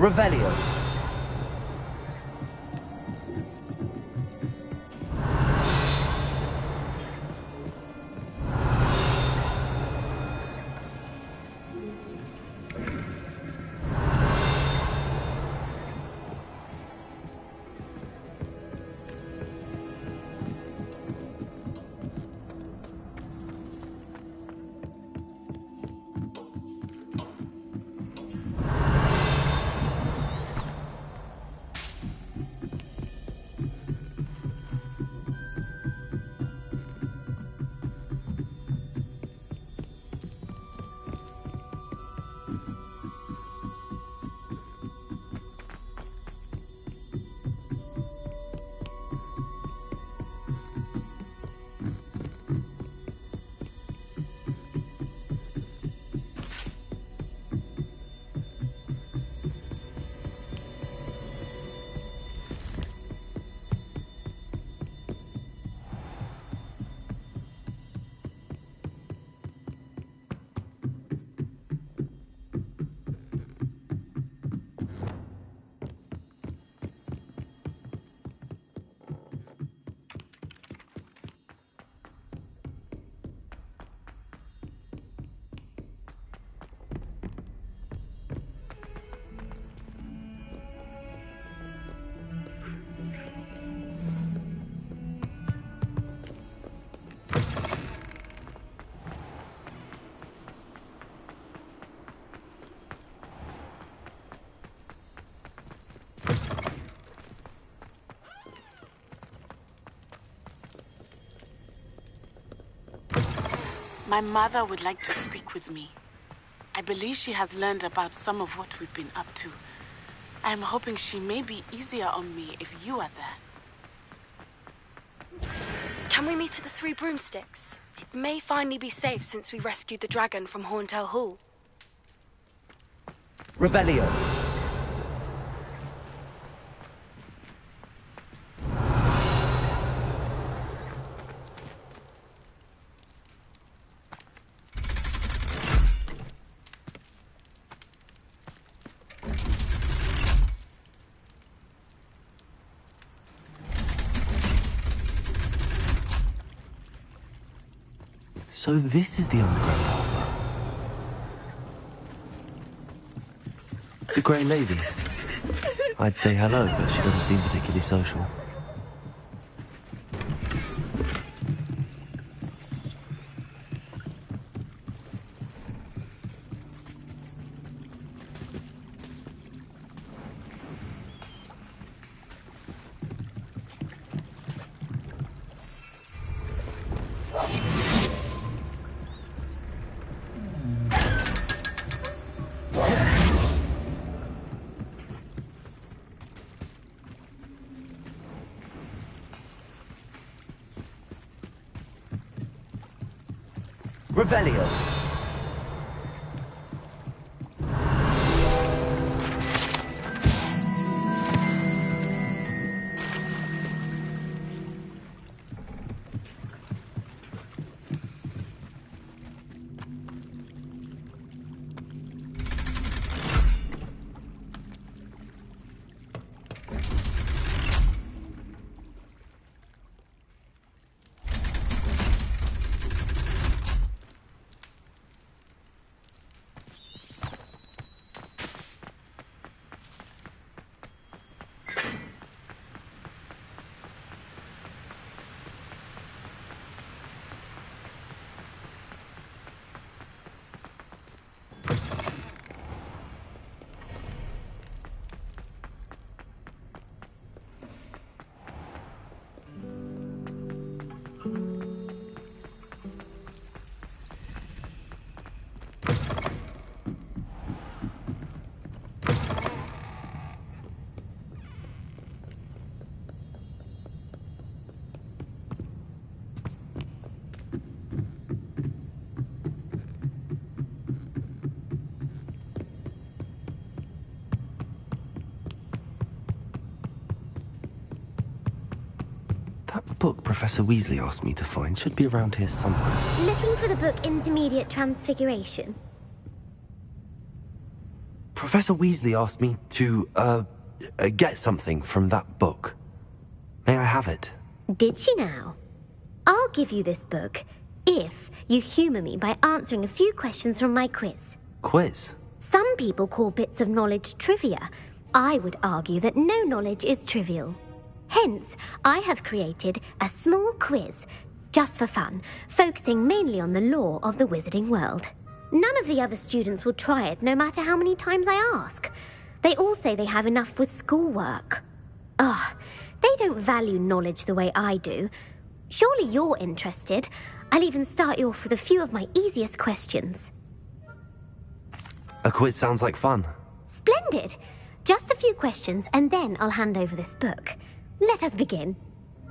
Revelio. My mother would like to speak with me. I believe she has learned about some of what we've been up to. I am hoping she may be easier on me if you are there. Can we meet at the Three Broomsticks? It may finally be safe since we rescued the dragon from Horntail Hall. Revelio. So this is the underground harbour. The Grey Lady. I'd say hello, but she doesn't seem particularly social. Revelio. That book Professor Weasley asked me to find should be around here somewhere. Looking for the book Intermediate Transfiguration? Professor Weasley asked me to, get something from that book. May I have it? Did she now? I'll give you this book if you humour me by answering a few questions from my quiz. Quiz? Some people call bits of knowledge trivia. I would argue that no knowledge is trivial. Hence, I have created a small quiz, just for fun, focusing mainly on the lore of the wizarding world. None of the other students will try it, no matter how many times I ask. They all say they have enough with schoolwork. Ugh, they don't value knowledge the way I do. Surely you're interested. I'll even start you off with a few of my easiest questions. A quiz sounds like fun. Splendid! Just a few questions, and then I'll hand over this book. Let us begin.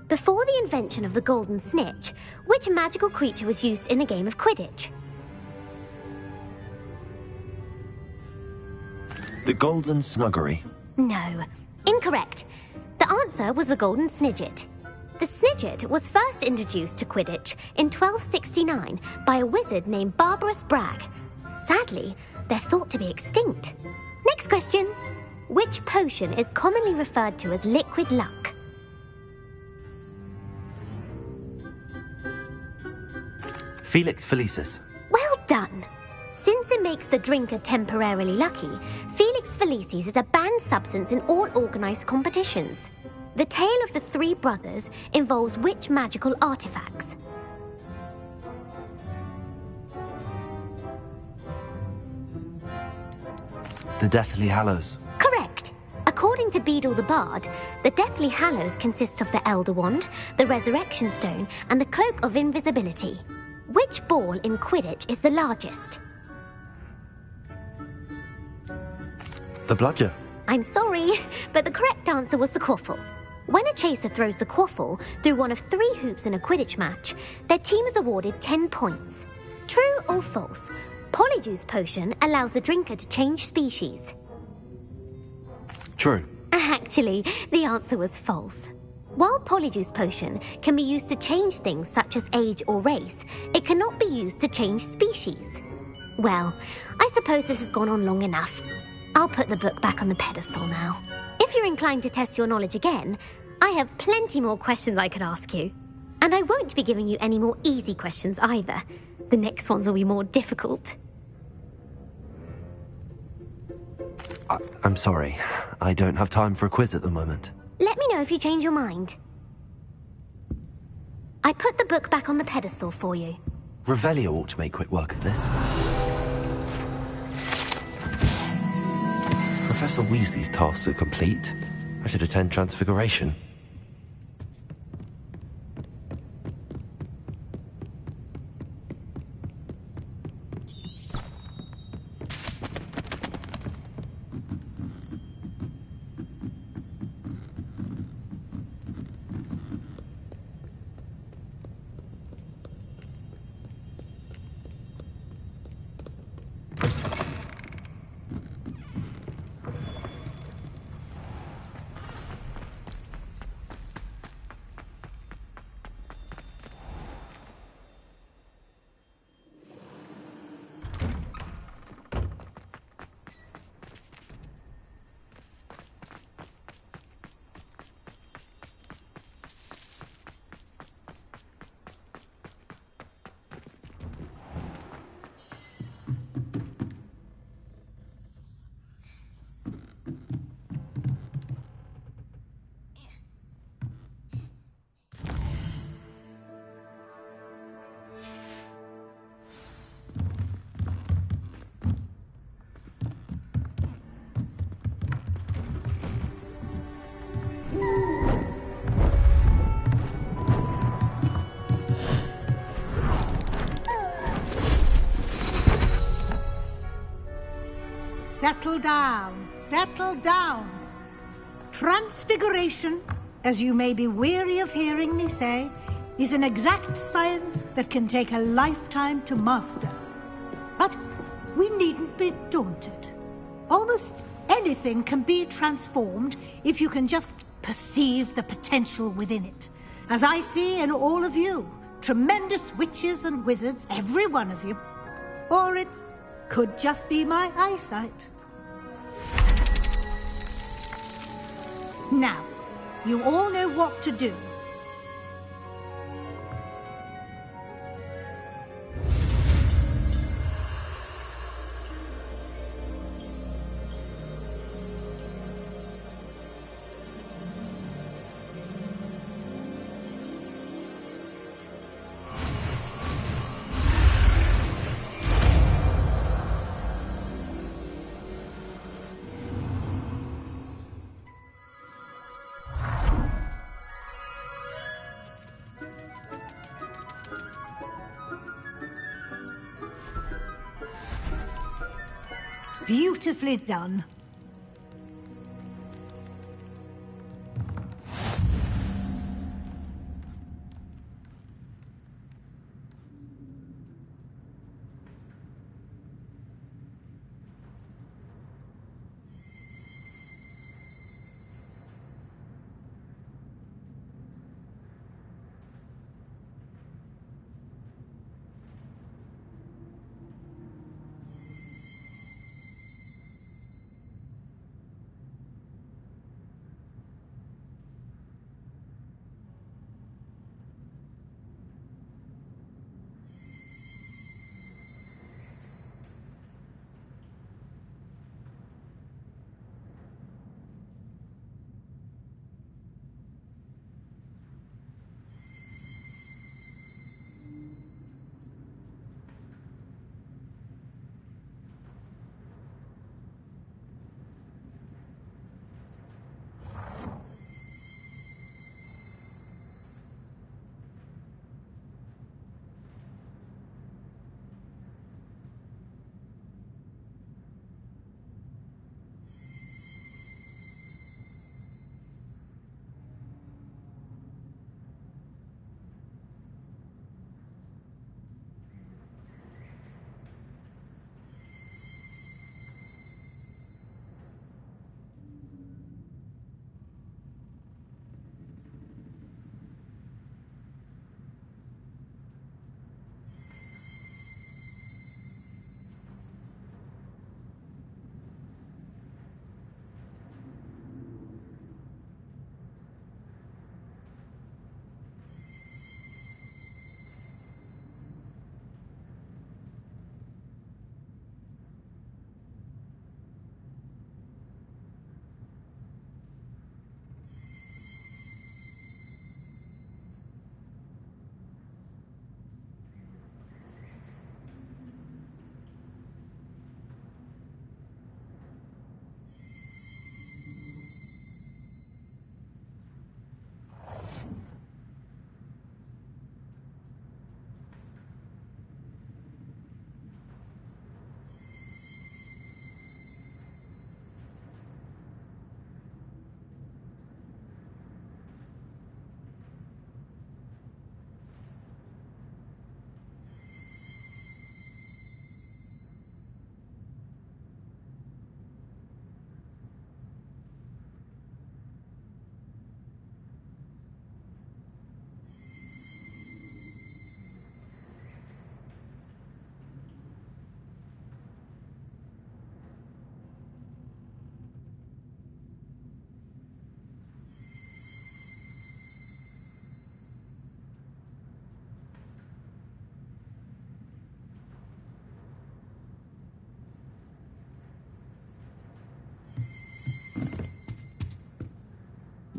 Before the invention of the golden snitch, which magical creature was used in a game of Quidditch? The Golden Snuggery. No. Incorrect. The answer was the golden snidget. The snidget was first introduced to Quidditch in 1269 by a wizard named Barbarous Bragg. Sadly, they're thought to be extinct. Next question. Which potion is commonly referred to as liquid luck? Felix Felicis. Well done. Since it makes the drinker temporarily lucky, Felix Felicis is a banned substance in all organised competitions. The tale of the three brothers involves which magical artifacts? The Deathly Hallows. Correct. According to Beedle the Bard, the Deathly Hallows consists of the Elder Wand, the Resurrection Stone, and the Cloak of Invisibility. Which Which ball in Quidditch is the largest? The bludger. I'm sorry, but the correct answer was the quaffle. When a chaser throws the quaffle through one of 3 hoops in a Quidditch match, their team is awarded 10 points. True or false? Polyjuice Potion allows the drinker to change species. True. Actually, the answer was false. While Polyjuice Potion can be used to change things such as age or race, it cannot be used to change species. Well, I suppose this has gone on long enough. I'll put the book back on the pedestal now. If you're inclined to test your knowledge again, I have plenty more questions I could ask you. And I won't be giving you any more easy questions either. The next ones will be more difficult. I'm sorry. I don't have time for a quiz at the moment. Let me know if you change your mind. I put the book back on the pedestal for you. Revelio ought to make quick work of this. Professor Weasley's tasks are complete. I should attend Transfiguration. Settle down, settle down. Transfiguration, as you may be weary of hearing me say, is an exact science that can take a lifetime to master. But we needn't be daunted. Almost anything can be transformed if you can just perceive the potential within it. As I see in all of you, tremendous witches and wizards, every one of you. Or it could just be my eyesight. Now, you all know what to do. Beautifully done.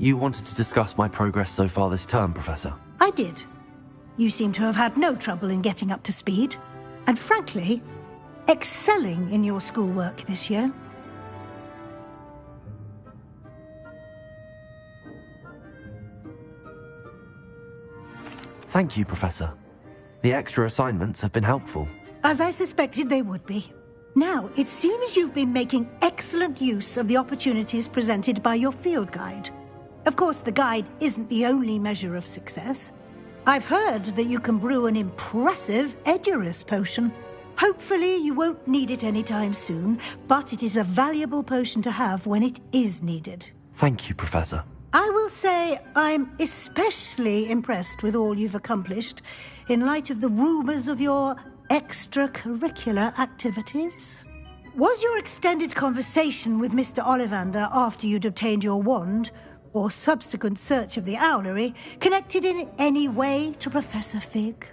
You wanted to discuss my progress so far this term, Professor? I did. You seem to have had no trouble in getting up to speed, and frankly, excelling in your schoolwork this year. Thank you, Professor. The extra assignments have been helpful. As I suspected they would be. Now, it seems you've been making excellent use of the opportunities presented by your field guide. Of course, the guide isn't the only measure of success. I've heard that you can brew an impressive Edurus potion. Hopefully, you won't need it anytime soon, but it is a valuable potion to have when it is needed. Thank you, Professor. I will say I'm especially impressed with all you've accomplished in light of the rumors of your extracurricular activities. Was your extended conversation with Mr. Ollivander after you'd obtained your wand, or subsequent search of the owlery, connected in any way to Professor Fig?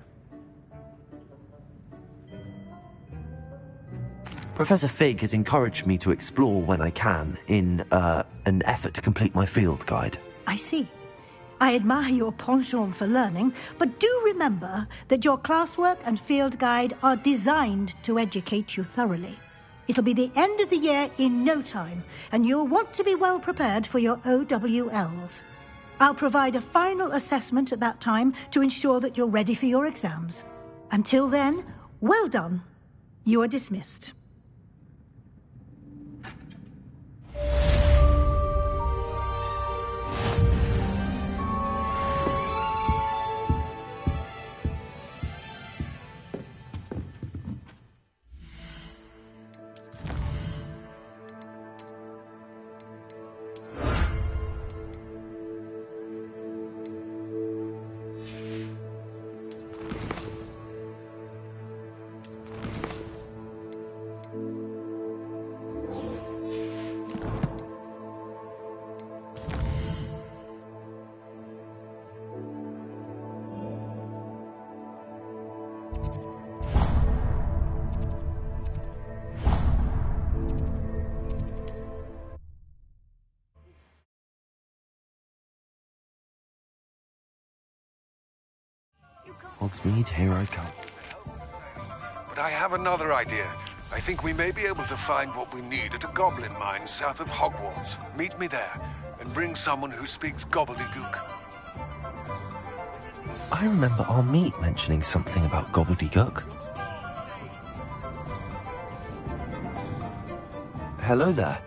Professor Fig has encouraged me to explore when I can in an effort to complete my field guide. I see. I admire your penchant for learning, but do remember that your classwork and field guide are designed to educate you thoroughly. It'll be the end of the year in no time, and you'll want to be well prepared for your OWLs. I'll provide a final assessment at that time to ensure that you're ready for your exams. Until then, well done. You are dismissed. Hogsmeade, here I come. But I have another idea. I think we may be able to find what we need at a goblin mine south of Hogwarts. Meet me there, and bring someone who speaks gobbledygook. I remember our meet mentioning something about gobbledygook. Hello there.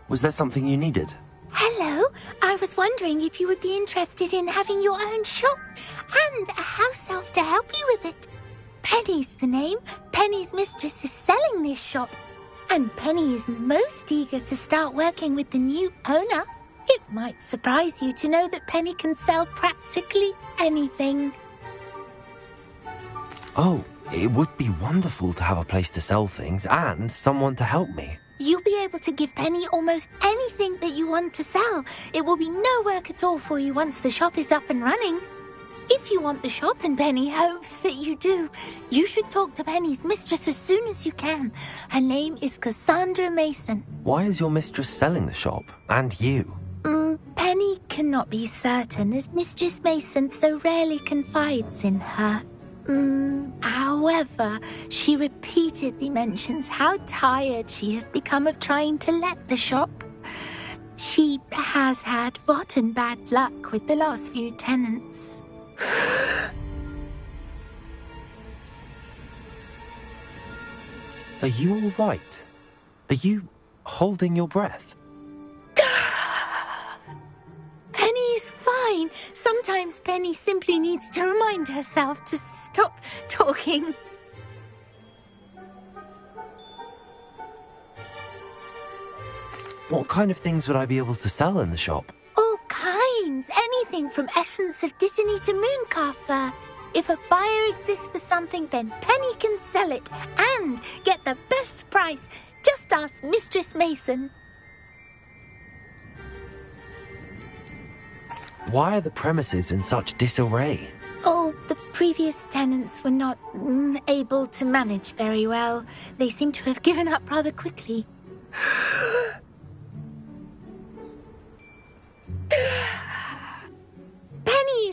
Was there something you needed? Hello. I was wondering if you would be interested in having your own shop and a house elf to help you with it. Penny's the name. Penny's mistress is selling this shop, and Penny is most eager to start working with the new owner. It might surprise you to know that Penny can sell practically anything. Oh, it would be wonderful to have a place to sell things and someone to help me. You'll be able to give Penny almost anything that you want to sell. It will be no work at all for you once the shop is up and running. If you want the shop, and Penny hopes that you do, you should talk to Penny's mistress as soon as you can. Her name is Cassandra Mason. Why is your mistress selling the shop? And you? Penny cannot be certain, as Mistress Mason so rarely confides in her. However, she repeatedly mentions how tired she has become of trying to let the shop. She has had rotten bad luck with the last few tenants. Are you all right? Are you holding your breath? Penny's fine. Sometimes Penny simply needs to remind herself to stop talking. What kind of things would I be able to sell in the shop? All kinds. Anything from essence of Disney to mooncar fur. If a buyer exists for something, then Penny can sell it and get the best price. Just ask Mistress Mason. Why are the premises in such disarray? Oh, the previous tenants were not able to manage very well. They seem to have given up rather quickly.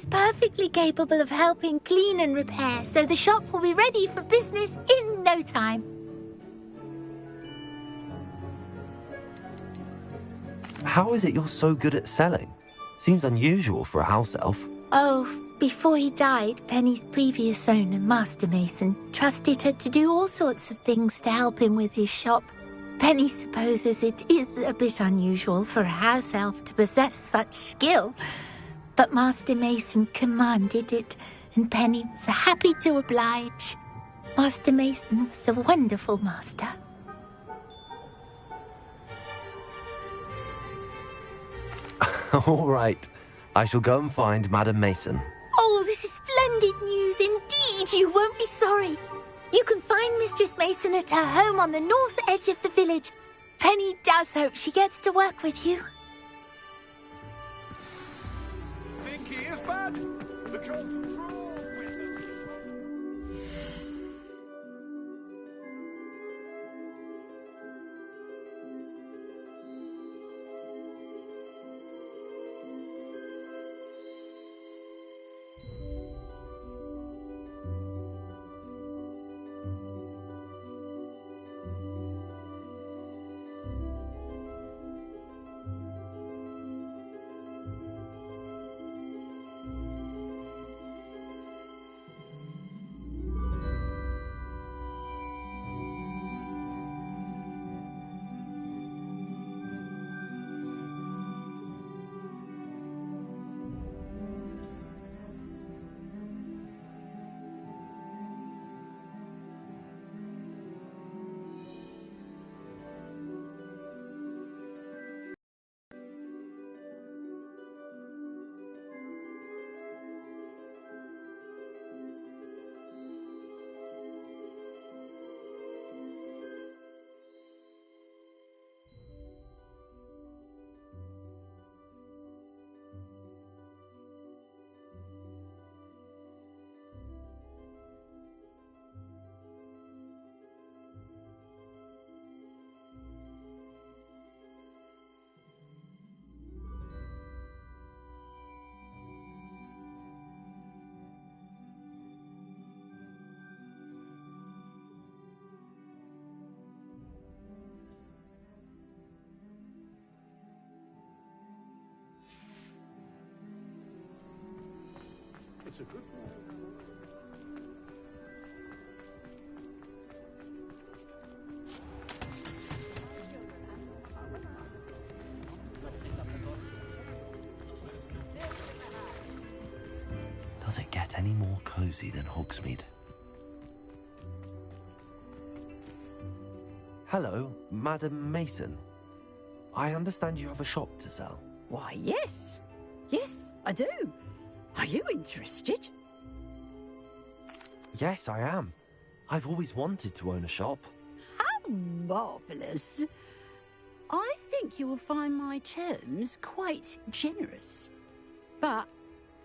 perfectly capable of helping clean and repair, so the shop will be ready for business in no time. How is it you're so good at selling? Seems unusual for a house elf. Oh, before he died, Penny's previous owner, Master Mason, trusted her to do all sorts of things to help him with his shop. Penny supposes it is a bit unusual for a house elf to possess such skill, but Master Mason commanded it, and Penny was happy to oblige. Master Mason was a wonderful master. All right. I shall go and find Madam Mason. Oh, this is splendid news indeed. You won't be sorry. You can find Mistress Mason at her home on the north edge of the village. Penny does hope she gets to work with you. Think he is bad? Because... It's a good one. Does it get any more cozy than Hogsmeade? Hello, Madam Mason. I understand you have a shop to sell. Why, yes. Yes, I do. Are you interested? Yes, I am. I've always wanted to own a shop. How marvellous. I think you will find my terms quite generous. But,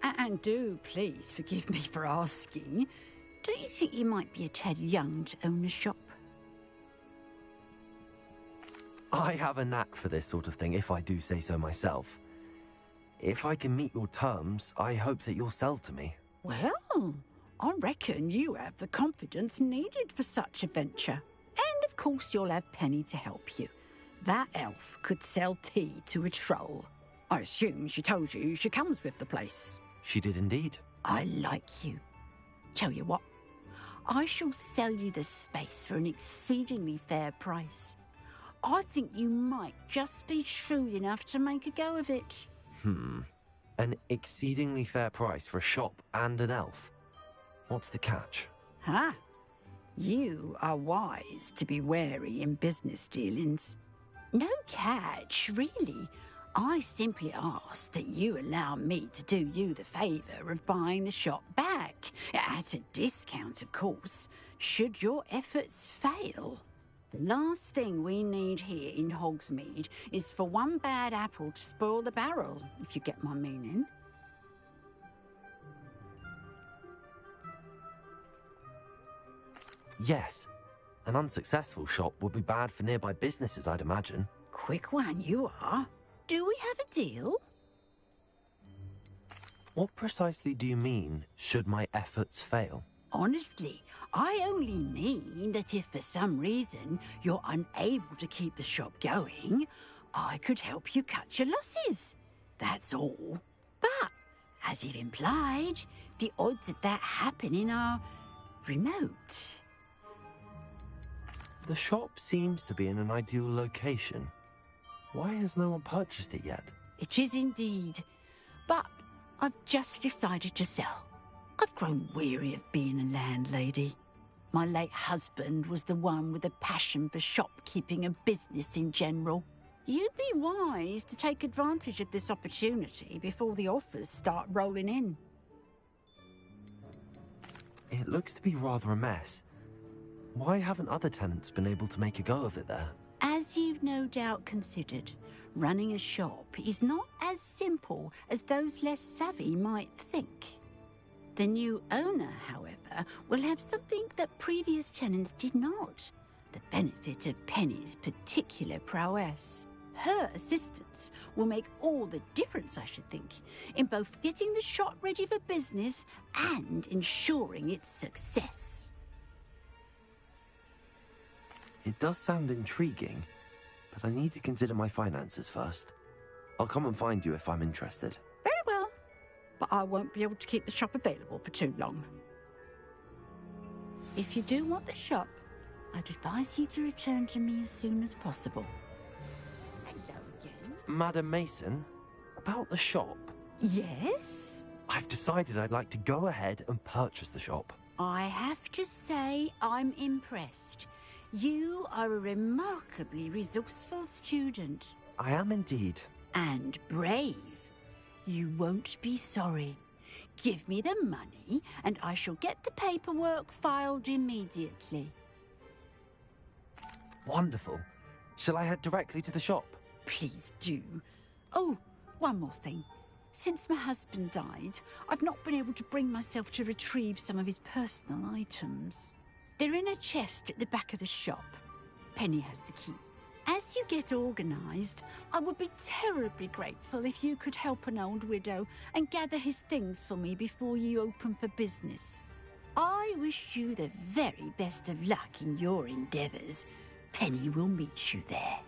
and do please forgive me for asking, don't you think you might be a tad young to own a shop? I have a knack for this sort of thing, if I do say so myself. If I can meet your terms, I hope that you'll sell to me. Well, I reckon you have the confidence needed for such a venture. And of course you'll have Penny to help you. That elf could sell tea to a troll. I assume she told you she comes with the place. She did indeed. I like you. Tell you what, I shall sell you the space for an exceedingly fair price. I think you might just be shrewd enough to make a go of it. An exceedingly fair price for a shop and an elf. What's the catch? Huh? You are wise to be wary in business dealings. No catch, really. I simply ask that you allow me to do you the favour of buying the shop back. At a discount, of course, should your efforts fail. The last thing we need here in Hogsmeade is for one bad apple to spoil the barrel, if you get my meaning. Yes. An unsuccessful shop would be bad for nearby businesses, I'd imagine. Quick one you are. Do we have a deal? What precisely do you mean, should my efforts fail? Honestly, I only mean that if for some reason you're unable to keep the shop going, I could help you cut your losses. That's all. But, as you've implied, the odds of that happening are remote. The shop seems to be in an ideal location. Why has no one purchased it yet? It is indeed. But I've just decided to sell. I've grown weary of being a landlady. My late husband was the one with a passion for shopkeeping and business in general. You'd be wise to take advantage of this opportunity before the offers start rolling in. It looks to be rather a mess. Why haven't other tenants been able to make a go of it there? As you've no doubt considered, running a shop is not as simple as those less savvy might think. The new owner, however, will have something that previous tenants did not. The benefit of Penny's particular prowess. Her assistance will make all the difference, I should think, in both getting the shop ready for business and ensuring its success. It does sound intriguing, but I need to consider my finances first. I'll come and find you if I'm interested. Very well, but I won't be able to keep the shop available for too long. If you do want the shop, I'd advise you to return to me as soon as possible. Hello again. Madam Mason, about the shop? Yes? I've decided I'd like to go ahead and purchase the shop. I have to say I'm impressed. You are a remarkably resourceful student. I am indeed. And brave. You won't be sorry. Give me the money, and I shall get the paperwork filed immediately. Wonderful. Shall I head directly to the shop? Please do. Oh, one more thing. Since my husband died, I've not been able to bring myself to retrieve some of his personal items. They're in a chest at the back of the shop. Penny has the key. As you get organised, I would be terribly grateful if you could help an old widow and gather his things for me before you open for business. I wish you the very best of luck in your endeavours. Penny will meet you there.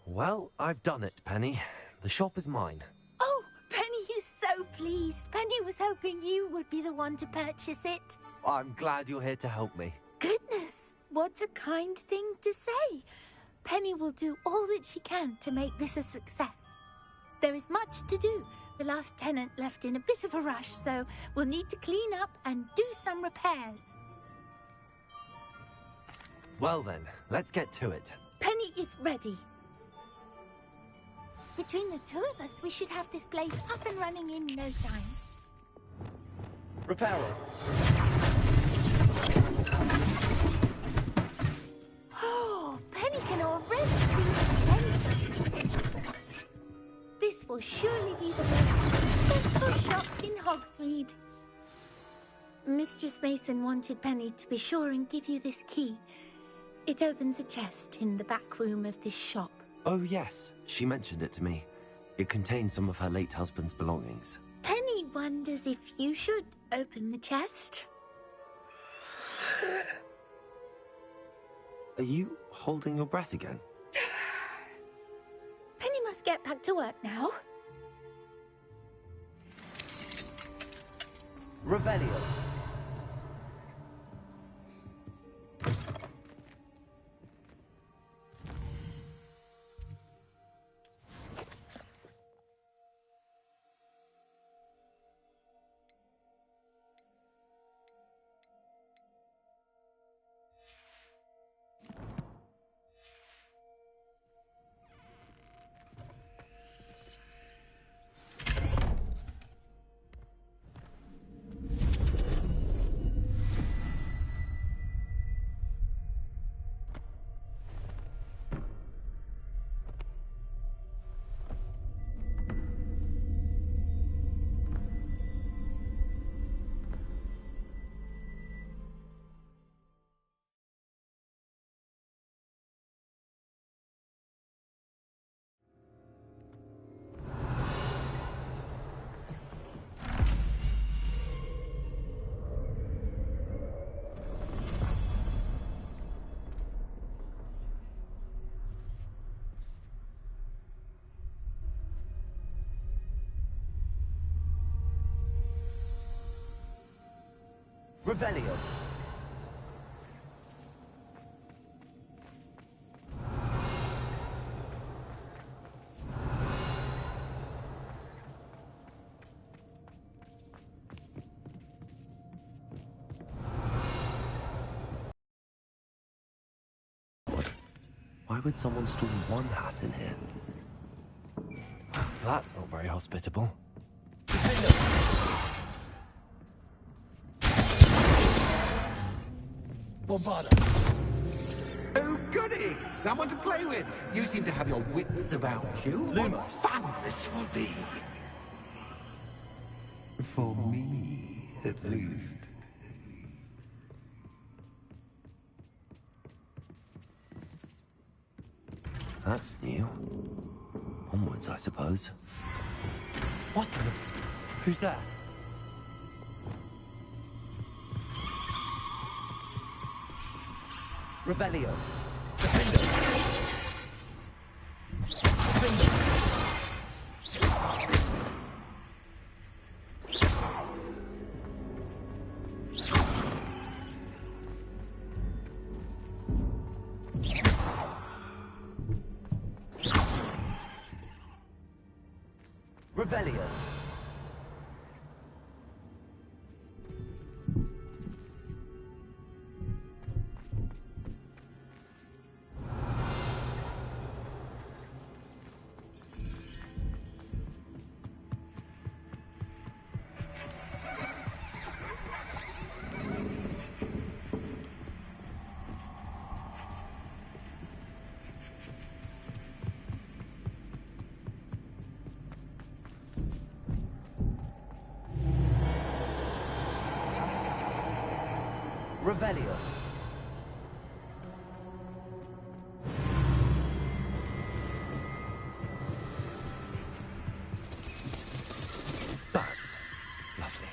Well, I've done it, Penny. The shop is mine. Oh, Penny is so pleased. Penny was hoping you would be the one to purchase it. I'm glad you're here to help me. Goodness, what a kind thing to say. Penny will do all that she can to make this a success. There is much to do. The last tenant left in a bit of a rush, so we'll need to clean up and do some repairs. Well then, let's get to it. Penny is ready. Between the two of us, we should have this place up and running in no time. Repairer. Oh, Penny can already see the potential. This will surely be the most successful shop in Hogsmeade. Mistress Mason wanted Penny to be sure and give you this key. It opens a chest in the back room of this shop. Oh yes, she mentioned it to me. It contains some of her late husband's belongings. Penny wonders if you should open the chest. Are you holding your breath again? Penny must get back to work now. Revelio. Revelio. Why would someone store one hat in here? That's not very hospitable. Bombarda. Oh, goody! Someone to play with. You seem to have your wits about you. What fun this will be. For me, at least. That's new. Onwards, I suppose. What in the... Who's that? Revelio. Defender. Revelio. Revelio. That's lovely.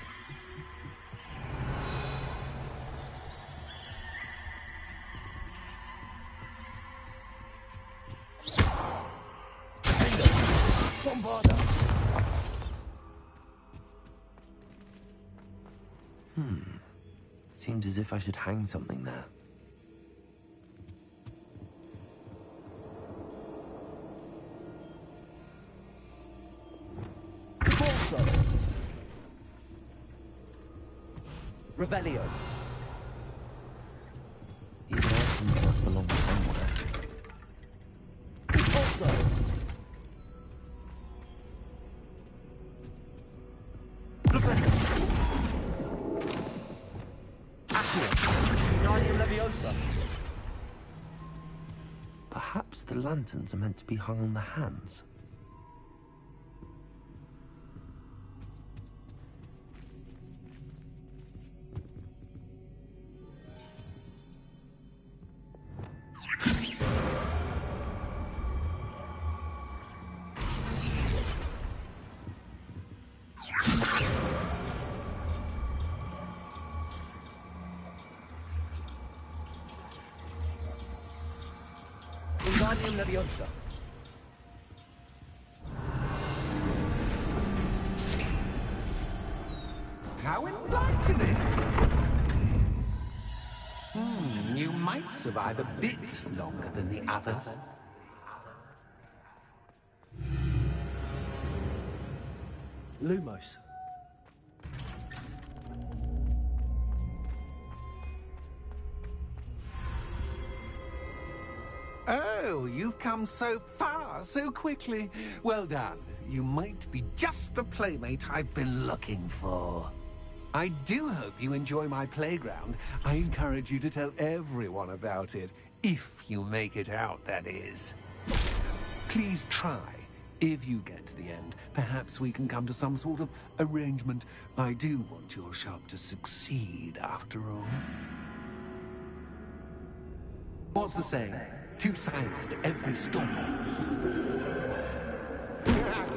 Bombarda. Seems as if I should hang something there. Corso. Revelio. These items must belong somewhere. Corso. Perhaps the lanterns are meant to be hung on the hands. Leviosa. How enlightening! You might survive a bit longer than the others. Lumos. Oh, you've come so far, so quickly. Well done. You might be just the playmate I've been looking for. I do hope you enjoy my playground. I encourage you to tell everyone about it. If you make it out, that is. Please try. If you get to the end, perhaps we can come to some sort of arrangement. I do want your shop to succeed, after all. What's the saying? Two sides to every story.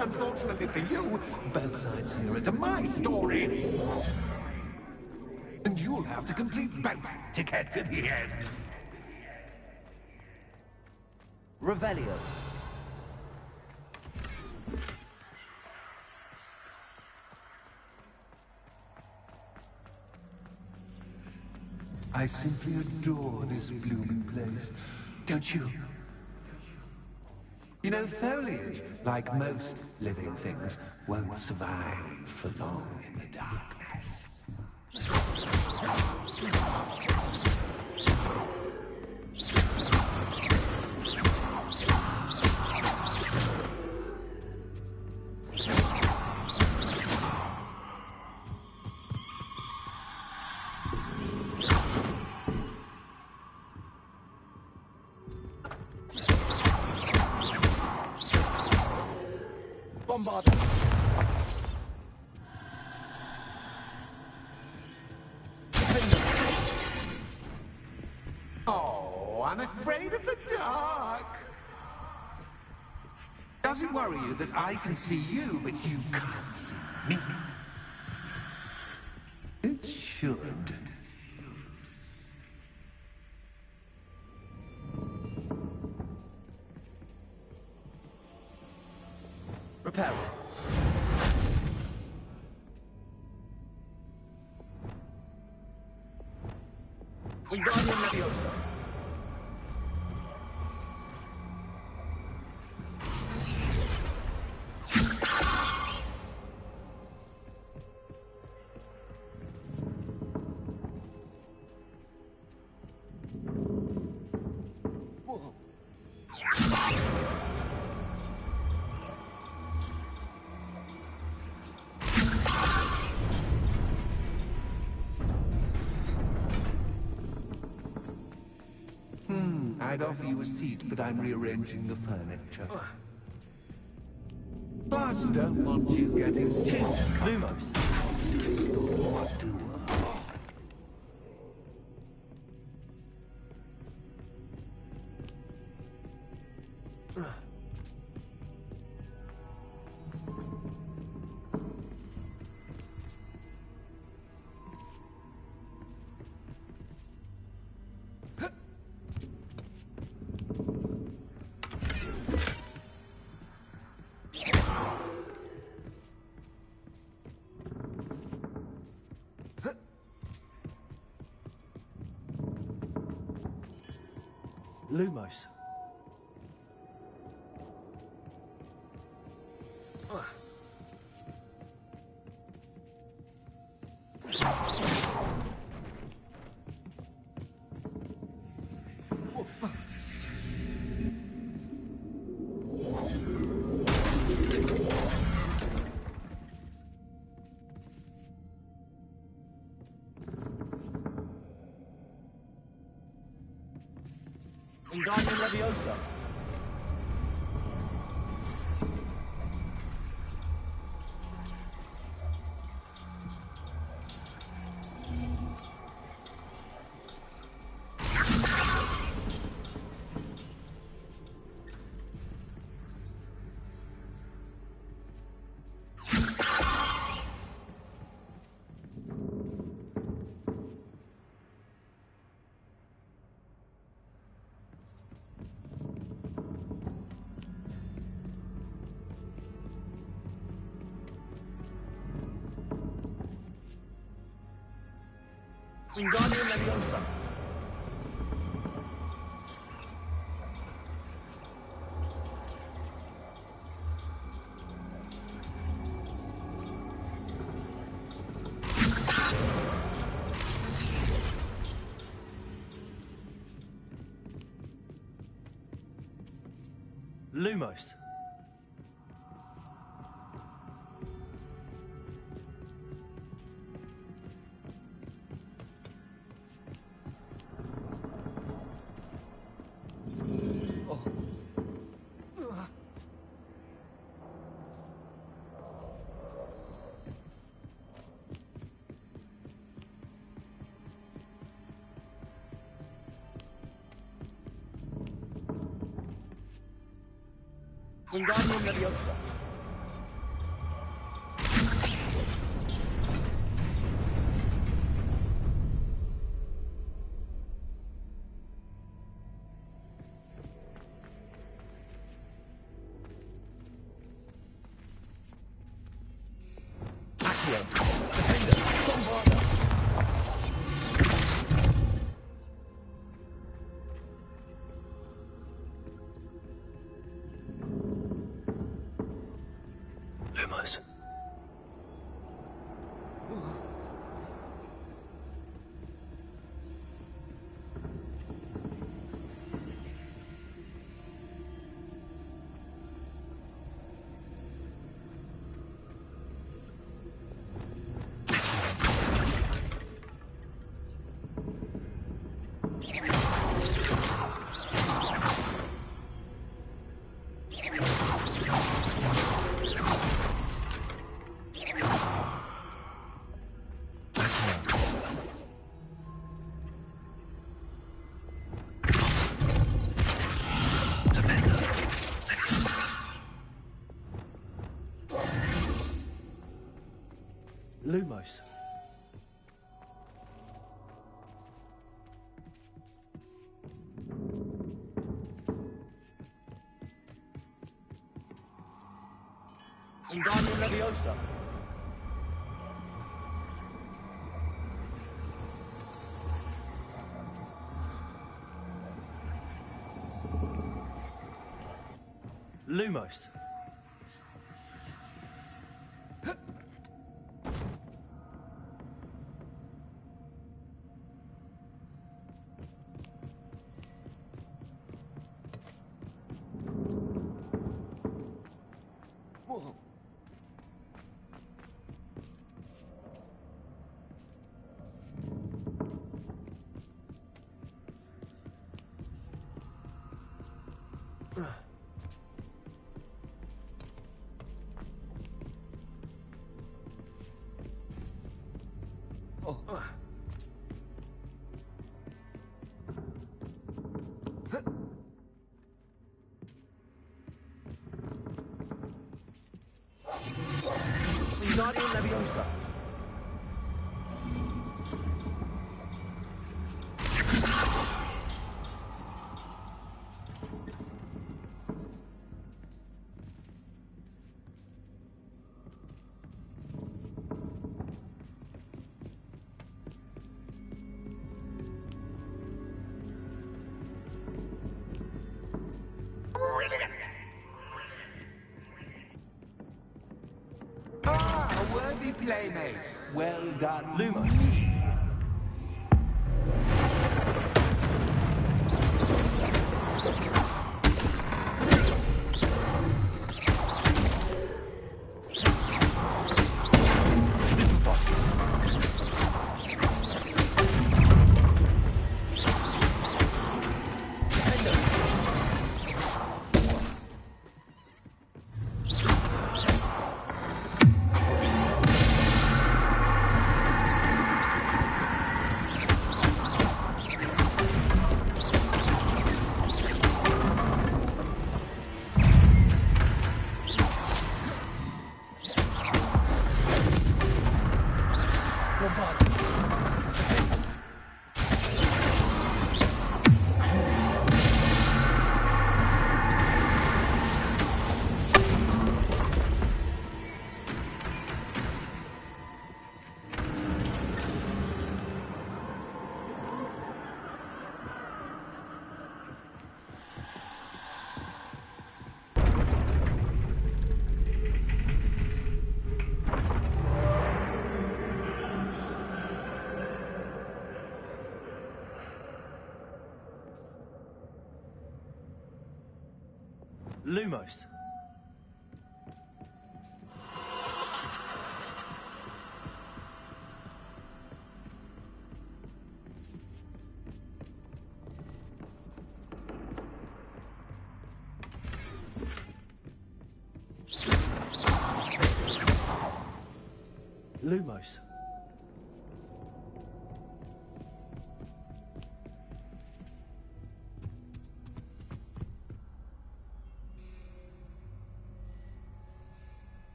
Unfortunately for you, both sides here are to my story. And you'll have to complete both to get to the end. Revelio. I simply adore this blooming place. Don't you? You know, foliage, like most living things, won't survive for long in the darkness. Bombard! Oh, I'm afraid of the dark. Does it worry you that I can see you, but you can't see me? It should. Repair. Wingardium Leviosa. I'd offer you a seat, but I'm rearranging the furniture. Plus, don't want you getting too close. Lumos. Wingardium Leviosa. Wingardium Leviosa. Lumos. Wingardium Leviosa. Accio. Defender. Bombarda. Lumos. Lumos. Wingardium Leviosa. Lumos. Whoa. Wingardium Leviosa. Ah, a worthy playmate. Well done, Lumos. Lumos. Lumos.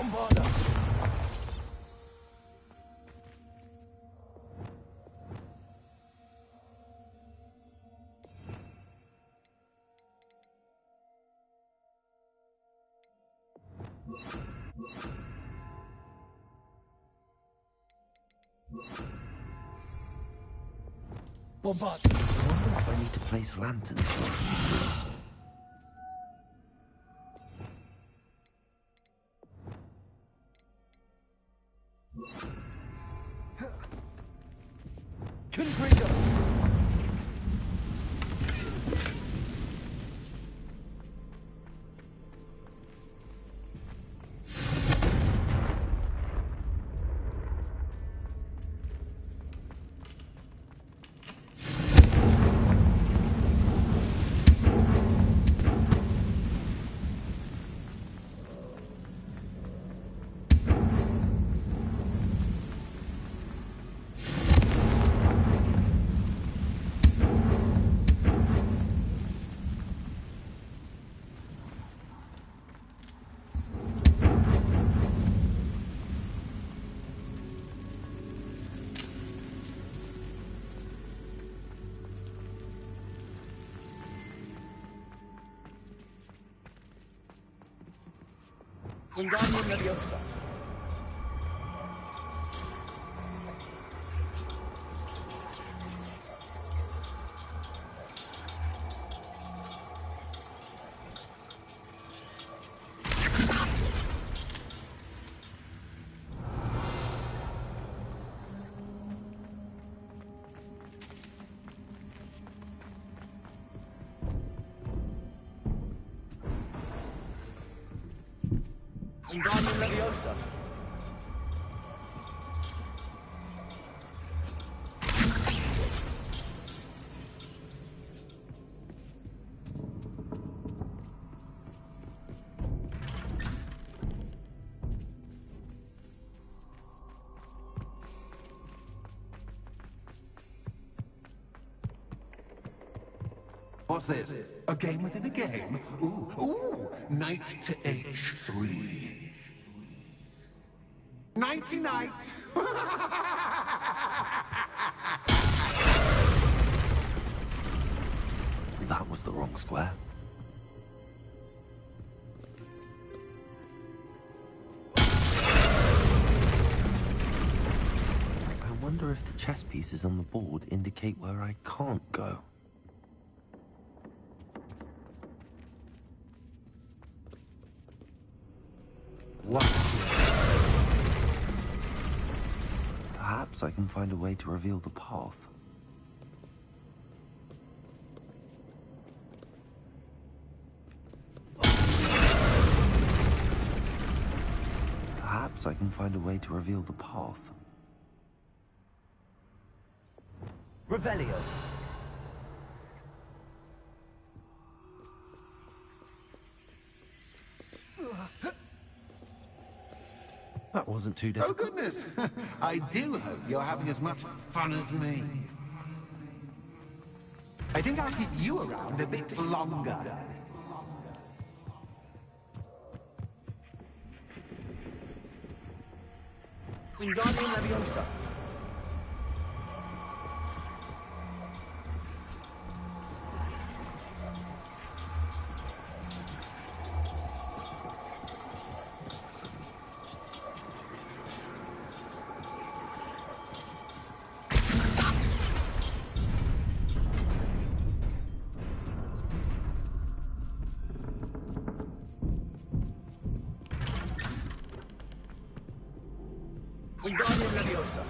Bombarda! Bombard! I wonder if I need to place lanterns along these walls. Confringo! Wingardium Leviosa. Wingardium Leviosa. What's this? A game within a game? Ooh, knight to H3. Nighty-night! That was the wrong square. I wonder if the chess pieces on the board indicate where I can't go. What? Perhaps I can find a way to reveal the path. Perhaps I can find a way to reveal the path. Revelio. That wasn't too Oh, difficult. goodness! I do hope you're having as much fun as me. I think I'll keep you around a bit longer. Wingardium Leviosa. Wingardium Leviosa.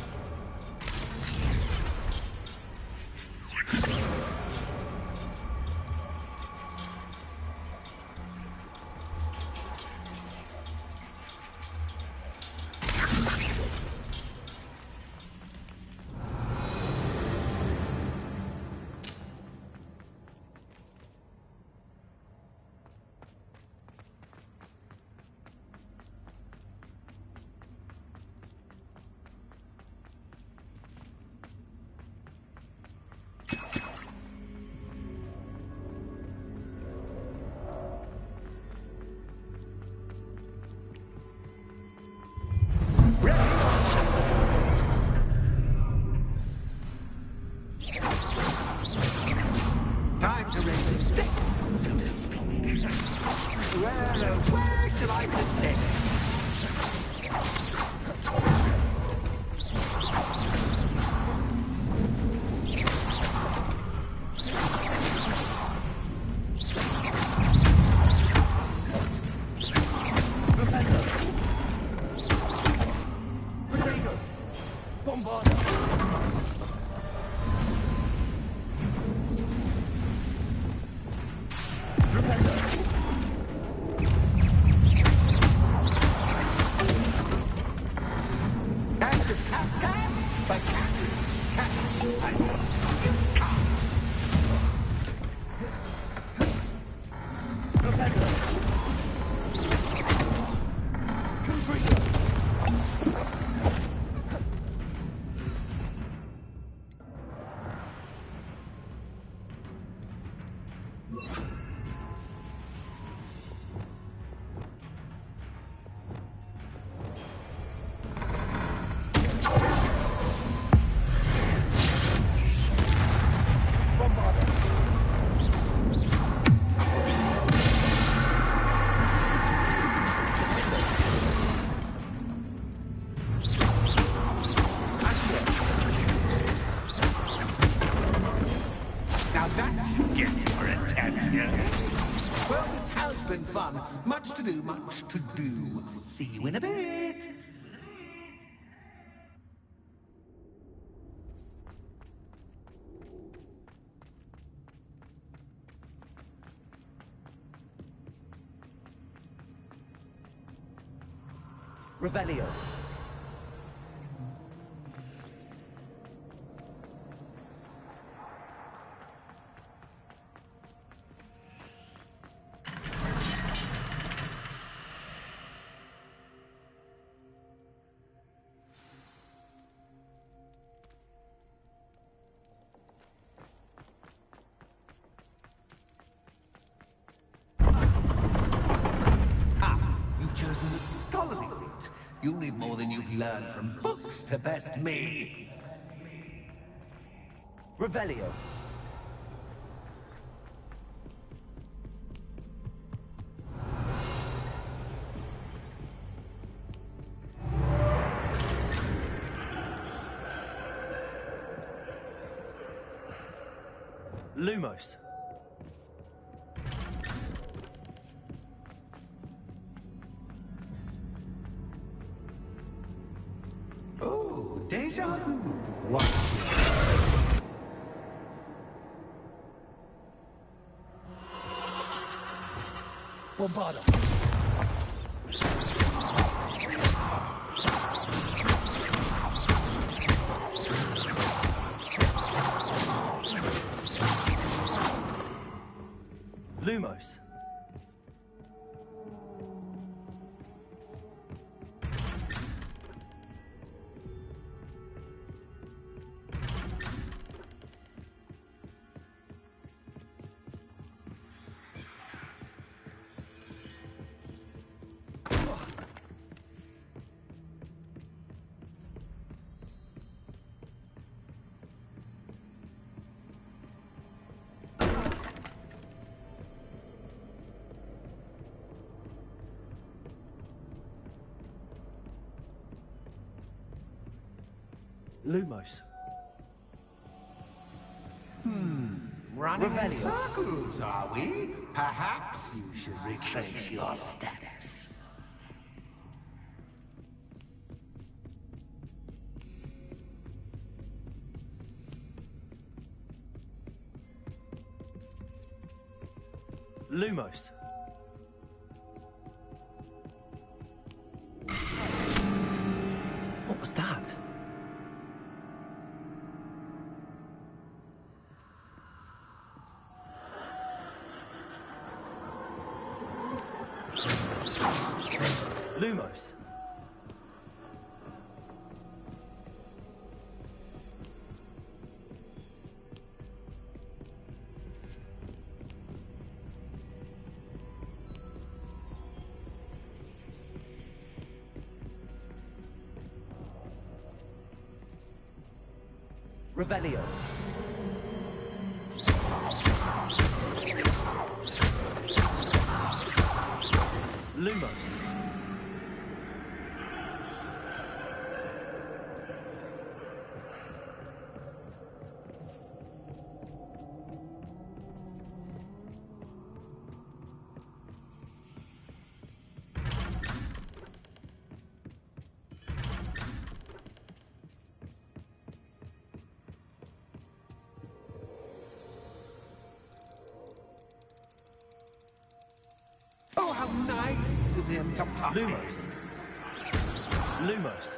sticks, so to speak. Where shall I begin? Much to do. See you in a bit. Revelio. Chosen the scholarly route. You'll need more than you've learned from books to best me. Revelio. Lumos. Oh, deja vu. What? Bombarda. Lumos. Lumos. Running in circles, are we? Perhaps you should retrace your steps. Lumos. What was that? Lumos. Revelio. Lumos. Oh, how nice of him to pop in. Lumos. Lumos.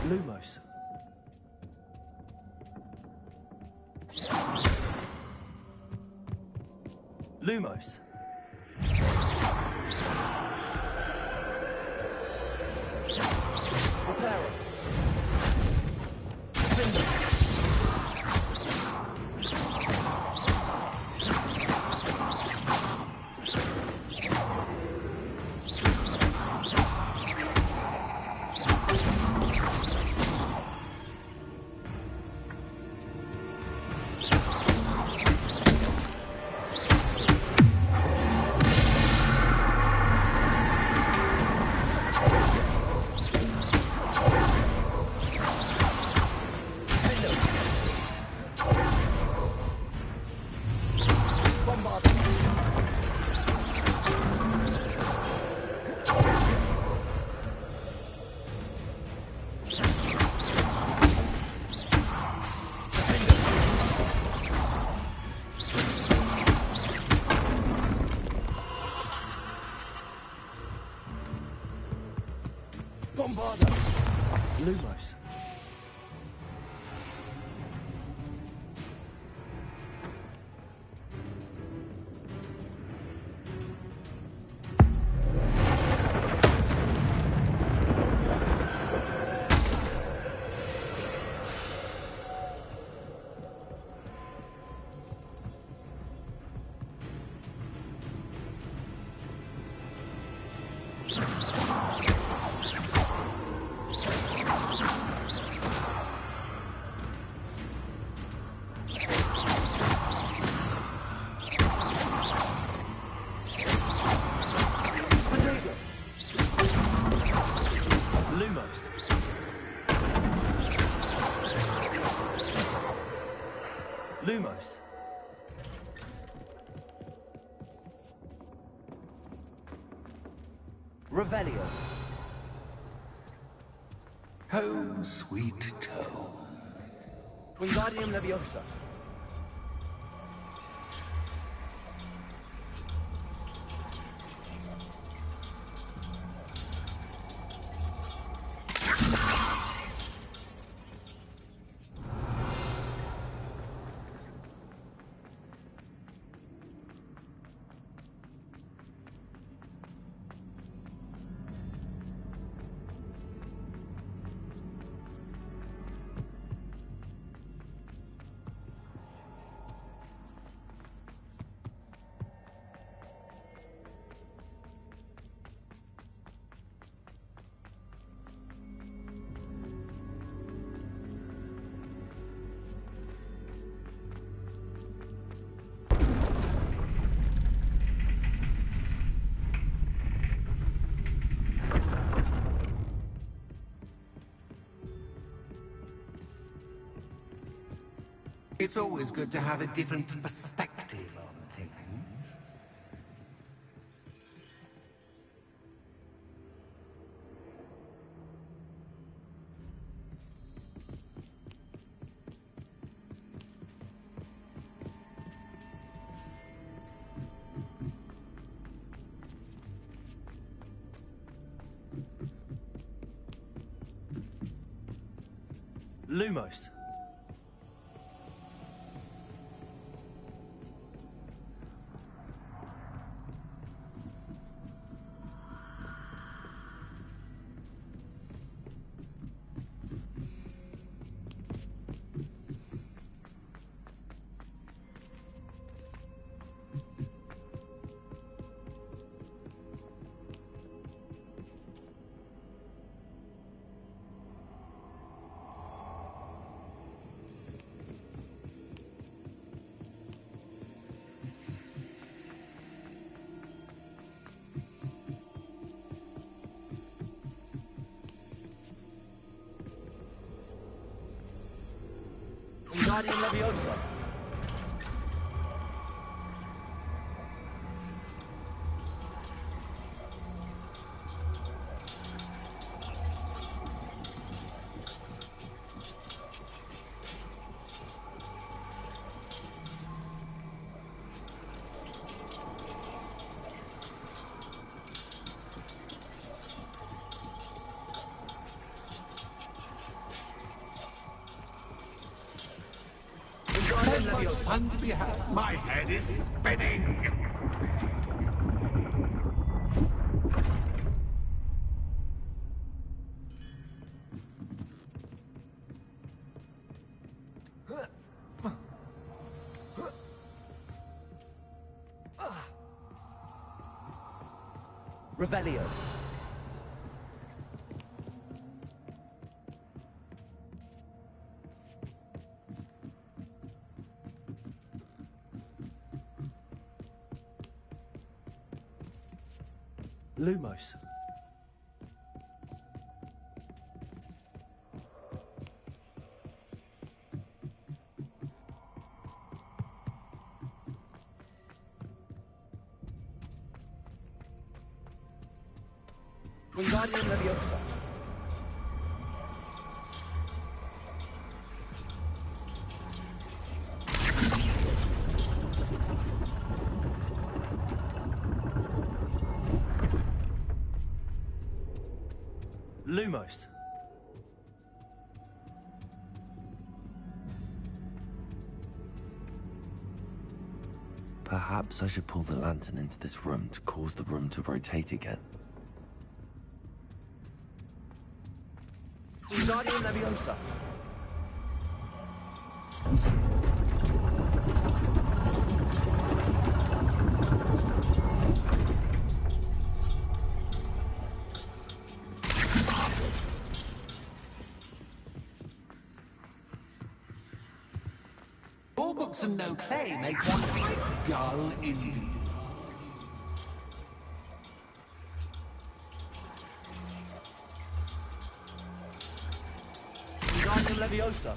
Lumos. Lumos. Reparo. Bombarda! Lumos. Lumos. Lumos. Revelio. Home, sweet home. Wingardium Leviosa. It's always good to have a different perspective on things. Lumos. Wingardium Leviosa. Fun to be had. My head is spinning. Revelio. Lumos. Wingardium Leviosa. Lumos. Perhaps I should pull the lantern into this room to cause the room to rotate again. Wingardium Leviosa. All books and no play make one quite dull indeed. Wingardium Leviosa.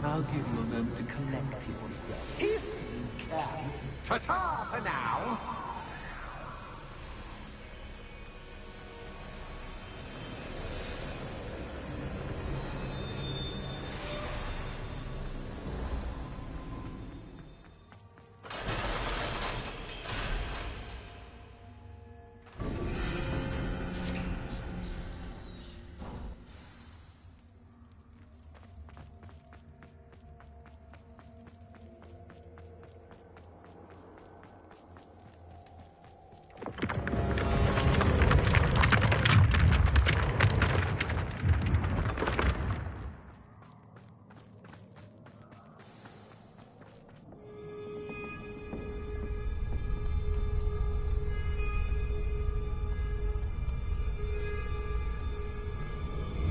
I'll give you a moment to collect yourself, if you can. Ta-ta for now!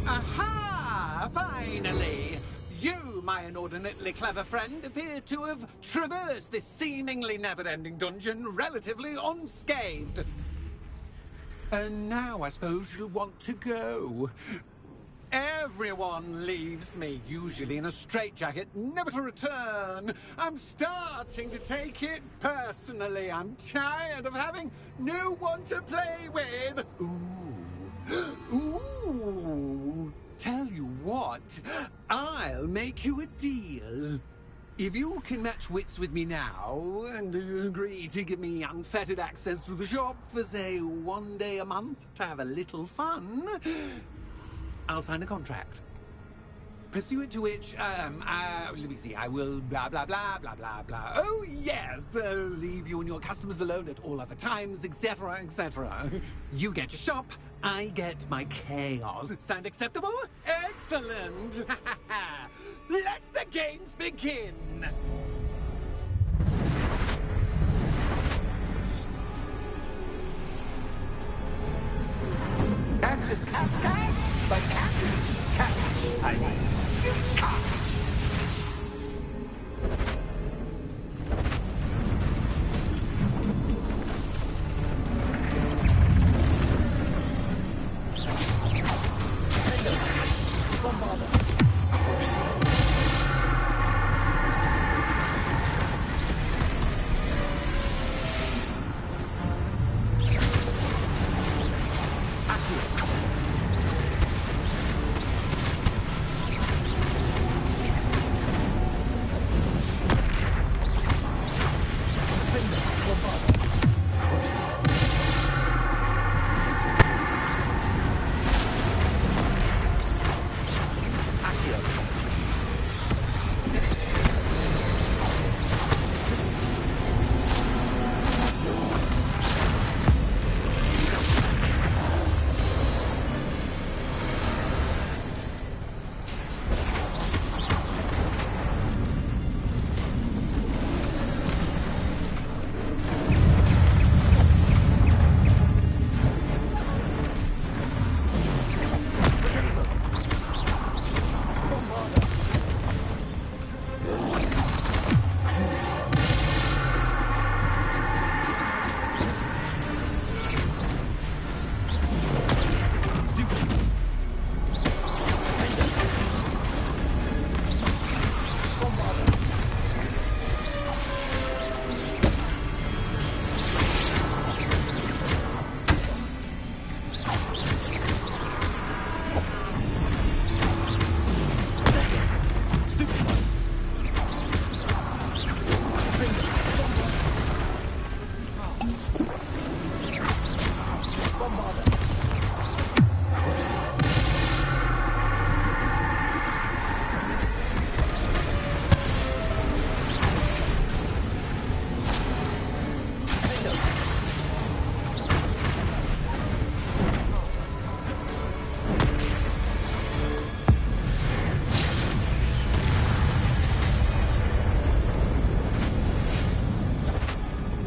Aha! Finally! You, my inordinately clever friend, appear to have traversed this seemingly never-ending dungeon relatively unscathed. And now I suppose you'll want to go. Everyone leaves me, usually in a straitjacket, never to return. I'm starting to take it personally. I'm tired of having no one to play with. Ooh. Tell you what, I'll make you a deal. If you can match wits with me now and agree to give me unfettered access to the shop for, say, 1 day a month to have a little fun, I'll sign a contract. Pursuant to which, let me see, I will blah, blah, blah, blah, blah, blah. Oh, yes, leave you and your customers alone at all other times, etc., etc. You get your shop, I get my chaos. Sound acceptable? Excellent! Let the games begin! Axis cat, but cat, I mean, cat.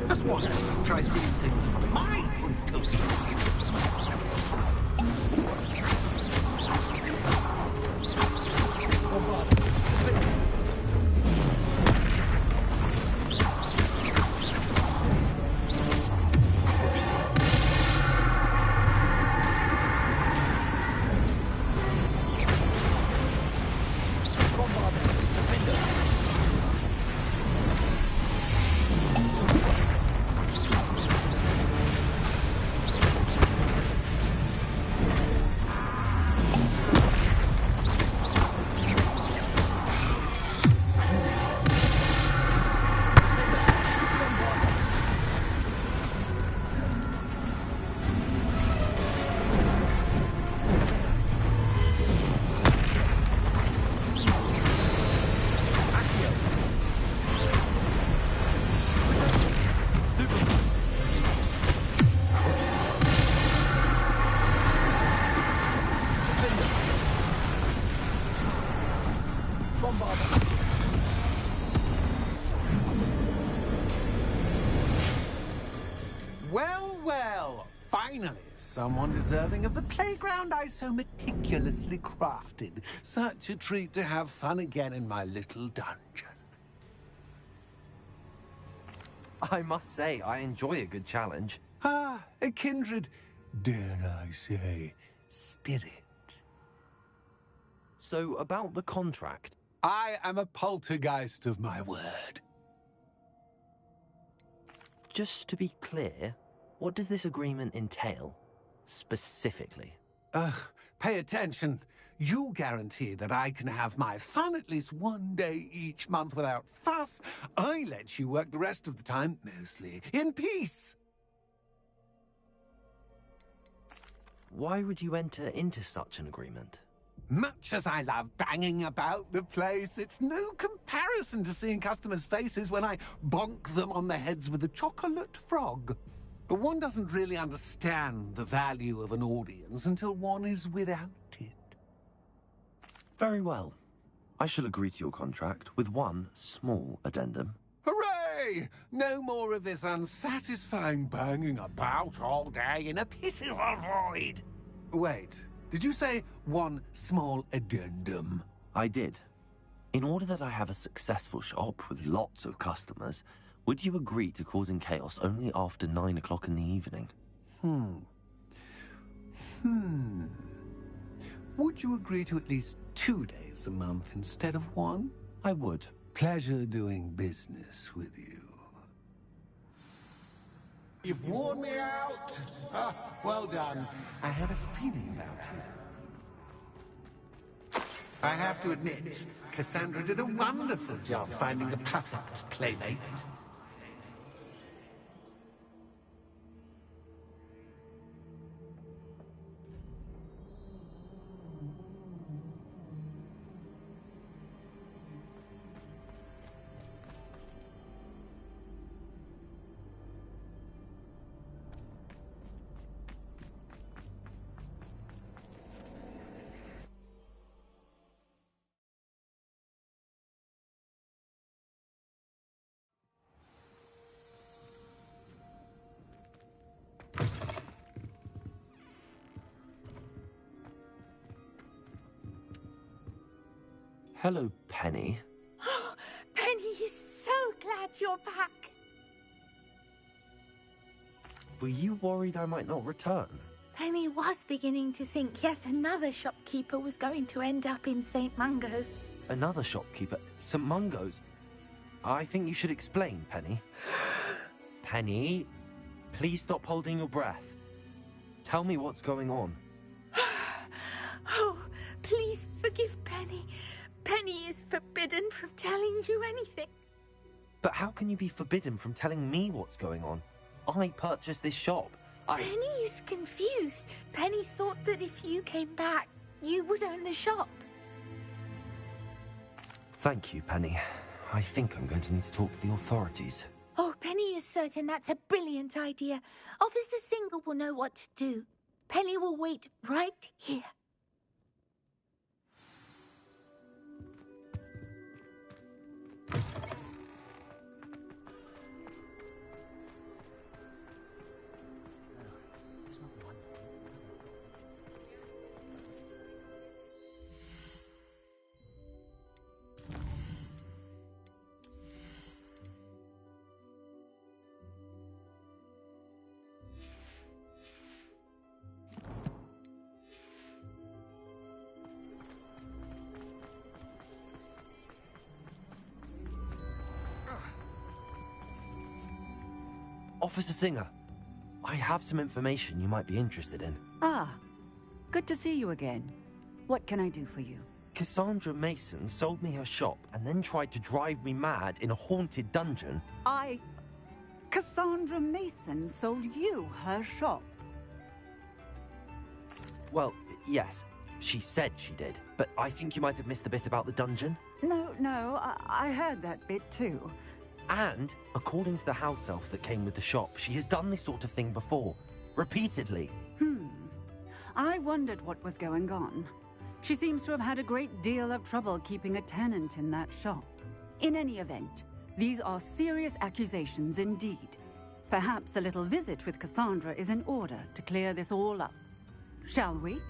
Just want to try seeing things from my point of view. Well, well, finally, someone deserving of the playground I so meticulously crafted. Such a treat to have fun again in my little dungeon. I must say, I enjoy a good challenge. Ah, a kindred, dare I say, spirit. So, about the contract? I am a poltergeist of my word. Just to be clear, what does this agreement entail, specifically? Pay attention. You guarantee that I can have my fun at least one day each month without fuss. I let you work the rest of the time, mostly in peace. Why would you enter into such an agreement? Much as I love banging about the place, it's no comparison to seeing customers' faces when I bonk them on the heads with a chocolate frog. One doesn't really understand the value of an audience until one is without it. Very well. I shall agree to your contract with one small addendum. Hooray! No more of this unsatisfying banging about all day in a pitiful void. Wait, did you say one small addendum? I did. In order that I have a successful shop with lots of customers, would you agree to causing chaos only after 9 o'clock in the evening? Would you agree to at least 2 days a month instead of one? I would. Pleasure doing business with you. You've worn me out. Well done. I had a feeling about you. I have to admit, Cassandra did a wonderful job finding the perfect playmate. Hello, Penny. Penny is so glad you're back. Were you worried I might not return? Penny was beginning to think yet another shopkeeper was going to end up in St. Mungo's. Another shopkeeper? St. Mungo's? I think you should explain, Penny. Penny, please stop holding your breath. Tell me what's going on. Oh, please forgive Penny. Penny is forbidden from telling you anything. But how can you be forbidden from telling me what's going on? I purchased this shop. Penny is confused. Penny thought that if you came back, you would own the shop. Thank you, Penny. I think I'm going to need to talk to the authorities. Oh, Penny is certain that's a brilliant idea. Officer Singer will know what to do. Penny will wait right here. Officer Singer, I have some information you might be interested in. Ah, good to see you again. What can I do for you? Cassandra Mason sold me her shop and then tried to drive me mad in a haunted dungeon. Cassandra Mason sold you her shop? Well, yes, she said she did, but I think you might have missed the bit about the dungeon. No, I heard that bit too. And, according to the house elf that came with the shop, she has done this sort of thing before. Repeatedly. I wondered what was going on. She seems to have had a great deal of trouble keeping a tenant in that shop. In any event, these are serious accusations indeed. Perhaps a little visit with Cassandra is in order to clear this all up. Shall we?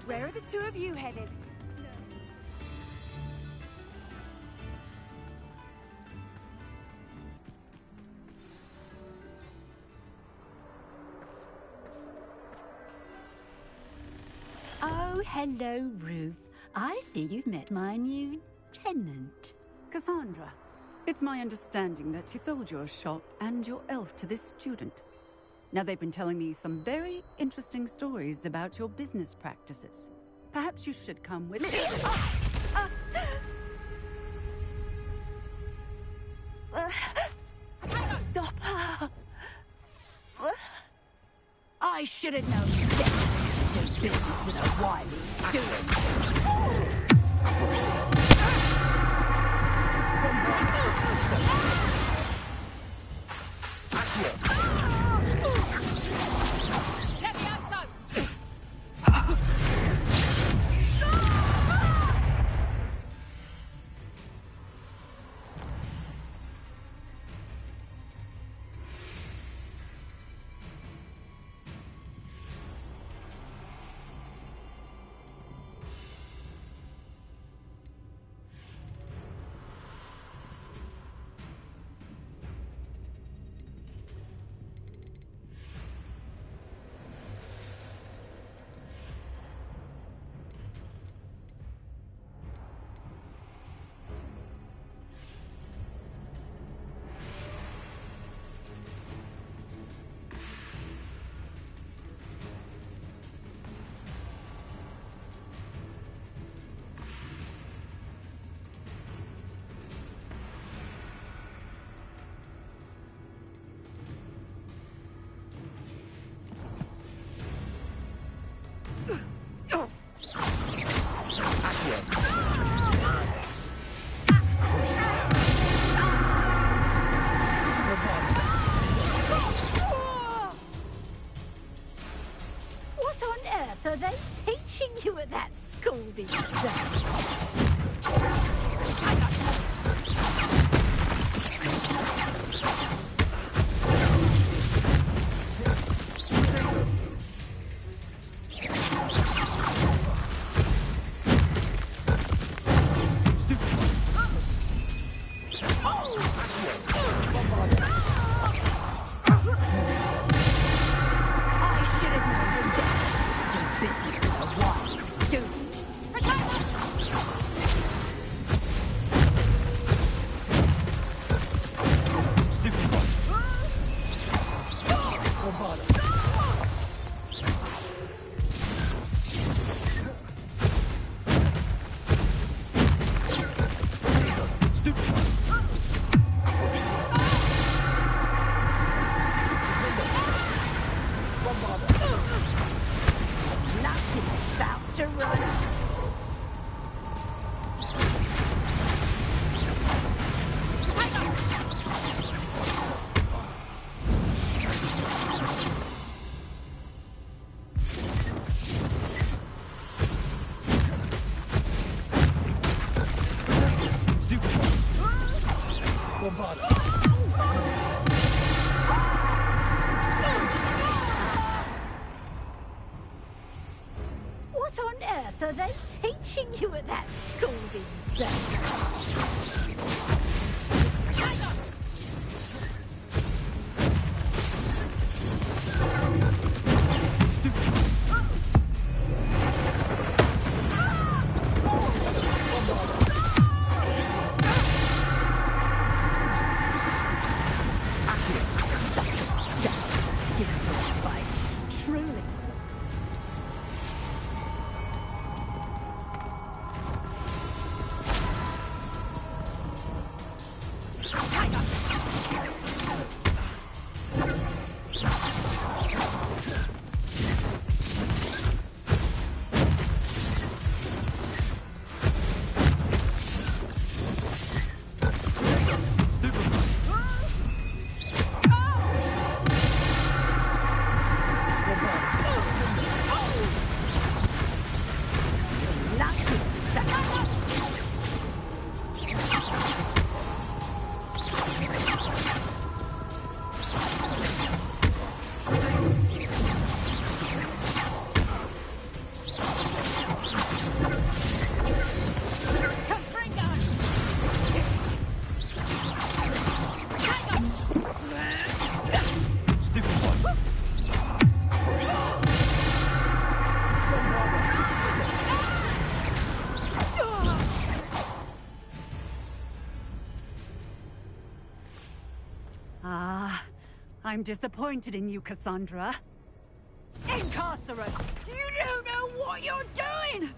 Where are the two of you headed? Oh, hello, Ruth. I see you've met my new tenant. Cassandra, It's my understanding that you sold your shop and your elf to this student. Now, they've been telling me some very interesting stories about your business practices. Perhaps you should come with me. Stop her! I should have known better to do business with a wily student. What on earth are they teaching you at that school these days? What on earth are they teaching you at that school these days? I'm disappointed in you, Cassandra. Incarcerate! You don't know what you're doing!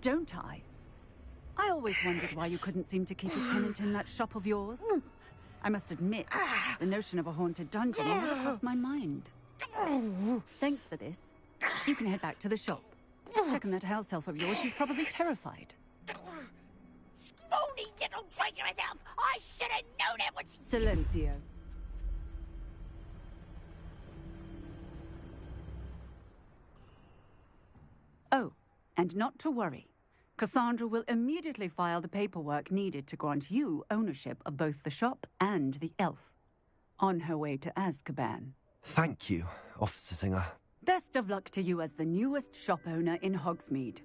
Don't I? I always wondered why you couldn't seem to keep a tenant in that shop of yours. I must admit, the notion of a haunted dungeon never crossed my mind. Thanks for this. You can head back to the shop. Check on that house elf of yours, she's probably terrified. Scrawny little traitorous elf! I should have known it was... Silencio. Oh, and not to worry. Cassandra will immediately file the paperwork needed to grant you ownership of both the shop and the elf. On her way to Azkaban. Thank you, Officer Singer. Best of luck to you as the newest shop owner in Hogsmeade.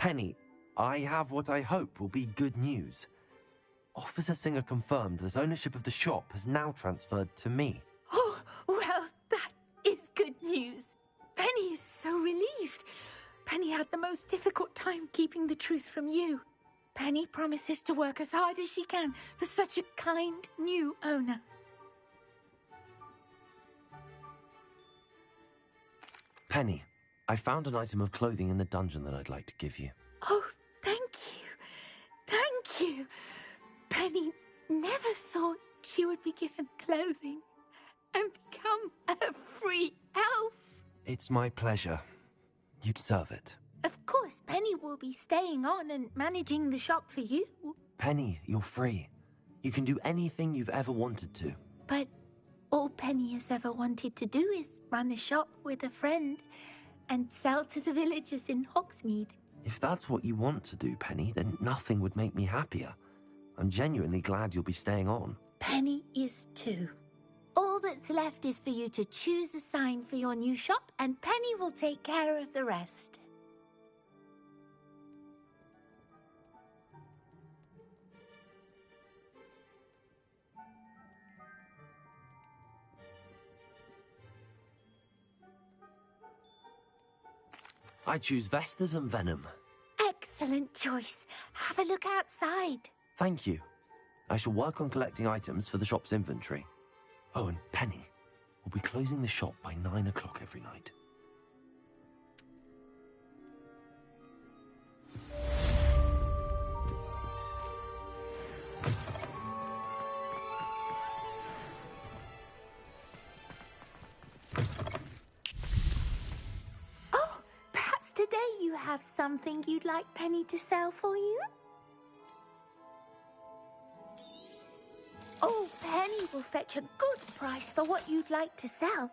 Penny, I have what I hope will be good news. Officer Singer confirmed that ownership of the shop has now transferred to me. Oh, well, that is good news. Penny is so relieved. Penny had the most difficult time keeping the truth from you. Penny promises to work as hard as she can for such a kind new owner. Penny, I found an item of clothing in the dungeon that I'd like to give you. Oh, thank you. Thank you. Penny never thought she would be given clothing and become a free elf. It's my pleasure. You deserve it. Of course, Penny will be staying on and managing the shop for you. Penny, you're free. You can do anything you've ever wanted to. But all Penny has ever wanted to do is run a shop with a friend and sell to the villagers in Hogsmeade. If that's what you want to do, Penny, then nothing would make me happier. I'm genuinely glad you'll be staying on. Penny is too. All that's left is for you to choose a sign for your new shop, and Penny will take care of the rest. I choose Vestas and Venom. Excellent choice. Have a look outside. Thank you. I shall work on collecting items for the shop's inventory. Oh, and Penny, we'll be closing the shop by 9 o'clock every night. Oh, perhaps today you have something you'd like Penny to sell for you? Oh, Penny will fetch a good price for what you'd like to sell.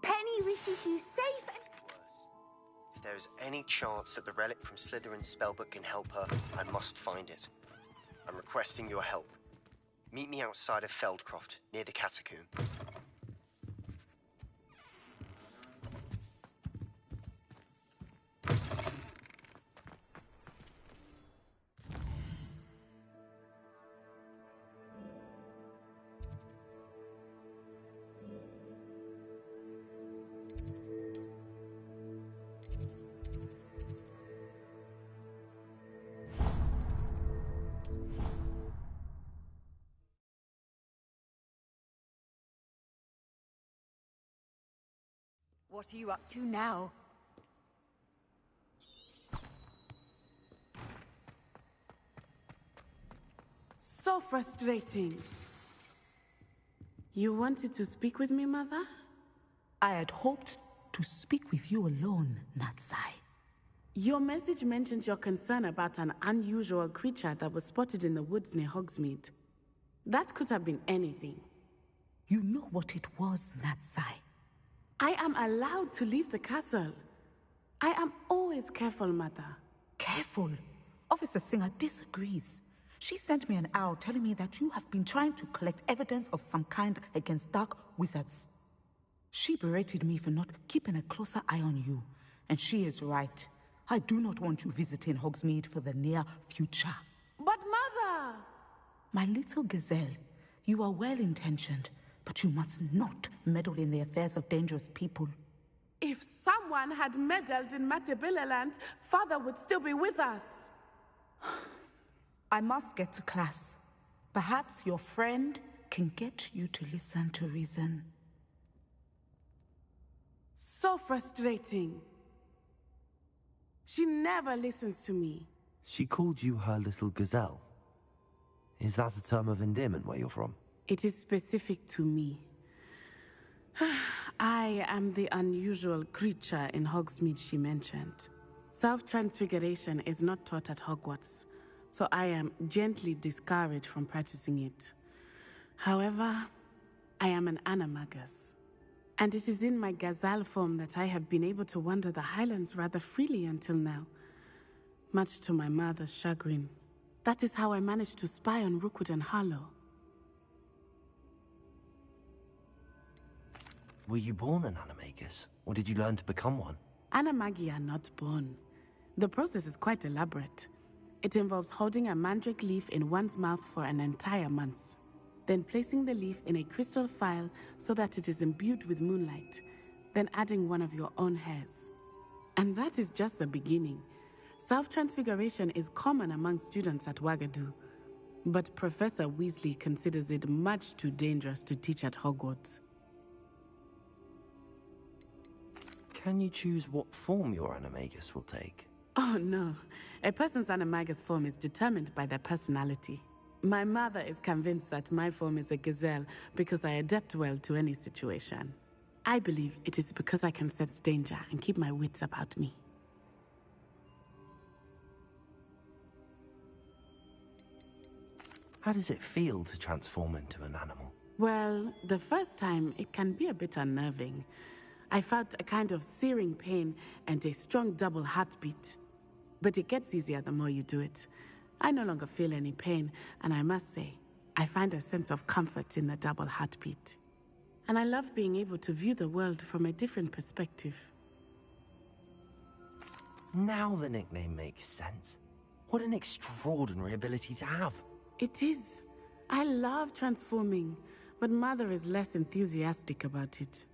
Penny wishes you safe and... If there is any chance that the relic from Slytherin's spellbook can help her, I must find it. I'm requesting your help. Meet me outside of Feldcroft, near the Catacomb. What are you up to now? So frustrating. You wanted to speak with me, Mother? I had hoped to speak with you alone, Natsai. Your message mentioned your concern about an unusual creature that was spotted in the woods near Hogsmeade. That could have been anything. You know what it was, Natsai. I am allowed to leave the castle. I am always careful, Mother. Careful? Officer Singer disagrees. She sent me an owl telling me that you have been trying to collect evidence of some kind against dark wizards. She berated me for not keeping a closer eye on you, and she is right. I do not want you visiting Hogsmeade for the near future. But Mother! My little gazelle, you are well-intentioned, but you must not meddle in the affairs of dangerous people. If someone had meddled in Matabeleland, Father would still be with us. I must get to class. Perhaps your friend can get you to listen to reason. So frustrating. She never listens to me. She called you her little gazelle. Is that a term of endearment where you're from? It is specific to me. I am the unusual creature in Hogsmeade she mentioned. Self-transfiguration is not taught at Hogwarts, so I am gently discouraged from practicing it. However, I am an animagus, and it is in my gazelle form that I have been able to wander the Highlands rather freely until now, much to my mother's chagrin. That is how I managed to spy on Rookwood and Harlow. Were you born an animagus, or did you learn to become one? Animagi are not born. The process is quite elaborate. It involves holding a mandrake leaf in one's mouth for an entire month, then placing the leaf in a crystal phial so that it is imbued with moonlight, then adding one of your own hairs. And that is just the beginning. Self-transfiguration is common among students at Wagadu, but Professor Weasley considers it much too dangerous to teach at Hogwarts. Can you choose what form your animagus will take? Oh no, a person's animagus form is determined by their personality. My mother is convinced that my form is a gazelle because I adapt well to any situation. I believe it is because I can sense danger and keep my wits about me. How does it feel to transform into an animal? Well, the first time it can be a bit unnerving. I felt a kind of searing pain and a strong double heartbeat. But it gets easier the more you do it. I no longer feel any pain, and I must say, I find a sense of comfort in the double heartbeat. And I love being able to view the world from a different perspective. Now the nickname makes sense. What an extraordinary ability to have. It is. I love transforming, but Mother is less enthusiastic about it.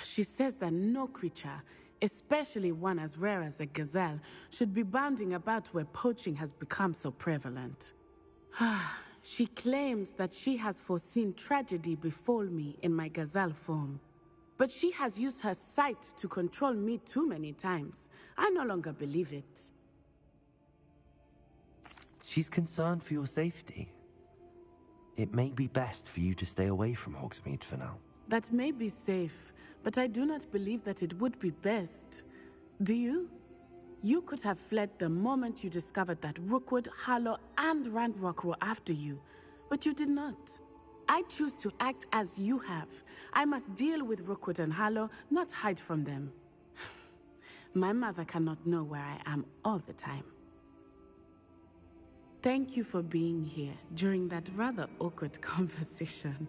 She says that no creature, especially one as rare as a gazelle, should be bounding about where poaching has become so prevalent. She claims that she has foreseen tragedy befall me in my gazelle form. But she has used her sight to control me too many times. I no longer believe it. She's concerned for your safety. It may be best for you to stay away from Hogsmeade for now. That may be safe, but I do not believe that it would be best. Do you? You could have fled the moment you discovered that Rookwood, Harlow, and Ranrock were after you, but you did not. I choose to act as you have. I must deal with Rookwood and Harlow, not hide from them. My mother cannot know where I am all the time. Thank you for being here during that rather awkward conversation.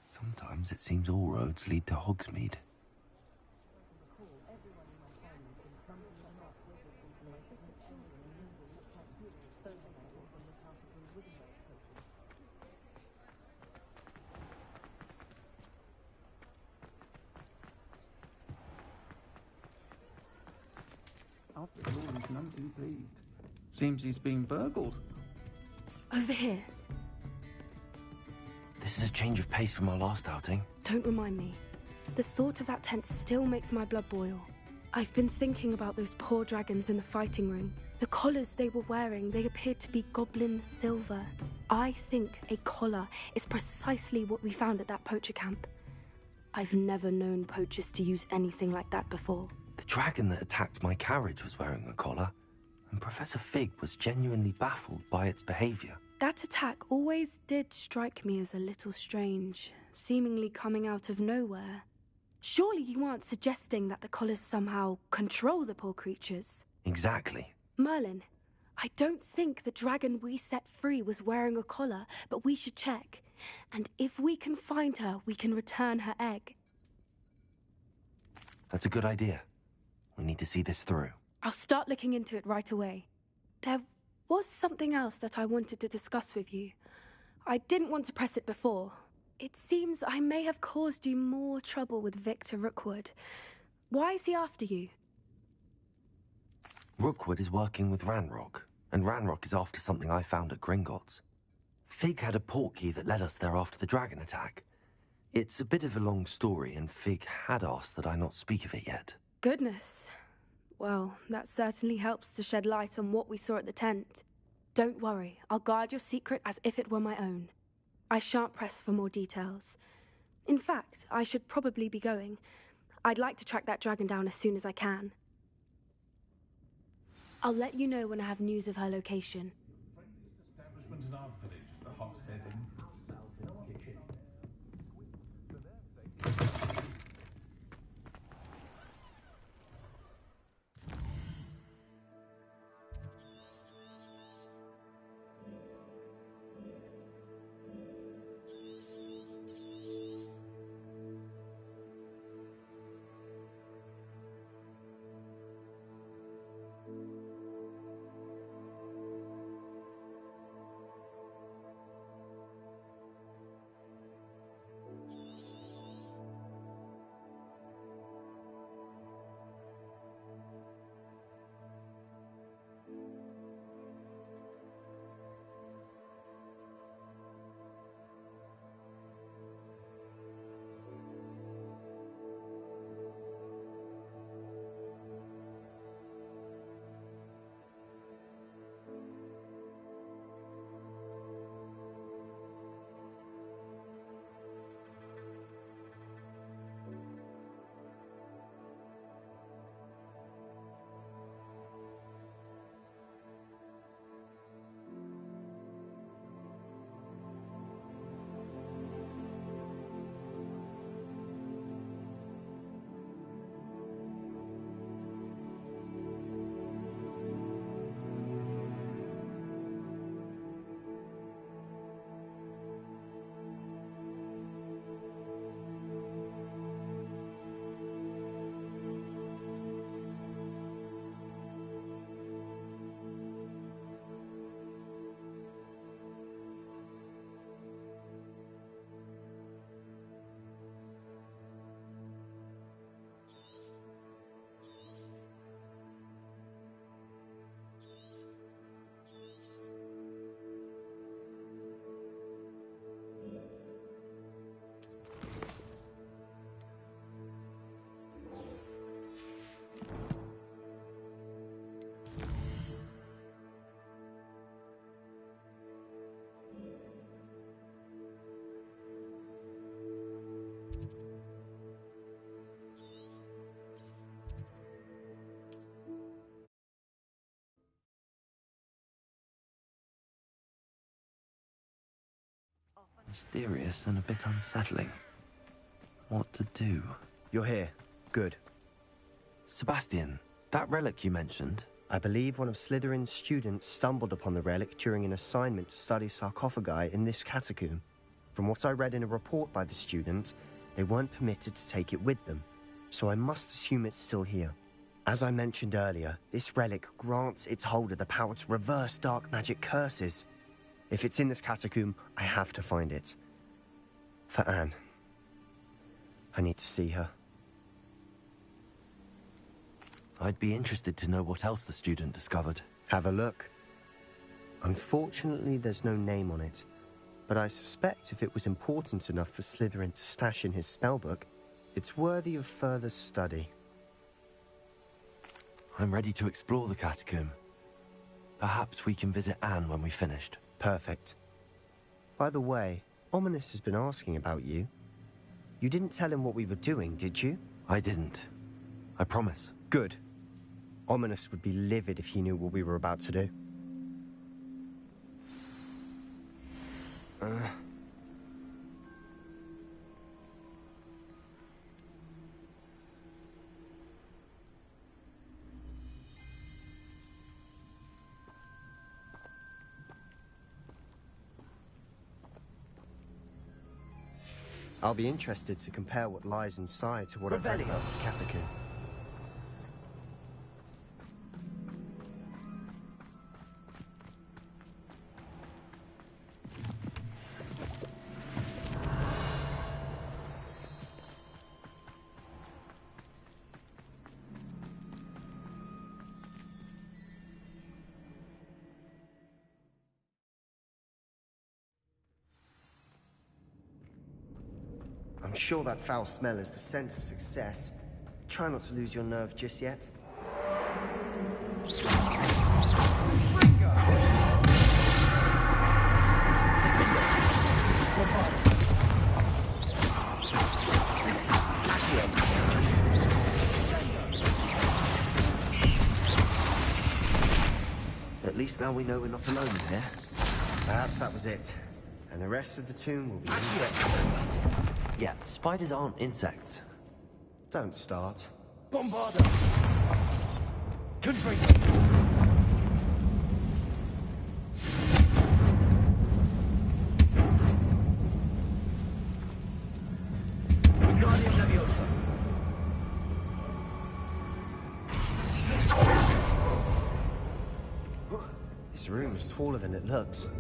Sometimes it seems all roads lead to Hogsmeade. After all, he's none too pleased. Seems he's been burgled. Over here. This is a change of pace from our last outing. Don't remind me. The thought of that tent still makes my blood boil. I've been thinking about those poor dragons in the fighting room. The collars they were wearing, they appeared to be goblin silver. I think a collar is precisely what we found at that poacher camp. I've never known poachers to use anything like that before. The dragon that attacked my carriage was wearing a collar, and Professor Fig was genuinely baffled by its behavior. That attack always did strike me as a little strange, seemingly coming out of nowhere. Surely you aren't suggesting that the collars somehow control the poor creatures? Exactly. Merlin, I don't think the dragon we set free was wearing a collar, but we should check. And if we can find her, we can return her egg. That's a good idea. We need to see this through. I'll start looking into it right away. There was something else that I wanted to discuss with you. I didn't want to press it before. It seems I may have caused you more trouble with Victor Rookwood. Why is he after you? Rookwood is working with Ranrock, and Ranrock is after something I found at Gringotts. Fig had a portkey that led us there after the dragon attack. It's a bit of a long story, and Fig had asked that I not speak of it yet. Goodness. Well, that certainly helps to shed light on what we saw at the tent. Don't worry, I'll guard your secret as if it were my own. I shan't press for more details. In fact, I should probably be going. I'd like to track that dragon down as soon as I can. I'll let you know when I have news of her location. Establishment in our village is the hothead in Mysterious and a bit unsettling. What to do? You're here. Good. Sebastian, that relic you mentioned? I believe one of Slytherin's students stumbled upon the relic during an assignment to study sarcophagi in this catacomb. From what I read in a report by the student, they weren't permitted to take it with them, so I must assume it's still here. As I mentioned earlier, this relic grants its holder the power to reverse dark magic curses. If it's in this catacomb, I have to find it. For Anne. I need to see her. I'd be interested to know what else the student discovered. Have a look. Unfortunately, there's no name on it, but I suspect if it was important enough for Slytherin to stash in his spellbook, it's worthy of further study. I'm ready to explore the catacomb. Perhaps we can visit Anne when we've finished. Perfect. By the way, Ominous has been asking about you. You didn't tell him what we were doing, did you? I didn't. I promise. Good. Ominous would be livid if he knew what we were about to do. I'll be interested to compare what lies inside to what I've read about this catacomb. I'm sure that foul smell is the scent of success. Try not to lose your nerve just yet. At least now we know we're not alone here. Perhaps that was it. And the rest of the tomb will be insect. Yeah, spiders aren't insects. Don't start. Bombarda! Confringo! Wingardium Leviosa! This room is taller than it looks.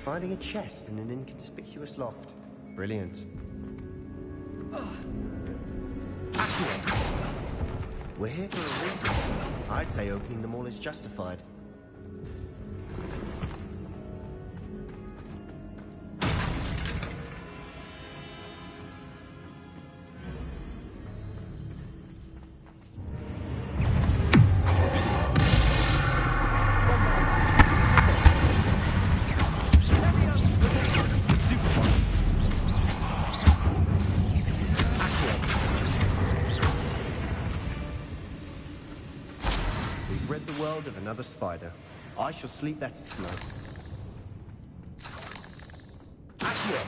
Finding a chest in an inconspicuous loft. Brilliant. We're here for a reason. I'd say opening them all is justified. Of another spider. I shall sleep better tonight. Accio!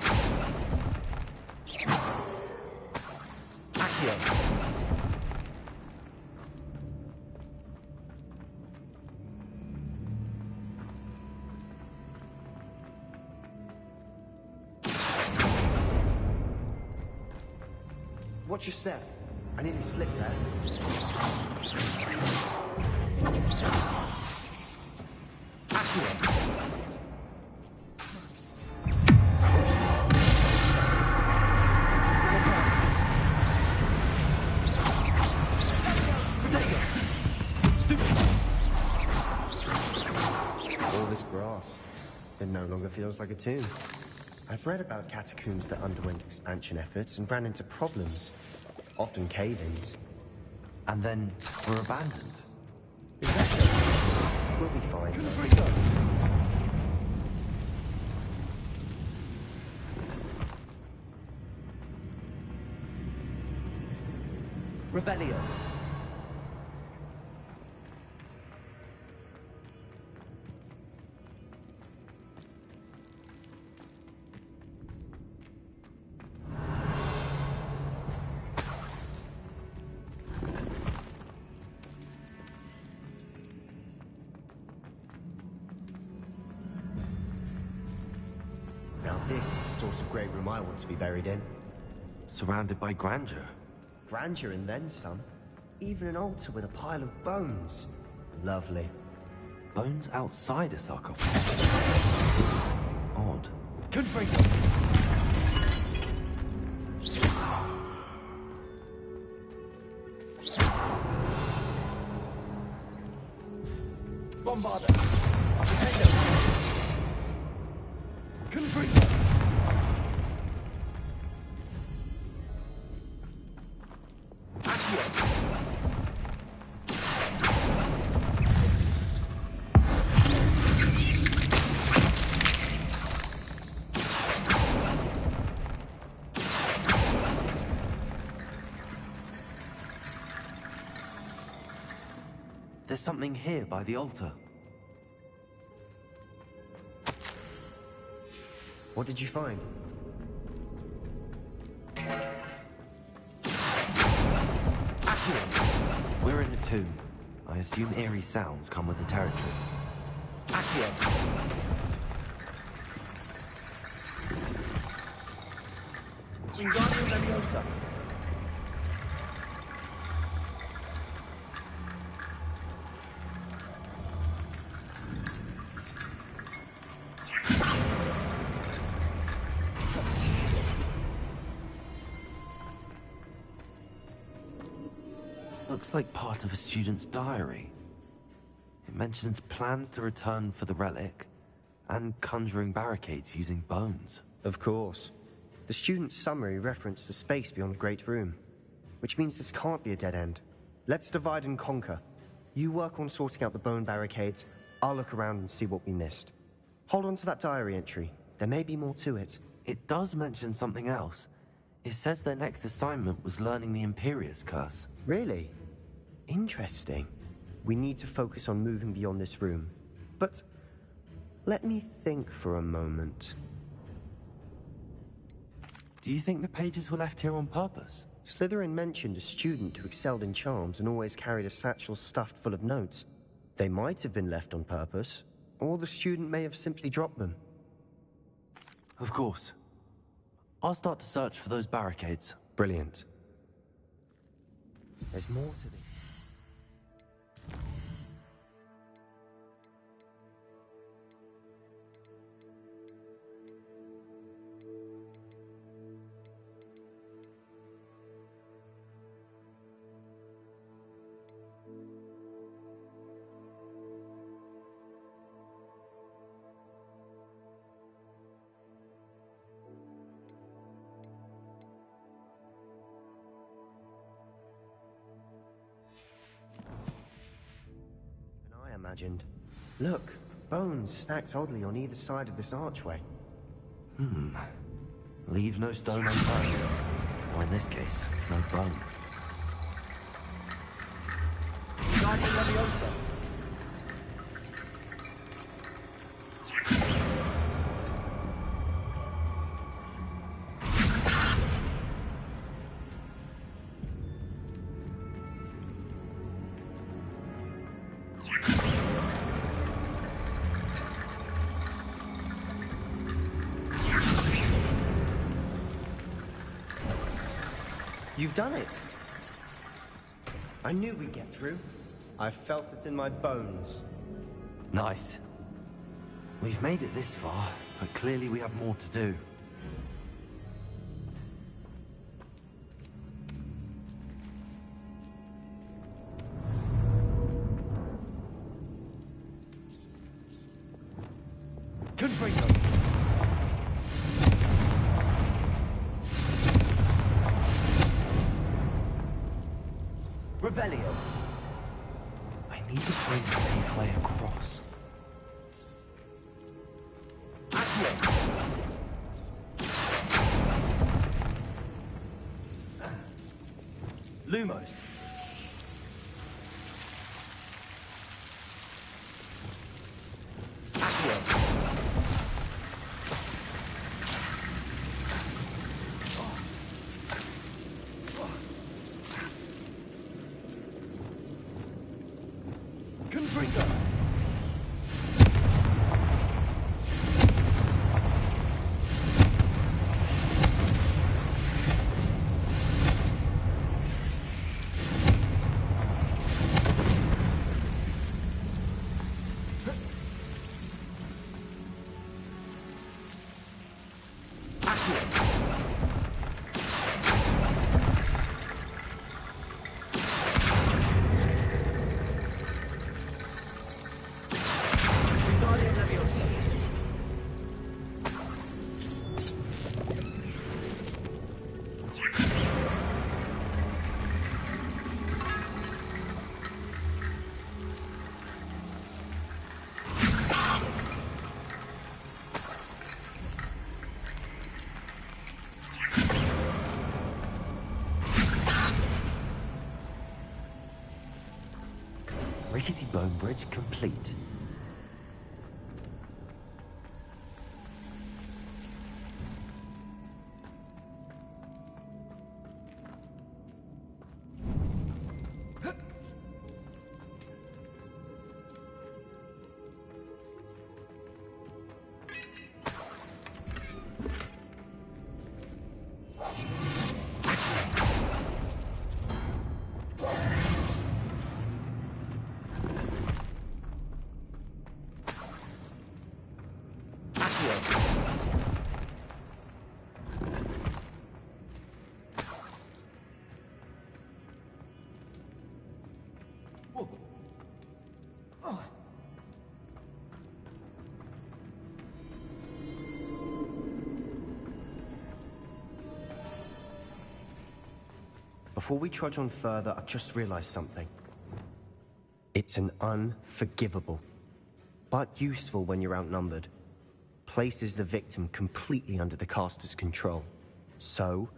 Accio! Watch your step. I nearly slipped there. All this grass, it no longer feels like a tomb. I've read about catacombs that underwent expansion efforts and ran into problems, often cave-ins. And then were abandoned. Exactly. We'll be fine. Revelio. Now this is the sort of great room I want to be buried in. Surrounded by grandeur. Grandeur and then some. Even an altar with a pile of bones. Lovely. Bones outside a sarcophagus. It's odd. Confringo! Bombarda! Confringo! There's something here by the altar. What did you find? Accio! We're in a tomb. I assume eerie sounds come with the territory. Accio! Wingardium Leviosa! Looks like part of a student's diary. It mentions plans to return for the relic, and conjuring barricades using bones. Of course. The student's summary referenced the space beyond the Great Room, which means this can't be a dead end. Let's divide and conquer. You work on sorting out the bone barricades, I'll look around and see what we missed. Hold on to that diary entry. There may be more to it. It does mention something else. It says their next assignment was learning the Imperius Curse. Really? Interesting. We need to focus on moving beyond this room. But let me think for a moment. Do you think the pages were left here on purpose? Slytherin mentioned a student who excelled in charms and always carried a satchel stuffed full of notes. They might have been left on purpose, or the student may have simply dropped them. Of course. I'll start to search for those barricades. Brilliant. There's more to this. Imagined. Look, bones stacked oddly on either side of this archway. Leave no stone unturned. Or in this case, no bone. Wingardium Leviosa! You've done it! I knew we'd get through. I felt it in my bones. Nice. We've made it this far, but clearly we have more to do. Confringo! Revelio! I need to find a safe way across. Lumos! Rickety bone bridge complete. Before we trudge on further, I've just realized something. It's an unforgivable, but useful when you're outnumbered. Places the victim completely under the caster's control. So,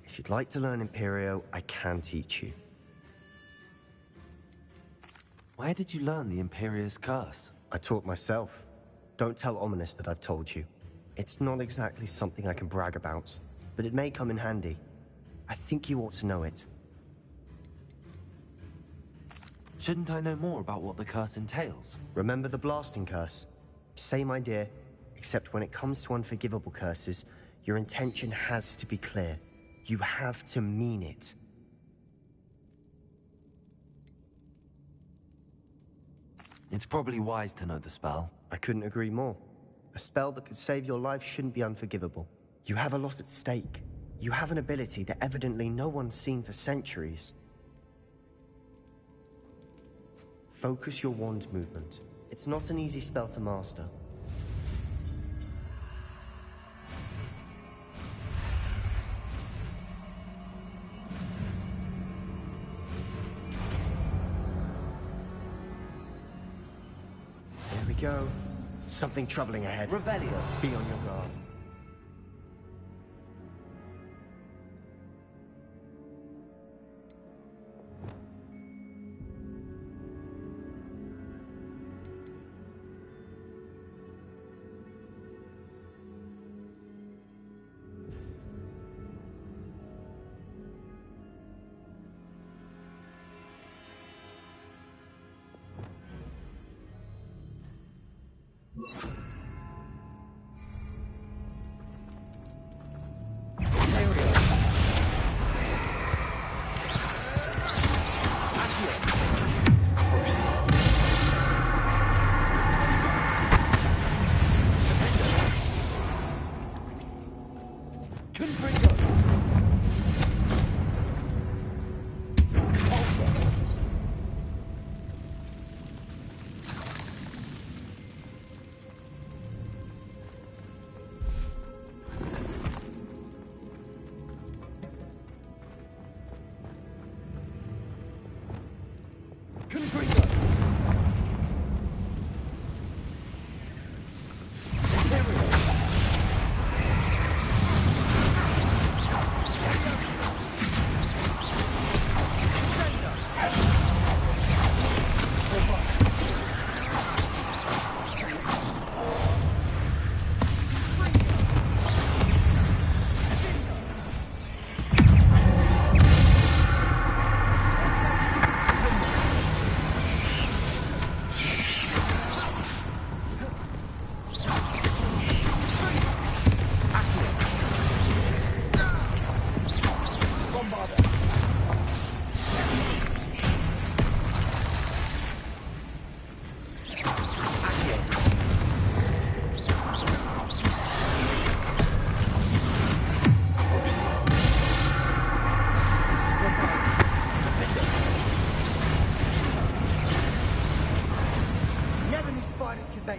if you'd like to learn Imperio, I can teach you. Where did you learn the Imperia's curse? I taught myself. Don't tell Ominous that I've told you. It's not exactly something I can brag about, but it may come in handy. I think you ought to know it. Shouldn't I know more about what the curse entails? Remember the blasting curse? Same idea, except when it comes to unforgivable curses, your intention has to be clear. You have to mean it. It's probably wise to know the spell. I couldn't agree more. A spell that could save your life shouldn't be unforgivable. You have a lot at stake. You have an ability that evidently no one's seen for centuries. Focus your wand movement. It's not an easy spell to master. There we go. Something troubling ahead. Revelio. Be on your guard.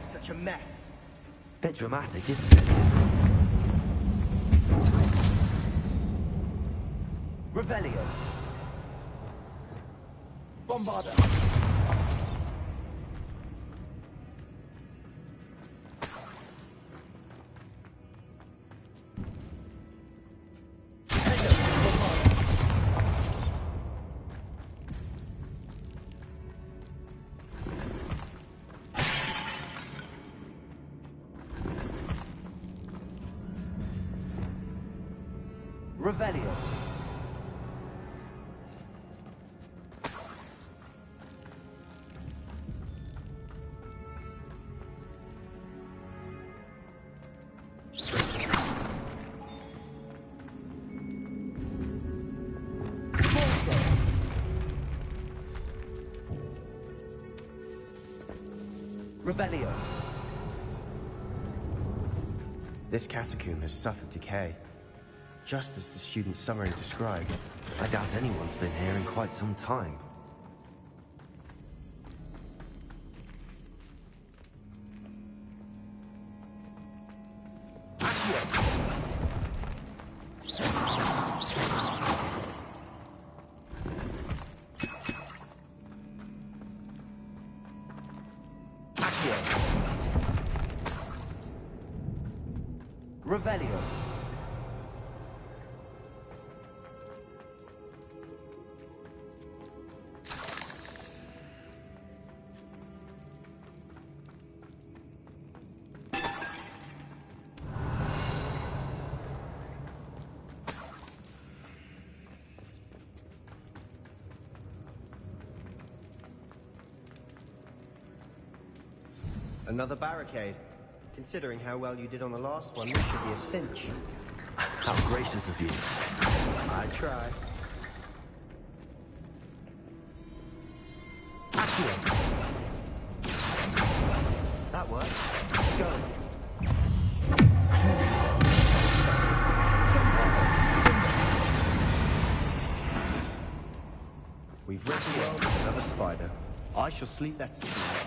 Such a mess. Bit dramatic, isn't it? Revelio. Bombarda. Revelio. Revelio. This catacomb has suffered decay, just as the student summary described. I doubt anyone's been here in quite some time. Revelio. Another barricade. Considering how well you did on the last one, this should be a cinch. How gracious of you. I try. That worked. Go. We've wrecked the world with another spider. I shall sleep better tonight.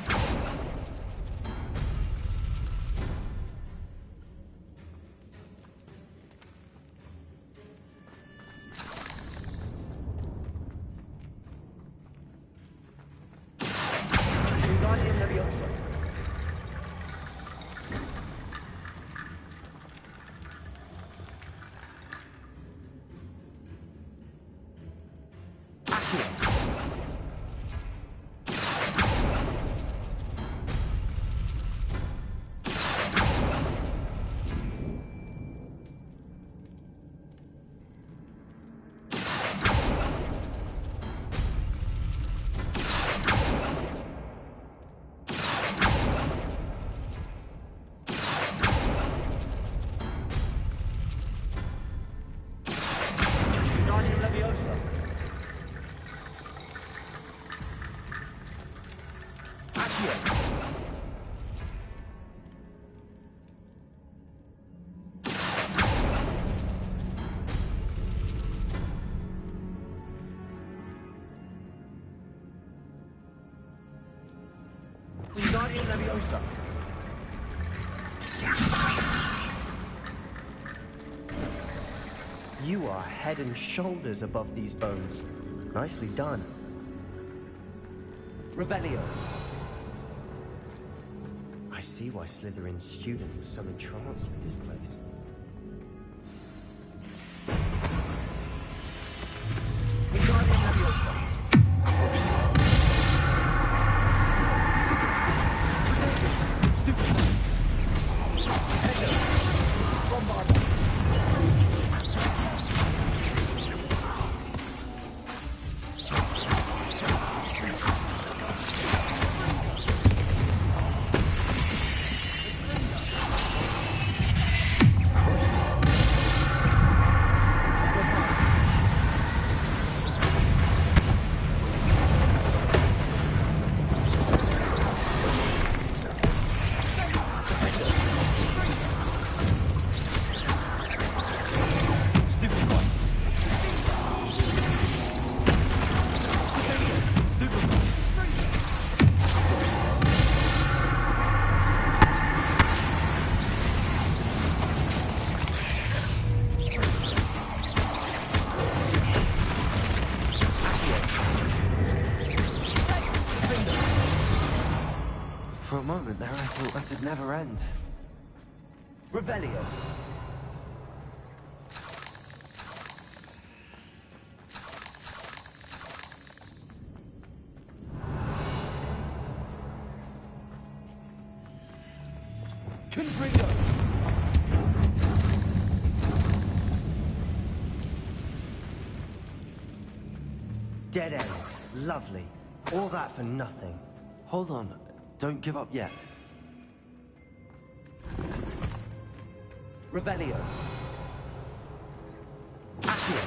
Wingardium Leviosa. You are head and shoulders above these bones. Nicely done. Revelio. I see why Slytherin's student was so entranced with this place. Wingardium Leviosa. For a moment there, I thought that'd never end. Revelio. Confringo. Dead end. Lovely. All that for nothing. Hold on. Don't give up yet. Revelio. Accio.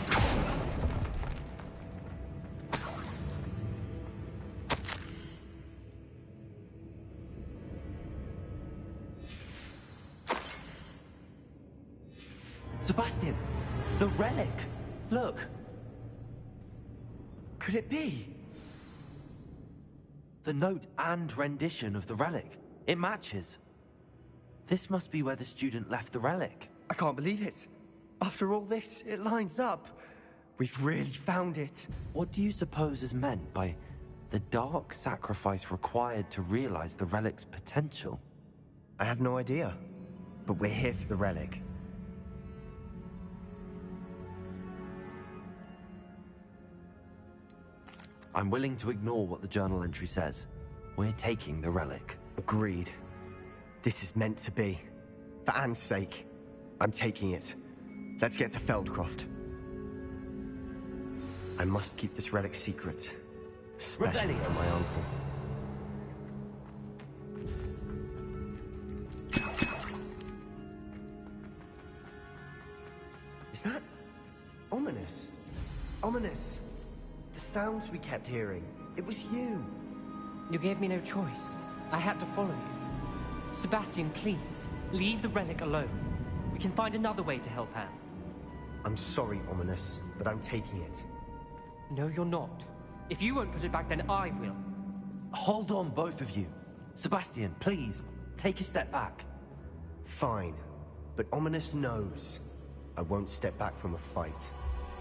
Sebastian! The relic! Look! Could it be? The note and rendition of the relic. It matches. This must be where the student left the relic. I can't believe it. After all this, it lines up. We've really found it. What do you suppose is meant by The dark sacrifice required to realize the relic's potential? I have no idea, but we're here for the relic. I'm willing to ignore what the journal entry says. We're taking the relic. Agreed. This is meant to be. For Anne's sake, I'm taking it. Let's get to Feldcroft. I must keep this relic secret, especially from my uncle. Is that ominous? Ominous. The sounds we kept hearing. It was you. You gave me no choice. I had to follow you. Sebastian, please, leave the relic alone. We can find another way to help Anne. I'm sorry, Ominous, but I'm taking it. No, you're not. If you won't put it back, then I will. Hold on, both of you. Sebastian, please, take a step back. Fine, but Ominous knows I won't step back from a fight.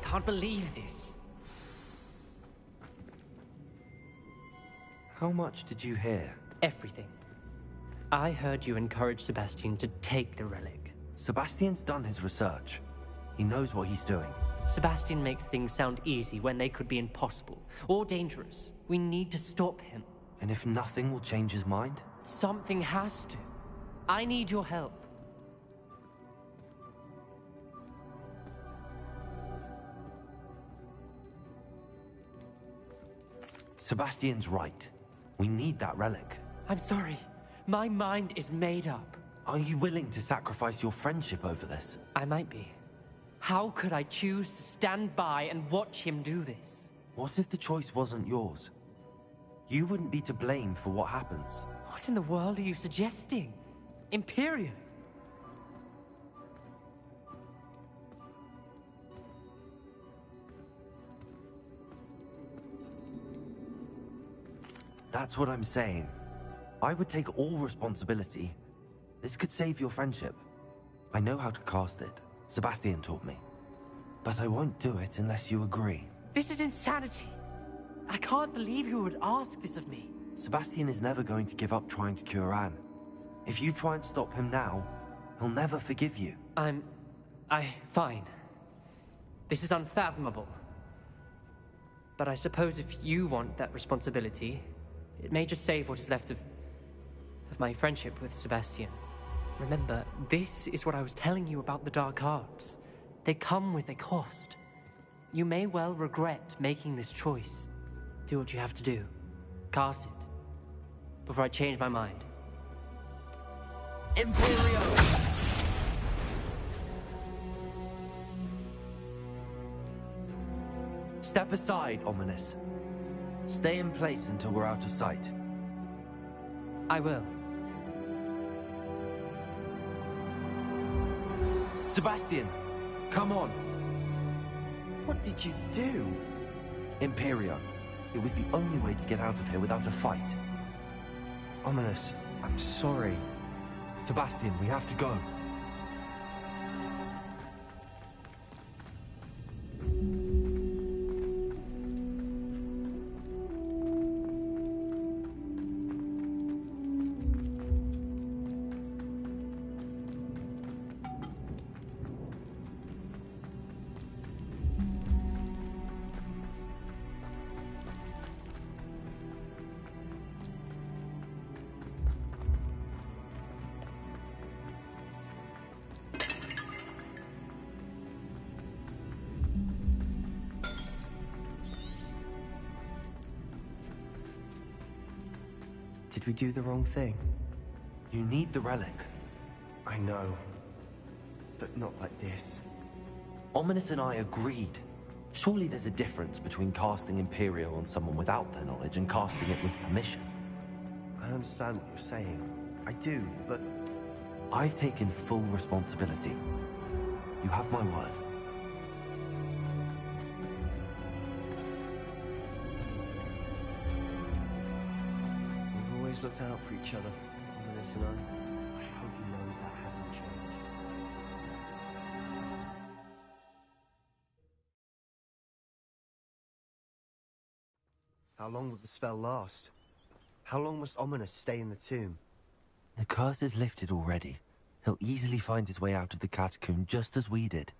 Can't believe this. How much did you hear? Everything. I heard you encourage Sebastian to take the relic. Sebastian's done his research. He knows what he's doing. Sebastian makes things sound easy when they could be impossible or dangerous. We need to stop him. And if nothing will change his mind? Something has to. I need your help. Sebastian's right. We need that relic. I'm sorry. My mind is made up. Are you willing to sacrifice your friendship over this? I might be. How could I choose to stand by and watch him do this? What if the choice wasn't yours? You wouldn't be to blame for what happens. What in the world are you suggesting? Imperium? That's what I'm saying. I would take all responsibility. This could save your friendship. I know how to cast it. Sebastian taught me. But I won't do it unless you agree. This is insanity. I can't believe you would ask this of me. Sebastian is never going to give up trying to cure Anne. If you try and stop him now, he'll never forgive you. Fine. This is unfathomable. But I suppose if you want that responsibility, it may just save what is left of my friendship with Sebastian. Remember, this is what I was telling you about the dark arts. They come with a cost. You may well regret making this choice. Do what you have to do. Cast it. Before I change my mind. Imperio! Step aside, Ominous. Stay in place until we're out of sight. I will. Sebastian, come on. What did you do? Imperio. It was the only way to get out of here without a fight. Ominous, I'm sorry. Sebastian, we have to go. Did we do the wrong thing? You need the relic. I know. But not like this. Ominous and I agreed. Surely there's a difference between casting Imperio on someone without their knowledge and casting it with permission. I understand what you're saying. I do, but... I've taken full responsibility. You have my word. We've always looked out for each other, Ominous and I. I hope he knows that hasn't changed. How long will the spell last? How long must Ominous stay in the tomb? The curse is lifted already. He'll easily find his way out of the catacomb just as we did.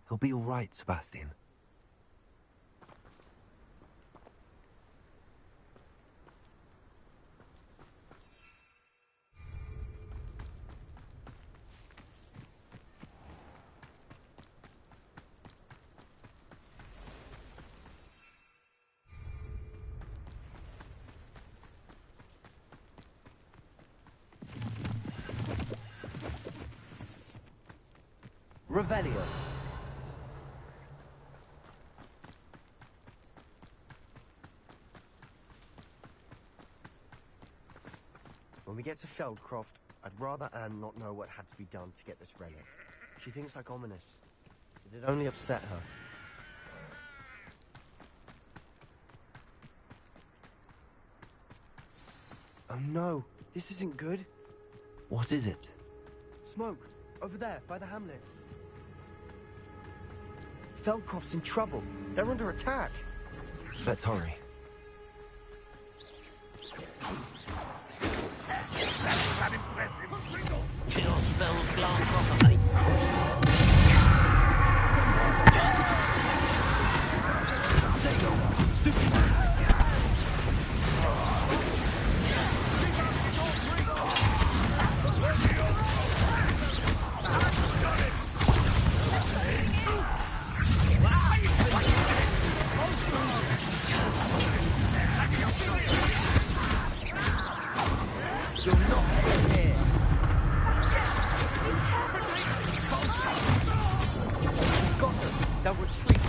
He'll be all right, Sebastian. Revelio. When we get to Feldcroft, I'd rather Anne not know what had to be done to get this relic. She thinks like Ominous. It'd only upset her. Oh no, this isn't good. What is it? Smoke, over there, by the hamlet. Feldcroft's in trouble. They're under attack. Let's hurry. That impressive. Your spells glance properly. There you go. Stupid. You're not here. Got them. They'll retreat.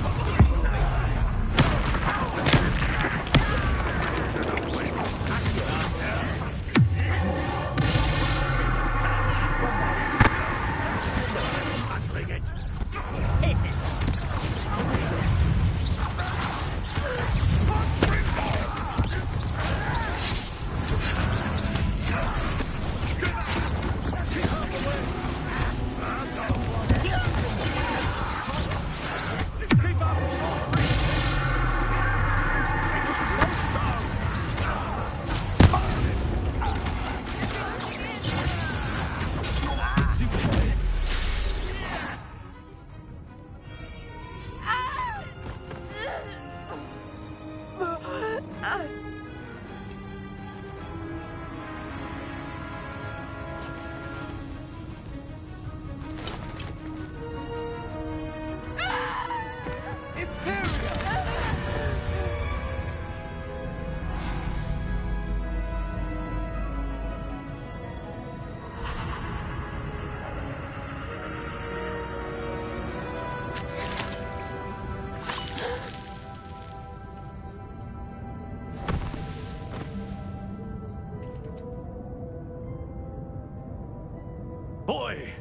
Boy!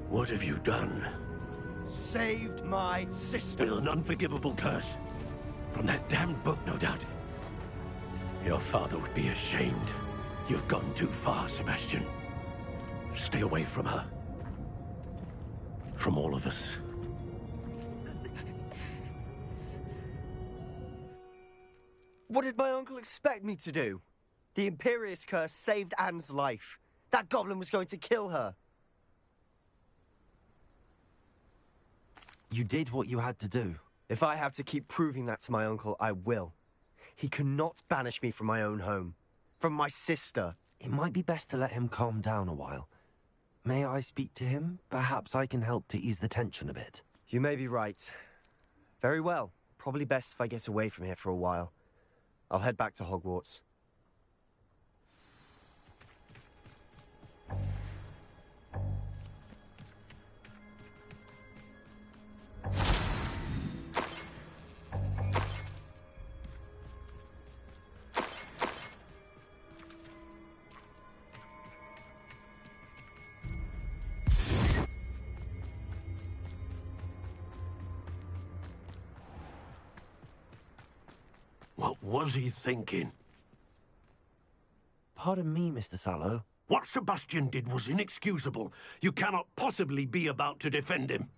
What have you done? Saved my sister. With an unforgivable curse. From that damned book, no doubt. Your father would be ashamed. You've gone too far, Sebastian. Stay away from her. From all of us. What did my uncle expect me to do? The Imperious curse saved Anne's life. That goblin was going to kill her. You did what you had to do. If I have to keep proving that to my uncle, I will. He cannot banish me from my own home. From my sister. It might be best to let him calm down a while. May I speak to him? Perhaps I can help to ease the tension a bit. You may be right. Very well. Probably best if I get away from here for a while. I'll head back to Hogwarts. What was he thinking? Pardon me, Mr. Sallow. What Sebastian did was inexcusable. You cannot possibly be about to defend him.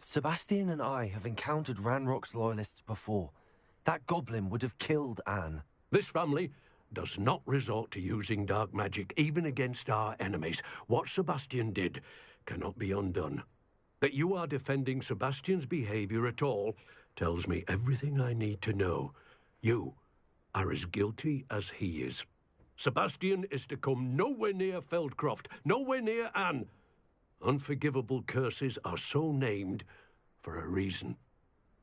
Sebastian and I have encountered Ranrock's loyalists before. That goblin would have killed Anne. This family does not resort to using dark magic even against our enemies. What Sebastian did cannot be undone. That you are defending Sebastian's behavior at all tells me everything I need to know. You are as guilty as he is. Sebastian is to come nowhere near Feldcroft, nowhere near Anne. Unforgivable curses are so named for a reason.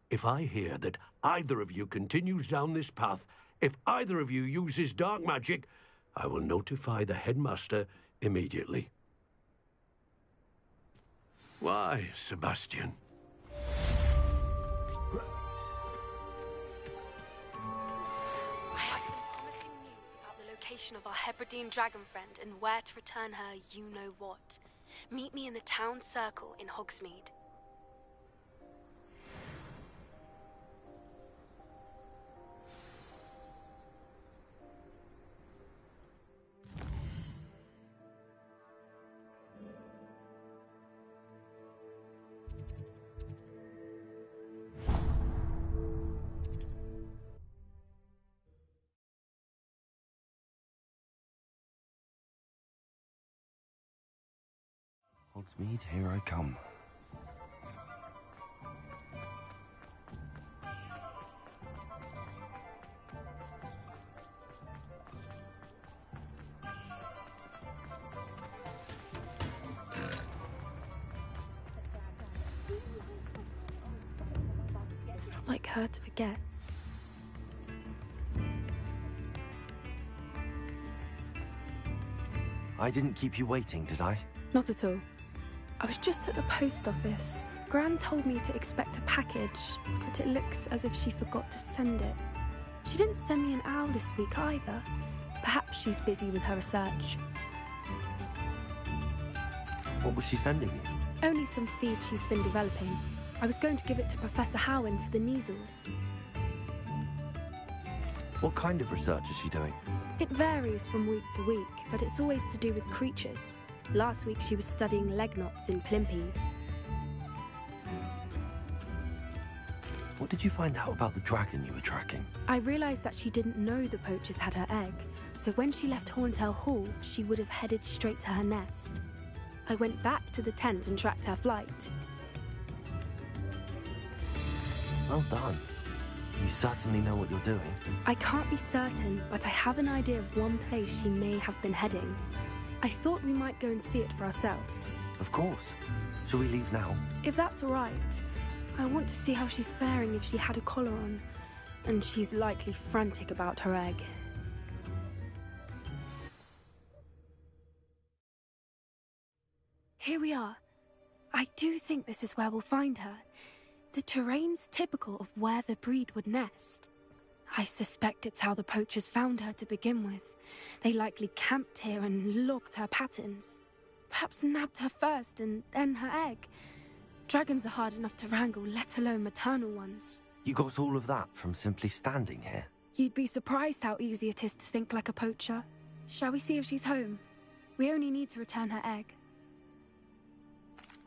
If I hear that either of you continues down this path, if either of you uses dark magic, I will notify the headmaster immediately. Why, Sebastian? I have some promising news about the location of our Hebridean dragon friend and where to return her you-know-what. Meet me in the town circle in Hogsmeade. Hogsmeade, here I come. It's not like her to forget. I didn't keep you waiting, did I? Not at all. I was just at the post office. Gran told me to expect a package, but it looks as if she forgot to send it. She didn't send me an owl this week either. Perhaps she's busy with her research. What was she sending you? Only some feed she's been developing. I was going to give it to Professor Howen for the measles. What kind of research is she doing? It varies from week to week, but it's always to do with creatures. Last week she was studying leg knots in plimpies. What did you find out about the dragon you were tracking? I realised that she didn't know the poachers had her egg, so when she left Horntail Hall, she would have headed straight to her nest. I went back to the tent and tracked her flight. Well done. You certainly know what you're doing. I can't be certain, but I have an idea of one place she may have been heading. I thought we might go and see it for ourselves. Of course. Shall we leave now? If that's all right. I want to see how she's faring if she had a collar on. And she's likely frantic about her egg. Here we are. I do think this is where we'll find her. The terrain's typical of where the breed would nest. I suspect it's how the poachers found her to begin with. They likely camped here and logged her patterns. Perhaps nabbed her first and then her egg. Dragons are hard enough to wrangle, let alone maternal ones. You got all of that from simply standing here? You'd be surprised how easy it is to think like a poacher. Shall we see if she's home? We only need to return her egg.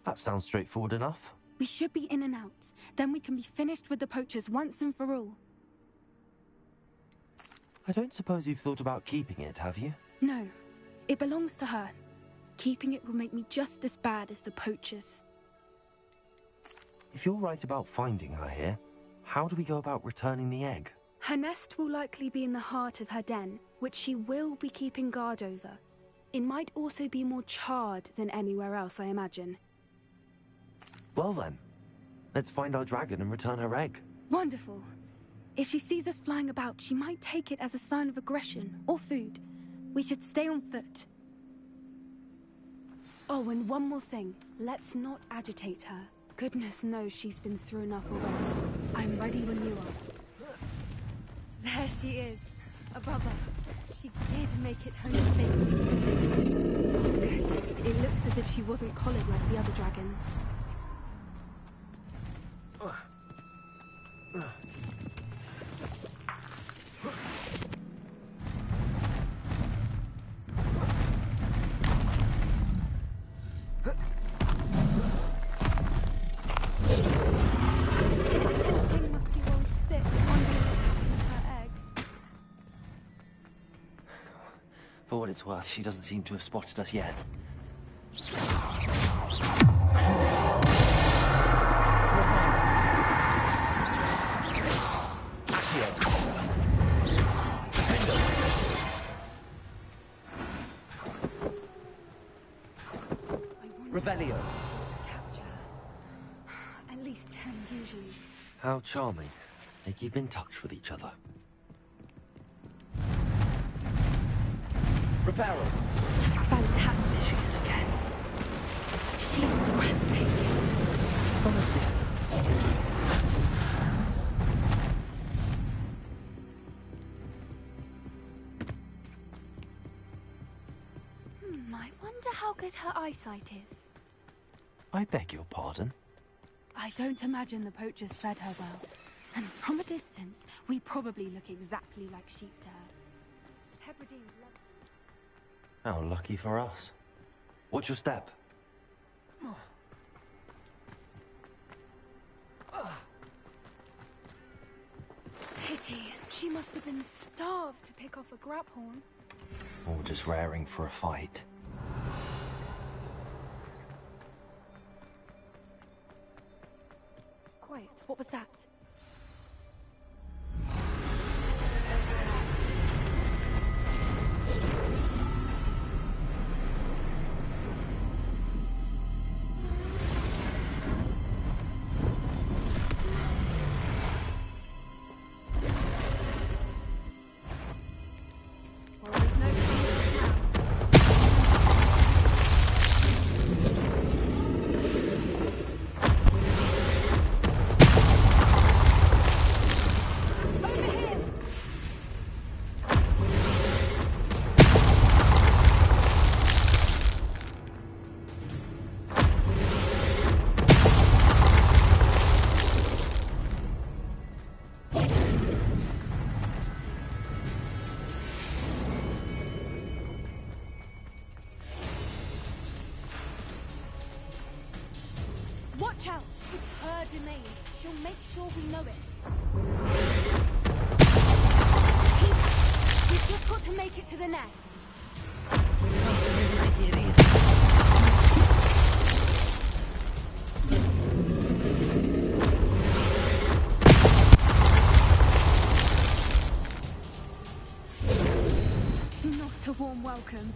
That sounds straightforward enough. We should be in and out. Then we can be finished with the poachers once and for all. I don't suppose you've thought about keeping it, have you? No. It belongs to her. Keeping it will make me just as bad as the poachers. If you're right about finding her here, how do we go about returning the egg? Her nest will likely be in the heart of her den, which she will be keeping guard over. It might also be more charred than anywhere else, I imagine. Well then, let's find our dragon and return her egg. Wonderful. If she sees us flying about, she might take it as a sign of aggression or food. We should stay on foot. Oh, and one more thing. Let's not agitate her. Goodness knows she's been through enough already. I'm ready when you are. There she is, above us. She did make it home safely. Good. It looks as if she wasn't collared like the other dragons. it's worth, she doesn't seem to have spotted us yet. Revelio. At least 10 usually. How charming. They keep in touch with each other. Reparo. Fantastic. She is again. She's breathtaking. From a distance. I wonder how good her eyesight is. I beg your pardon? I don't imagine the poachers fed her well. And from a distance, we probably look exactly like sheep to her. Hebridean blood. How lucky for us. What's your step? Pity. She must have been starved to pick off a graphorn. Or just raring for a fight. Quiet. What was that? Well, there's no telling now. Watch out! It's her domain. She'll make sure we know it. We've just got to make it to the nest. Not a warm welcome.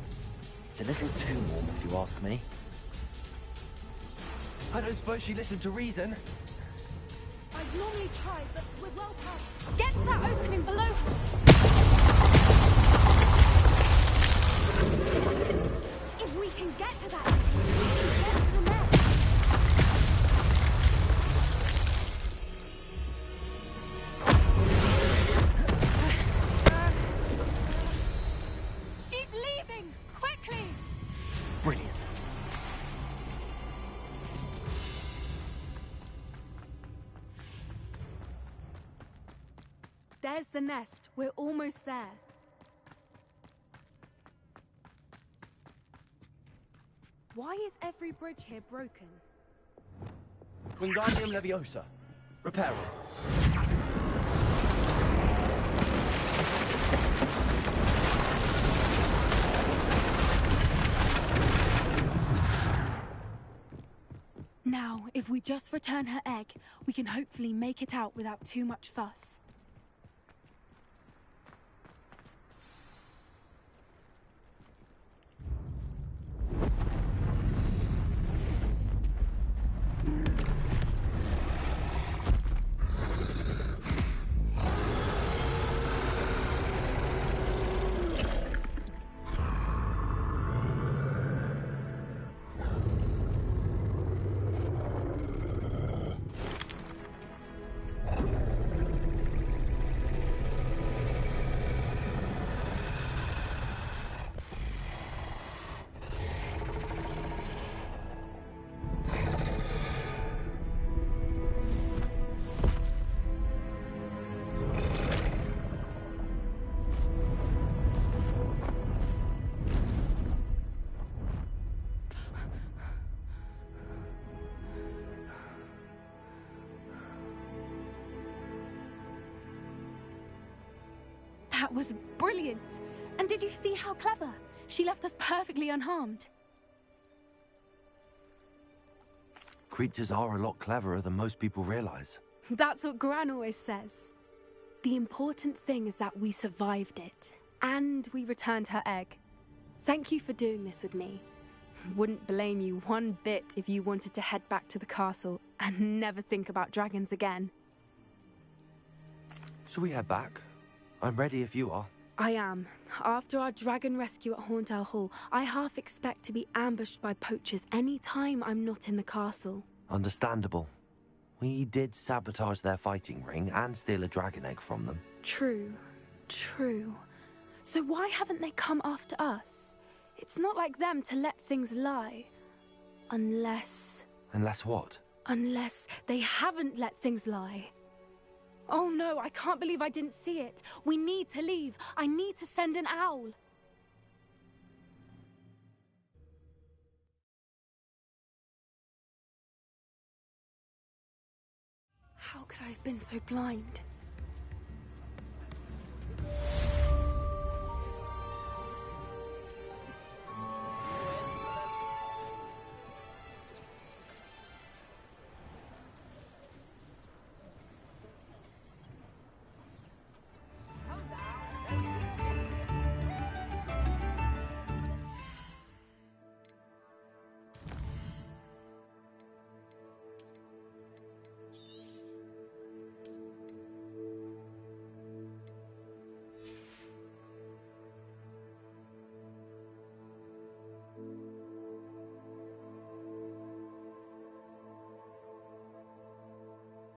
It's a little too warm, if you ask me. I don't suppose she listened to reason. I'd normally try, but we're well past. Get to that opening below her. If we can get to that opening, we can get to the nest. She's leaving! Quickly! Brilliant. There's the nest. We're almost there. Why is every bridge here broken? Wingardium Leviosa. Reparo. Now, if we just return her egg, we can hopefully make it out without too much fuss. That was brilliant! And did you see how clever? She left us perfectly unharmed. Creatures are a lot cleverer than most people realize. That's what Gran always says. The important thing is that we survived it, and we returned her egg. Thank you for doing this with me. Wouldn't blame you one bit if you wanted to head back to the castle and never think about dragons again. Shall we head back? I'm ready if you are. I am. After our dragon rescue at Hauntel Hall, I half expect to be ambushed by poachers any time I'm not in the castle. Understandable. We did sabotage their fighting ring and steal a dragon egg from them. True. True. So why haven't they come after us? It's not like them to let things lie. Unless... Unless what? Unless they haven't let things lie. Oh no, I can't believe I didn't see it. We need to leave. I need to send an owl. How could I have been so blind?